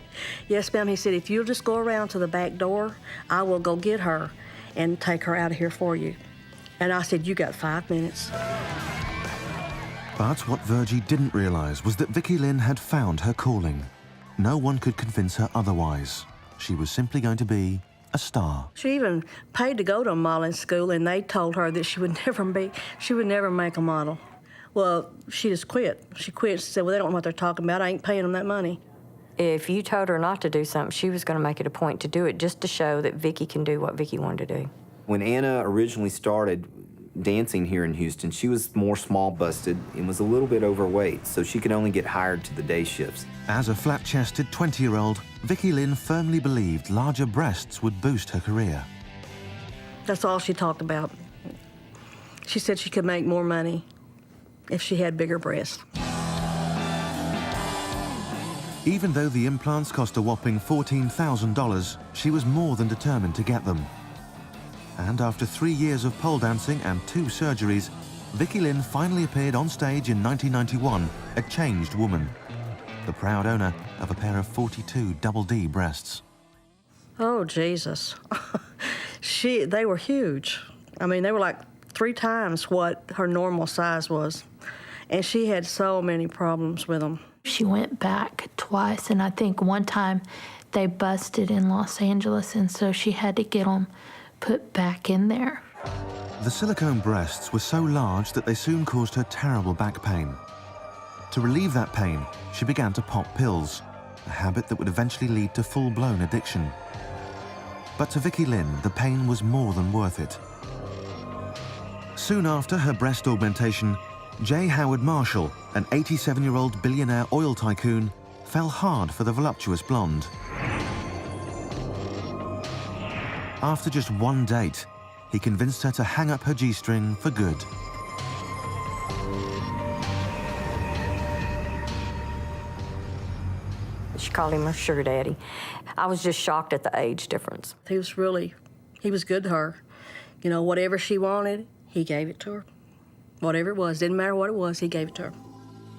yes, ma'am. He said, if you'll just go around to the back door, I will go get her and take her out of here for you. And I said, you got 5 minutes. But what Virgie didn't realize was that Vicky Lynn had found her calling. No one could convince her otherwise. She was simply going to be a star. She even paid to go to a modeling school, and they told her that she would never make a model. Well, she just quit. She quit. She said, well, they don't know what they're talking about. I ain't paying them that money. If you told her not to do something, she was going to make it a point to do it just to show that Vicky can do what Vicky wanted to do. When Anna originally started dancing here in Houston, she was more small-busted and was a little bit overweight, so she could only get hired to the day shifts. As a flat-chested 20-year-old, Vicky Lynn firmly believed larger breasts would boost her career. That's all she talked about. She said she could make more money if she had bigger breasts. Even though the implants cost a whopping $14,000, she was more than determined to get them. And after 3 years of pole dancing and 2 surgeries, Vicky Lynn finally appeared on stage in 1991, a changed woman, the proud owner of a pair of 42 double D breasts. Oh, Jesus. They were huge. I mean, they were like 3 times what her normal size was. And she had so many problems with them. She went back twice, and I think one time they busted in Los Angeles, and so she had to get them put back in there. The silicone breasts were so large that they soon caused her terrible back pain. To relieve that pain, she began to pop pills, a habit that would eventually lead to full-blown addiction. But to Vicky Lynn, the pain was more than worth it. Soon after her breast augmentation, J. Howard Marshall, an 87-year-old billionaire oil tycoon, fell hard for the voluptuous blonde. After just one date, he convinced her to hang up her G-string for good. She called him her sugar daddy. I was just shocked at the age difference. He was good to her. Whatever she wanted, he gave it to her. Whatever it was, didn't matter what it was, he gave it to her.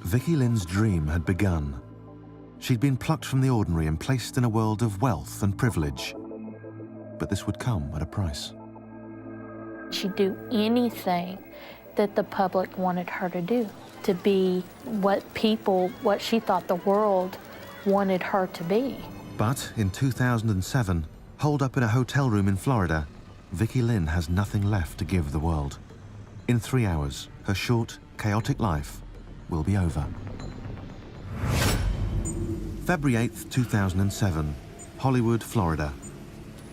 Vicky Lynn's dream had begun. She'd been plucked from the ordinary and placed in a world of wealth and privilege. But this would come at a price. She'd do anything that the public wanted her to do, to be what she thought the world wanted her to be. But in 2007, holed up in a hotel room in Florida, Vicky Lynn has nothing left to give the world. In 3 hours, her short, chaotic life will be over. February 8th, 2007, Hollywood, Florida.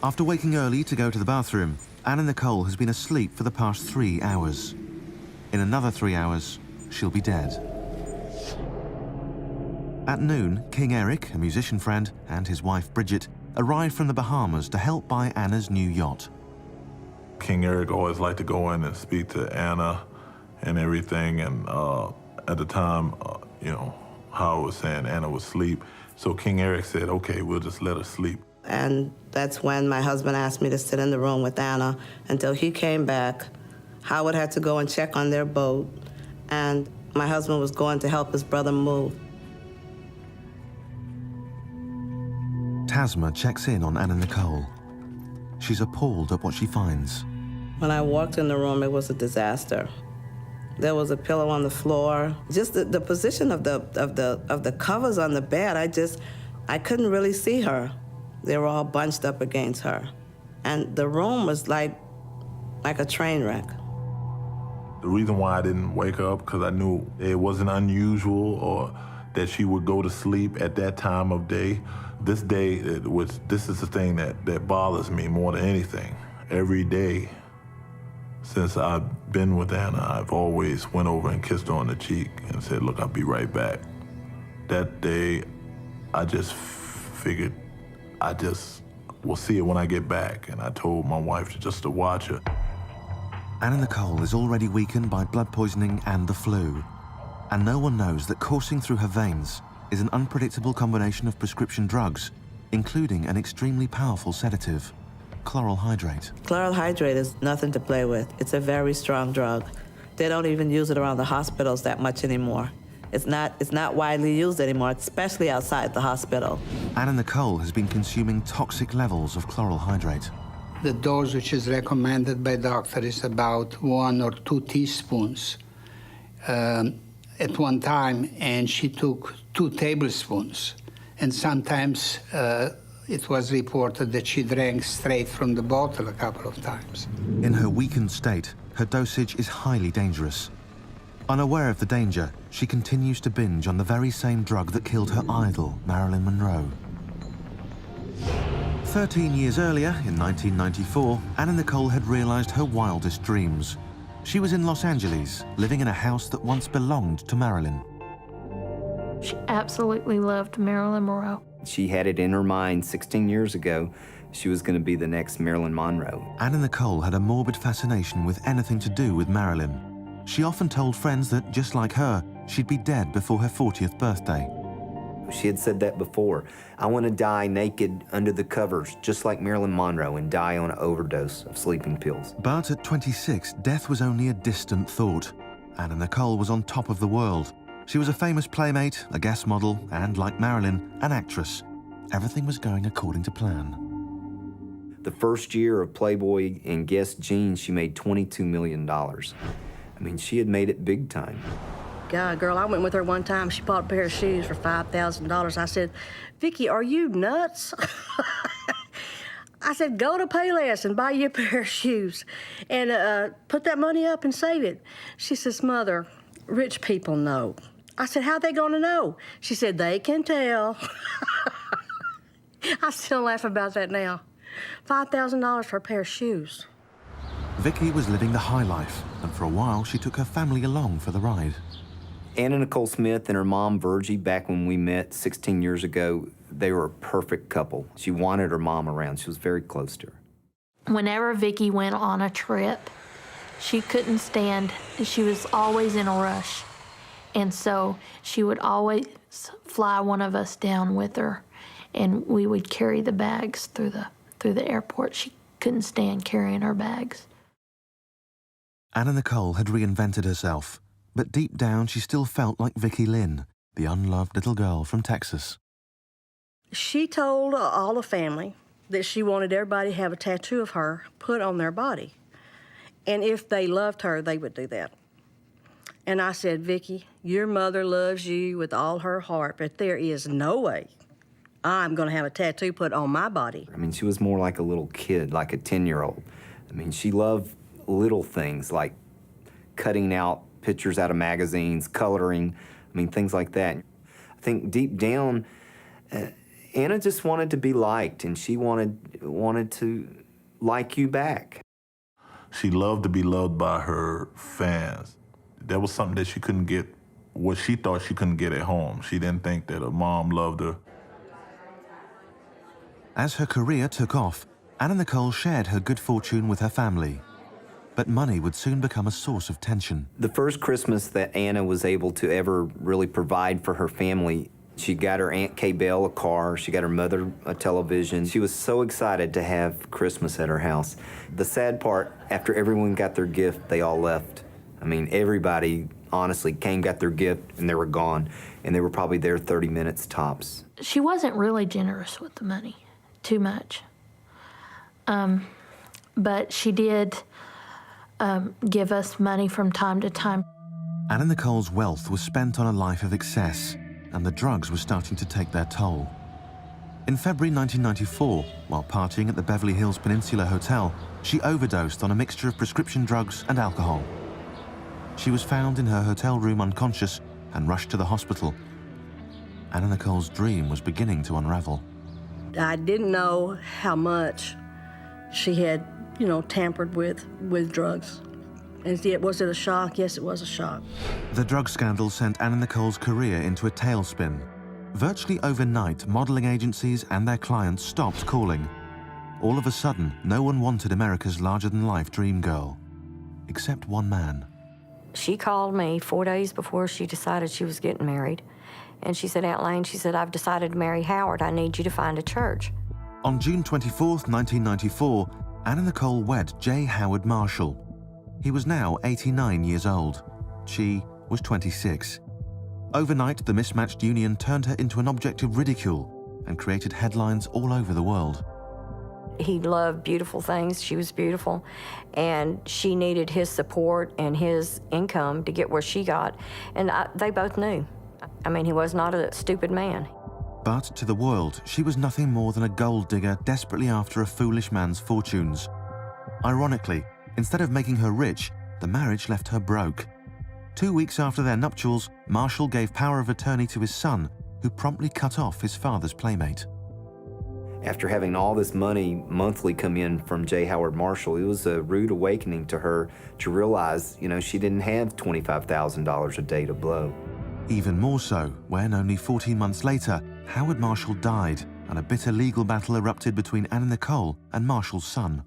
After waking early to go to the bathroom, Anna Nicole has been asleep for the past 3 hours. In another 3 hours, she'll be dead. At noon, King Eric, a musician friend, and his wife Bridget arrived from the Bahamas to help buy Anna's new yacht. King Eric always liked to go in and speak to Anna and everything, and at the time, Howard was saying Anna was asleep, so King Eric said, okay, we'll just let her sleep. And that's when my husband asked me to sit in the room with Anna until he came back. Howard had to go and check on their boat, and my husband was going to help his brother move. Tasma checks in on Anna Nicole. She's appalled at what she finds. When I walked in the room, it was a disaster. There was a pillow on the floor. Just the position of the covers on the bed, I couldn't really see her. They were all bunched up against her. And the room was like a train wreck. The reason why I didn't wake up, because I knew it wasn't unusual or that she would go to sleep at that time of day. This day, this is the thing that bothers me more than anything. Every day since I've been with Anna, I've always went over and kissed her on the cheek and said, look, I'll be right back. That day, I just figured we'll see it when I get back. And I told my wife just to watch her. Anna Nicole is already weakened by blood poisoning and the flu. And no one knows that coursing through her veins is an unpredictable combination of prescription drugs, including an extremely powerful sedative, chloral hydrate. Chloral hydrate is nothing to play with. It's a very strong drug. They don't even use it around the hospitals that much anymore. It's not widely used anymore, especially outside the hospital. Anna Nicole has been consuming toxic levels of chloral hydrate. The dose which is recommended by doctor is about 1 or 2 teaspoons at one time, and she took 2 tablespoons. And sometimes it was reported that she drank straight from the bottle a couple of times. In her weakened state, her dosage is highly dangerous. Unaware of the danger, she continues to binge on the very same drug that killed her idol, Marilyn Monroe. 13 years earlier, in 1994, Anna Nicole had realized her wildest dreams. She was in Los Angeles, living in a house that once belonged to Marilyn. She absolutely loved Marilyn Monroe. She had it in her mind 16 years ago she was going to be the next Marilyn Monroe. Anna Nicole had a morbid fascination with anything to do with Marilyn. She often told friends that, just like her, she'd be dead before her 40th birthday. She had said that before. I want to die naked under the covers, just like Marilyn Monroe, and die on an overdose of sleeping pills. But at 26, death was only a distant thought. Anna Nicole was on top of the world. She was a famous playmate, a guest model, and, like Marilyn, an actress. Everything was going according to plan. The first year of Playboy and Guess Jeans, she made $22 million. I mean, she had made it big time. God, girl, I went with her one time. She bought a pair of shoes for $5,000. I said, Vicki, are you nuts? I said, go to Payless and buy you a pair of shoes and put that money up and save it. She says, Mother, rich people know. I said, how they gonna know? She said, they can tell. I still laugh about that now. $5,000 for a pair of shoes. Vicki was living the high life, and for a while she took her family along for the ride. Anna Nicole Smith and her mom, Virgie, back when we met 16 years ago, they were a perfect couple. She wanted her mom around. She was very close to her. Whenever Vicki went on a trip, she couldn't stand, she was always in a rush. And so she would always fly one of us down with her, and we would carry the bags through the airport. She couldn't stand carrying her bags. Anna Nicole had reinvented herself, but deep down she still felt like Vicki Lynn, the unloved little girl from Texas. She told all the family that she wanted everybody to have a tattoo of her put on their body. And if they loved her, they would do that. And I said, Vicki, your mother loves you with all her heart, but there is no way I'm going to have a tattoo put on my body. I mean, she was more like a little kid, like a 10-year-old. I mean, she loved little things like cutting out pictures out of magazines, coloring, I mean, things like that. I think deep down, Anna just wanted to be liked, and she wanted to like you back. She loved to be loved by her fans. That was something that she couldn't get, what she thought she couldn't get at home. She didn't think that her mom loved her. As her career took off, Anna Nicole shared her good fortune with her family. But money would soon become a source of tension. The first Christmas that Anna was able to ever really provide for her family, She got her Aunt Kay Bell a car. She got her mother a television. She was so excited to have Christmas at her house. The sad part, after everyone got their gift, they all left. I mean, everybody honestly came, got their gift, and they were gone. And they were probably there 30 minutes tops. She wasn't really generous with the money, too much. But she did give us money from time to time. Anna Nicole's wealth was spent on a life of excess, and the drugs were starting to take their toll. In February 1994, while partying at the Beverly Hills Peninsula Hotel, she overdosed on a mixture of prescription drugs and alcohol. She was found in her hotel room unconscious and rushed to the hospital. Anna Nicole's dream was beginning to unravel. I didn't know how much she had, tampered with drugs. And yet, was it a shock? Yes, it was a shock. The drug scandal sent Anna Nicole's career into a tailspin. Virtually overnight, modeling agencies and their clients stopped calling. All of a sudden, no one wanted America's larger-than-life dream girl, except one man. She called me 4 days before she decided she was getting married. And she said, Aunt Lane, she said, I've decided to marry Howard. I need you to find a church. On June 24th, 1994, Anna Nicole wed J. Howard Marshall. He was now 89 years old. She was 26. Overnight, the mismatched union turned her into an object of ridicule and created headlines all over the world. He loved beautiful things. She was beautiful. And she needed his support and his income to get where she got. And they both knew. I mean, he was not a stupid man. But to the world, she was nothing more than a gold digger desperately after a foolish man's fortunes. Ironically, instead of making her rich, the marriage left her broke. 2 weeks after their nuptials, Marshall gave power of attorney to his son, who promptly cut off his father's playmate. After having all this money monthly come in from J. Howard Marshall, it was a rude awakening to her to realize, she didn't have $25,000 a day to blow. Even more so when only 14 months later, Howard Marshall died and a bitter legal battle erupted between Anna Nicole and Marshall's son.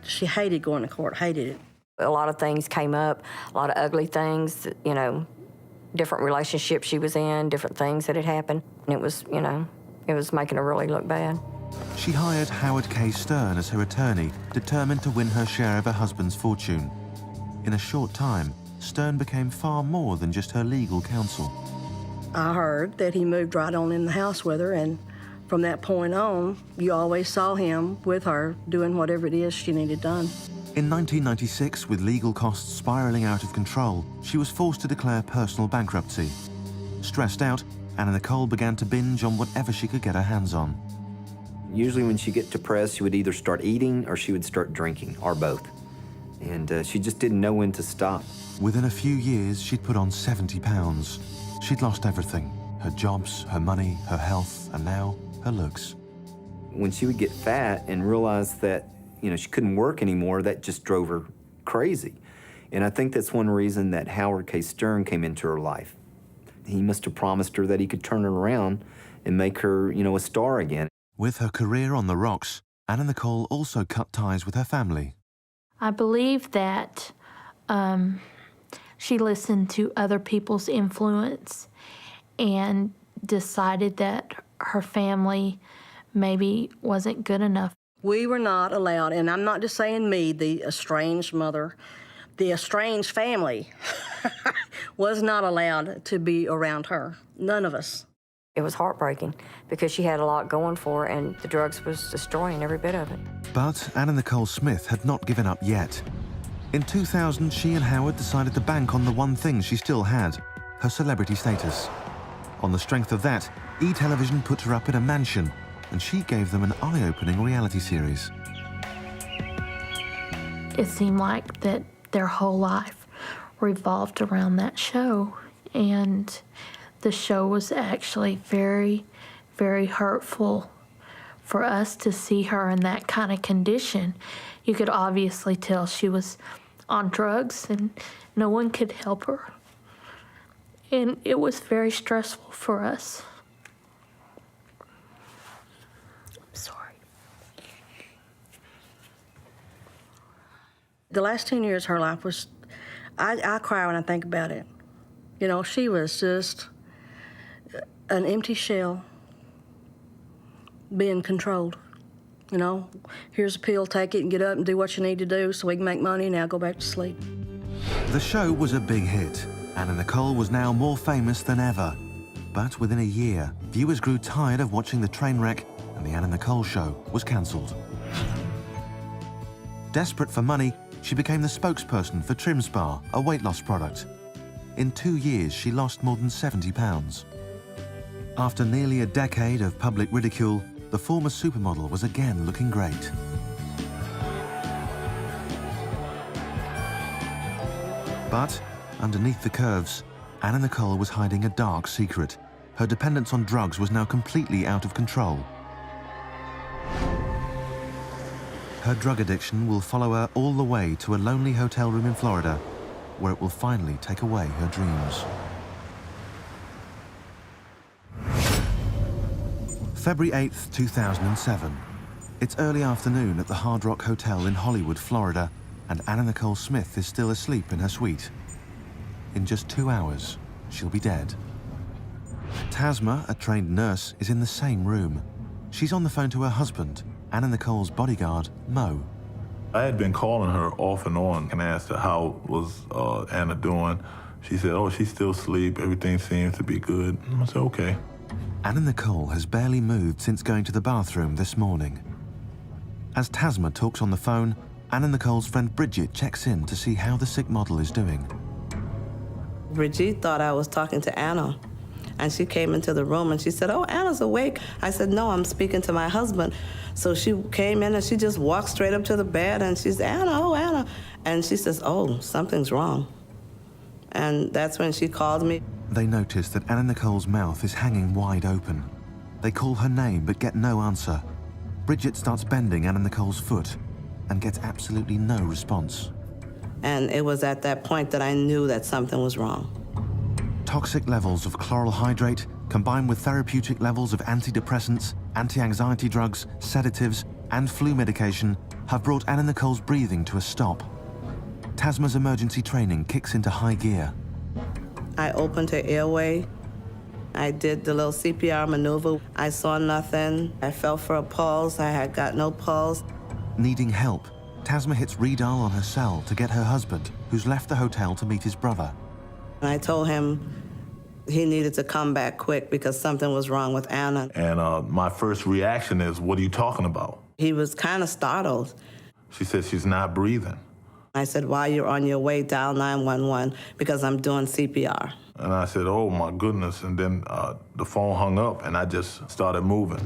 She hated going to court, hated it. A lot of things came up, a lot of ugly things, different relationships she was in, different things that had happened. And it was making her really look bad. She hired Howard K. Stern as her attorney, determined to win her share of her husband's fortune. In a short time, Stern became far more than just her legal counsel. I heard that he moved right on in the house with her, and from that point on, you always saw him with her doing whatever it is she needed done. In 1996, with legal costs spiraling out of control, she was forced to declare personal bankruptcy. Stressed out, Anna Nicole began to binge on whatever she could get her hands on. Usually when she get depressed, she would either start eating or she would start drinking, or both. And she just didn't know when to stop. Within a few years, she'd put on 70 pounds. She'd lost everything: her jobs, her money, her health, and now her looks. When she would get fat and realize that, she couldn't work anymore, that just drove her crazy. And I think that's one reason that Howard K. Stern came into her life. He must have promised her that he could turn her around and make her, a star again. With her career on the rocks, Anna Nicole also cut ties with her family. I believe that she listened to other people's influence and decided that her family maybe wasn't good enough. We were not allowed, and I'm not just saying me, the estranged mother, the estranged family was not allowed to be around her. None of us. It was heartbreaking because she had a lot going for her, and the drugs was destroying every bit of it. But Anna Nicole Smith had not given up yet. In 2000, she and Howard decided to bank on the one thing she still had: her celebrity status. On the strength of that, E! Television put her up in a mansion, and she gave them an eye-opening reality series. It seemed like that their whole life revolved around that show, and the show was actually very, very hurtful for us to see her in that kind of condition. You could obviously tell she was on drugs and no one could help her. And it was very stressful for us. I'm sorry. The last 10 years of her life was, I cry when I think about it. She was just an empty shell being controlled. You know, here's a pill, take it and get up and do what you need to do so we can make money, now go back to sleep. The show was a big hit. Anna Nicole was now more famous than ever. But within a year, viewers grew tired of watching the train wreck and the Anna Nicole show was cancelled. Desperate for money, she became the spokesperson for Trim Spa, a weight loss product. In 2 years, she lost more than 70 pounds. After nearly a decade of public ridicule, the former supermodel was again looking great. But underneath the curves, Anna Nicole was hiding a dark secret. Her dependence on drugs was now completely out of control. Her drug addiction will follow her all the way to a lonely hotel room in Florida, where it will finally take away her dreams. February 8th, 2007. It's early afternoon at the Hard Rock Hotel in Hollywood, Florida, and Anna Nicole Smith is still asleep in her suite. In just 2 hours, she'll be dead. Tasma, a trained nurse, is in the same room. She's on the phone to her husband, Anna Nicole's bodyguard, Mo. I had been calling her off and on and asked her how was Anna doing. She said, oh, she's still asleep. Everything seems to be good. I said, okay. Anna Nicole has barely moved since going to the bathroom this morning. As Tasma talks on the phone, Anna Nicole's friend Bridget checks in to see how the sick model is doing. Brigitte thought I was talking to Anna, and she came into the room and she said, oh, Anna's awake. I said, no, I'm speaking to my husband. So she came in and she just walked straight up to the bed and she's, Anna, oh, Anna. And she says, oh, something's wrong. And that's when she called me. They notice that Anna Nicole's mouth is hanging wide open. They call her name but get no answer. Bridget starts bending Anna Nicole's foot and gets absolutely no response. And it was at that point that I knew that something was wrong. Toxic levels of chloral hydrate, combined with therapeutic levels of antidepressants, anti-anxiety drugs, sedatives, and flu medication, have brought Anna Nicole's breathing to a stop. Tasma's emergency training kicks into high gear. I opened her airway. I did the little CPR maneuver. I saw nothing. I felt for a pulse. I had got no pulse. Needing help, Tasma hits redial on her cell to get her husband, who's left the hotel to meet his brother. And I told him he needed to come back quick because something was wrong with Anna. And my first reaction is, what are you talking about? He was kind of startled. She said she's not breathing. I said, while you're on your way, dial 911 because I'm doing CPR. And I said, oh my goodness. And then the phone hung up and I just started moving.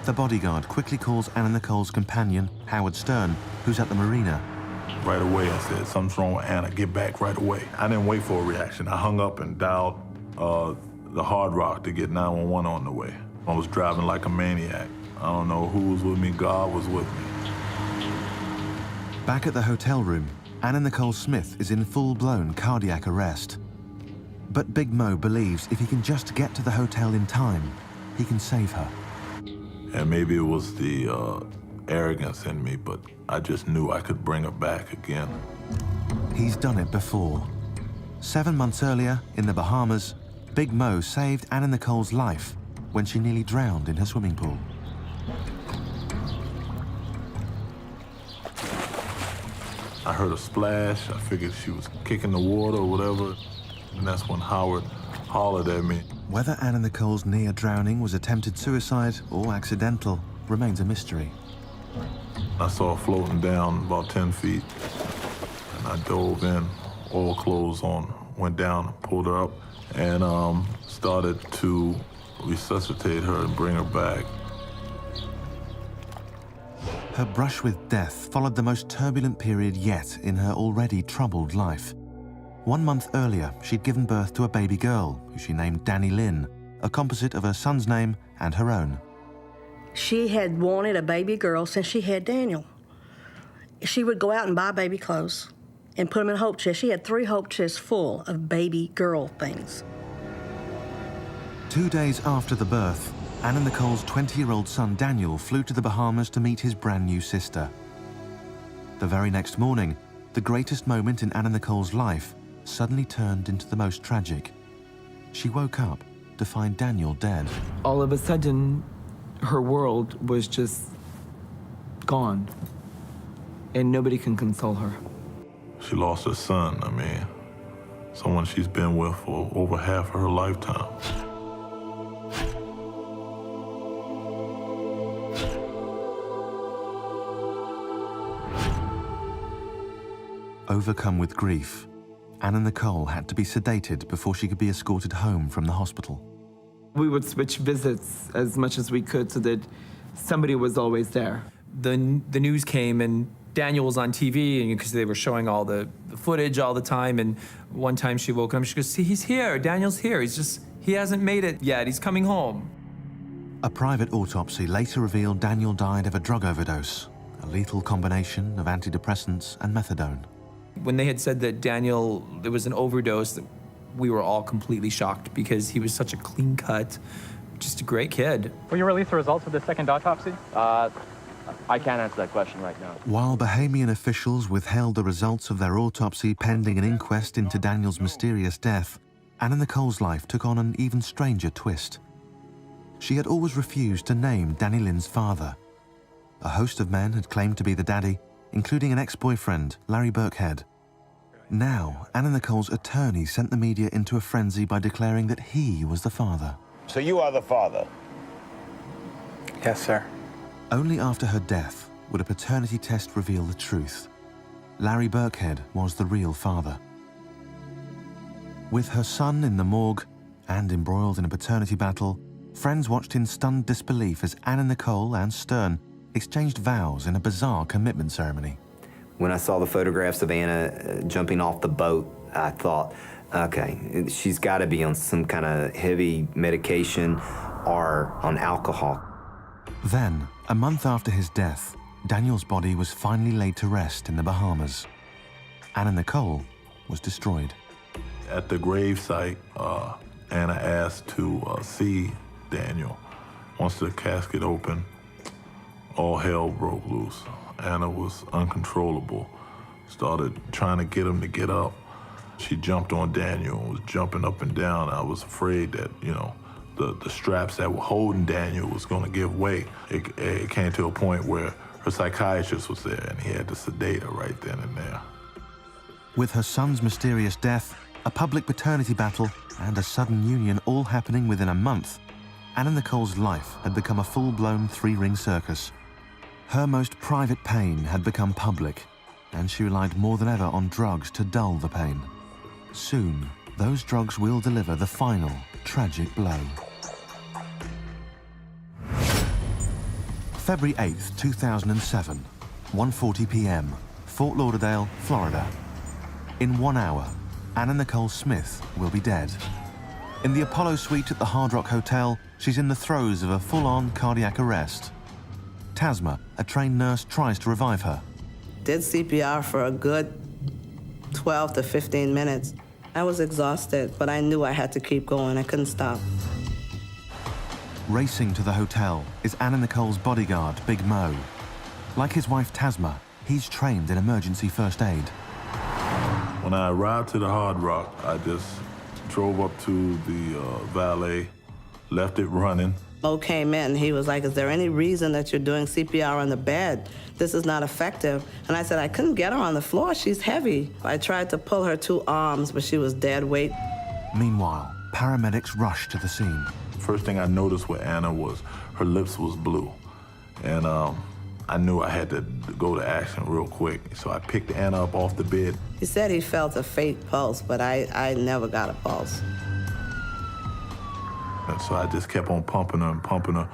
The bodyguard quickly calls Anna Nicole's companion, Howard Stern, who's at the marina. Right away, I said, something's wrong with Anna, get back right away. I didn't wait for a reaction. I hung up and dialed the Hard Rock to get 911 on the way. I was driving like a maniac. I don't know who was with me, God was with me. Back at the hotel room, Anna Nicole Smith is in full-blown cardiac arrest. But Big Mo believes if he can just get to the hotel in time, he can save her. And maybe it was the arrogance in me, but I just knew I could bring her back again. He's done it before. 7 months earlier, in the Bahamas, Big Mo saved Anna Nicole's life when she nearly drowned in her swimming pool. I heard a splash. I figured she was kicking the water or whatever. And that's when Howard hollered at me. Whether Anna Nicole's near drowning was attempted suicide or accidental remains a mystery. I saw her floating down about 10 feet. And I dove in, all clothes on, went down, pulled her up, and started to resuscitate her and bring her back. Her brush with death followed the most turbulent period yet in her already troubled life. 1 month earlier, she'd given birth to a baby girl, who she named Danny Lynn, a composite of her son's name and her own. She had wanted a baby girl since she had Daniel. She would go out and buy baby clothes and put them in hope chests. She had 3 hope chests full of baby girl things. 2 days after the birth, Anna Nicole's 20-year-old son Daniel flew to the Bahamas to meet his brand new sister. The very next morning, the greatest moment in Anna Nicole's life suddenly turned into the most tragic. she woke up to find Daniel dead. All of a sudden, her world was just gone, and nobody can console her. She lost her son, I mean, someone she's been with for over half of her lifetime. Overcome with grief, Anna Nicole had to be sedated before she could be escorted home from the hospital. We would switch visits as much as we could so that somebody was always there. The news came and Daniel was on TV, and because they were showing all the footage all the time, and one time she woke up, she goes, "See, he's here, Daniel's here, he hasn't made it yet, he's coming home." A private autopsy later revealed Daniel died of a drug overdose, a lethal combination of antidepressants and methadone. When they had said that Daniel, there was an overdose, we were all completely shocked because he was such a clean cut, just a great kid. Will you release the results of the second autopsy? I can't answer that question right now. While Bahamian officials withheld the results of their autopsy pending an inquest into Daniel's mysterious death, Anna Nicole's life took on an even stranger twist. She had always refused to name Danny Lynn's father. A host of men had claimed to be the daddy, including an ex-boyfriend, Larry Burkhead. Now, Anna Nicole's attorney sent the media into a frenzy by declaring that he was the father. So you are the father? Yes, sir. Only after her death would a paternity test reveal the truth. Larry Burkhead was the real father. With her son in the morgue and embroiled in a paternity battle, friends watched in stunned disbelief as Anna Nicole and Stern exchanged vows in a bizarre commitment ceremony. When I saw the photographs of Anna jumping off the boat, I thought, okay, she's got to be on some kind of heavy medication or on alcohol. Then, a month after his death, Daniel's body was finally laid to rest in the Bahamas. Anna Nicole was destroyed. At the gravesite, Anna asked to see Daniel. Once the casket opened, all hell broke loose. Anna was uncontrollable, started trying to get him to get up. She jumped on Daniel and was jumping up and down. I was afraid that, the straps that were holding Daniel was going to give way. It came to a point where her psychiatrist was there and he had to sedate her right then and there. With her son's mysterious death, a public paternity battle, and a sudden union all happening within a month, Anna Nicole's life had become a full-blown three-ring circus. Her most private pain had become public, and she relied more than ever on drugs to dull the pain. Soon, those drugs will deliver the final, tragic blow. February 8th, 2007, 1:40 p.m., Fort Lauderdale, Florida. In 1 hour, Anna Nicole Smith will be dead. In the Apollo suite at the Hard Rock Hotel, she's in the throes of a full-on cardiac arrest. Tasma, a trained nurse, tries to revive her. Did CPR for a good 12 to 15 minutes. I was exhausted, but I knew I had to keep going. I couldn't stop. Racing to the hotel is Anna Nicole's bodyguard, Big Mo. Like his wife Tasma, he's trained in emergency first aid. When I arrived to the Hard Rock, I just drove up to the valet, left it running. Mo came in, he was like, "Is there any reason that you're doing CPR on the bed? This is not effective." And I said, "I couldn't get her on the floor, she's heavy." I tried to pull her 2 arms, but she was dead weight. Meanwhile, paramedics rushed to the scene. First thing I noticed with Anna was her lips was blue. And I knew I had to go to action real quick. So I picked Anna up off the bed. He said he felt a fake pulse, but I never got a pulse. And so I just kept on pumping her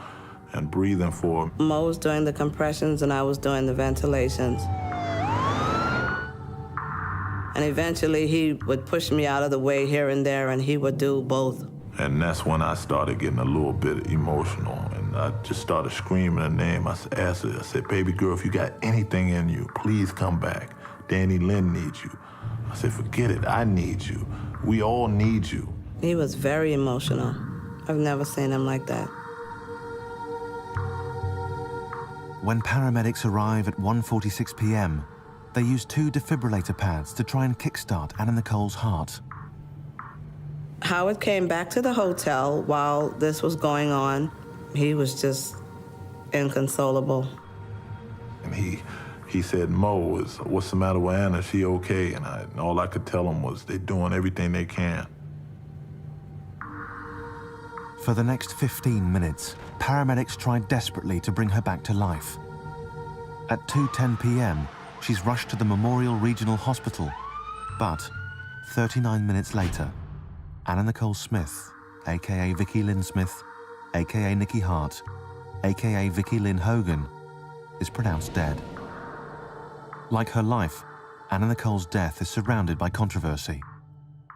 and breathing for her. Mo was doing the compressions and I was doing the ventilations. And eventually he would push me out of the way here and there and he would do both. And that's when I started getting a little bit emotional. And I just started screaming her name. I asked her, I said, "Baby girl, if you got anything in you, please come back. Danny Lynn needs you." I said, "Forget it, I need you. We all need you." He was very emotional. I've never seen him like that. When paramedics arrive at 1:46 p.m., they use 2 defibrillator pads to try and kickstart Anna Nicole's heart. Howard came back to the hotel while this was going on. He was just inconsolable. And he said, Mo, what's the matter with Anna? Is she okay? And all I could tell him was they're doing everything they can. For the next 15 minutes, paramedics tried desperately to bring her back to life. At 2:10 p.m., she's rushed to the Memorial Regional Hospital. But 39 minutes later, Anna Nicole Smith, a.k.a. Vicky Lynn Smith, a.k.a. Nikki Hart, a.k.a. Vicky Lynn Hogan, is pronounced dead. Like her life, Anna Nicole's death is surrounded by controversy.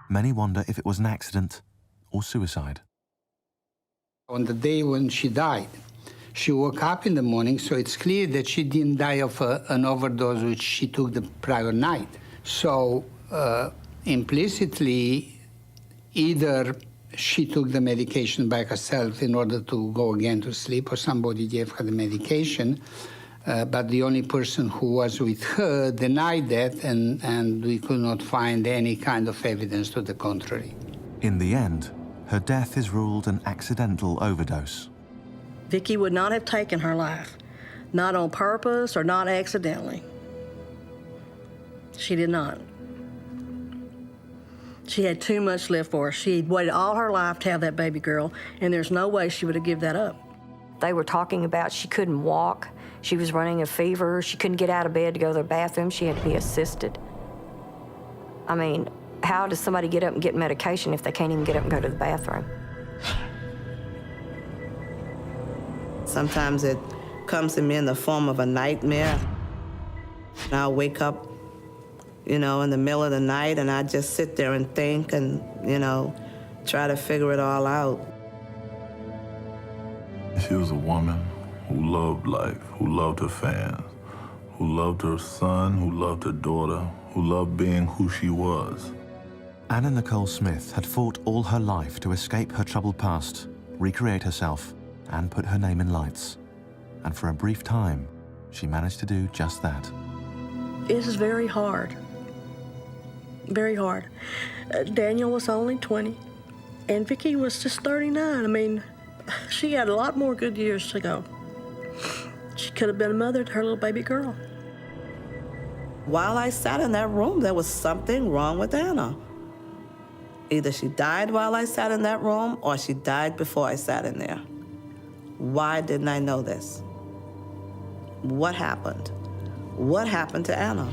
Many wonder if it was an accident or suicide. On the day when she died, she woke up in the morning, so it's clear that she didn't die of an overdose which she took the prior night. So implicitly, either she took the medication by herself in order to go again to sleep, or somebody gave her the medication, but the only person who was with her denied that, and we could not find any kind of evidence to the contrary. In the end, her death is ruled an accidental overdose. Vicky would not have taken her life, not on purpose or not accidentally. She did not. She had too much left for her. She had waited all her life to have that baby girl, and there's no way she would have given that up. They were talking about she couldn't walk. She was running a fever. She couldn't get out of bed to go to the bathroom. She had to be assisted. I mean, how does somebody get up and get medication if they can't even get up and go to the bathroom? Sometimes it comes to me in the form of a nightmare. And I'll wake up, in the middle of the night, and I just sit there and think and, try to figure it all out. She was a woman who loved life, who loved her fans, who loved her son, who loved her daughter, who loved being who she was. Anna Nicole Smith had fought all her life to escape her troubled past, recreate herself, and put her name in lights. And for a brief time, she managed to do just that. It is very hard. Very hard. Daniel was only 20, and Vicky was just 39. I mean, she had a lot more good years to go. She could have been a mother to her little baby girl. While I sat in that room, there was something wrong with Anna. Either she died while I sat in that room, or she died before I sat in there. Why didn't I know this? What happened? What happened to Anna?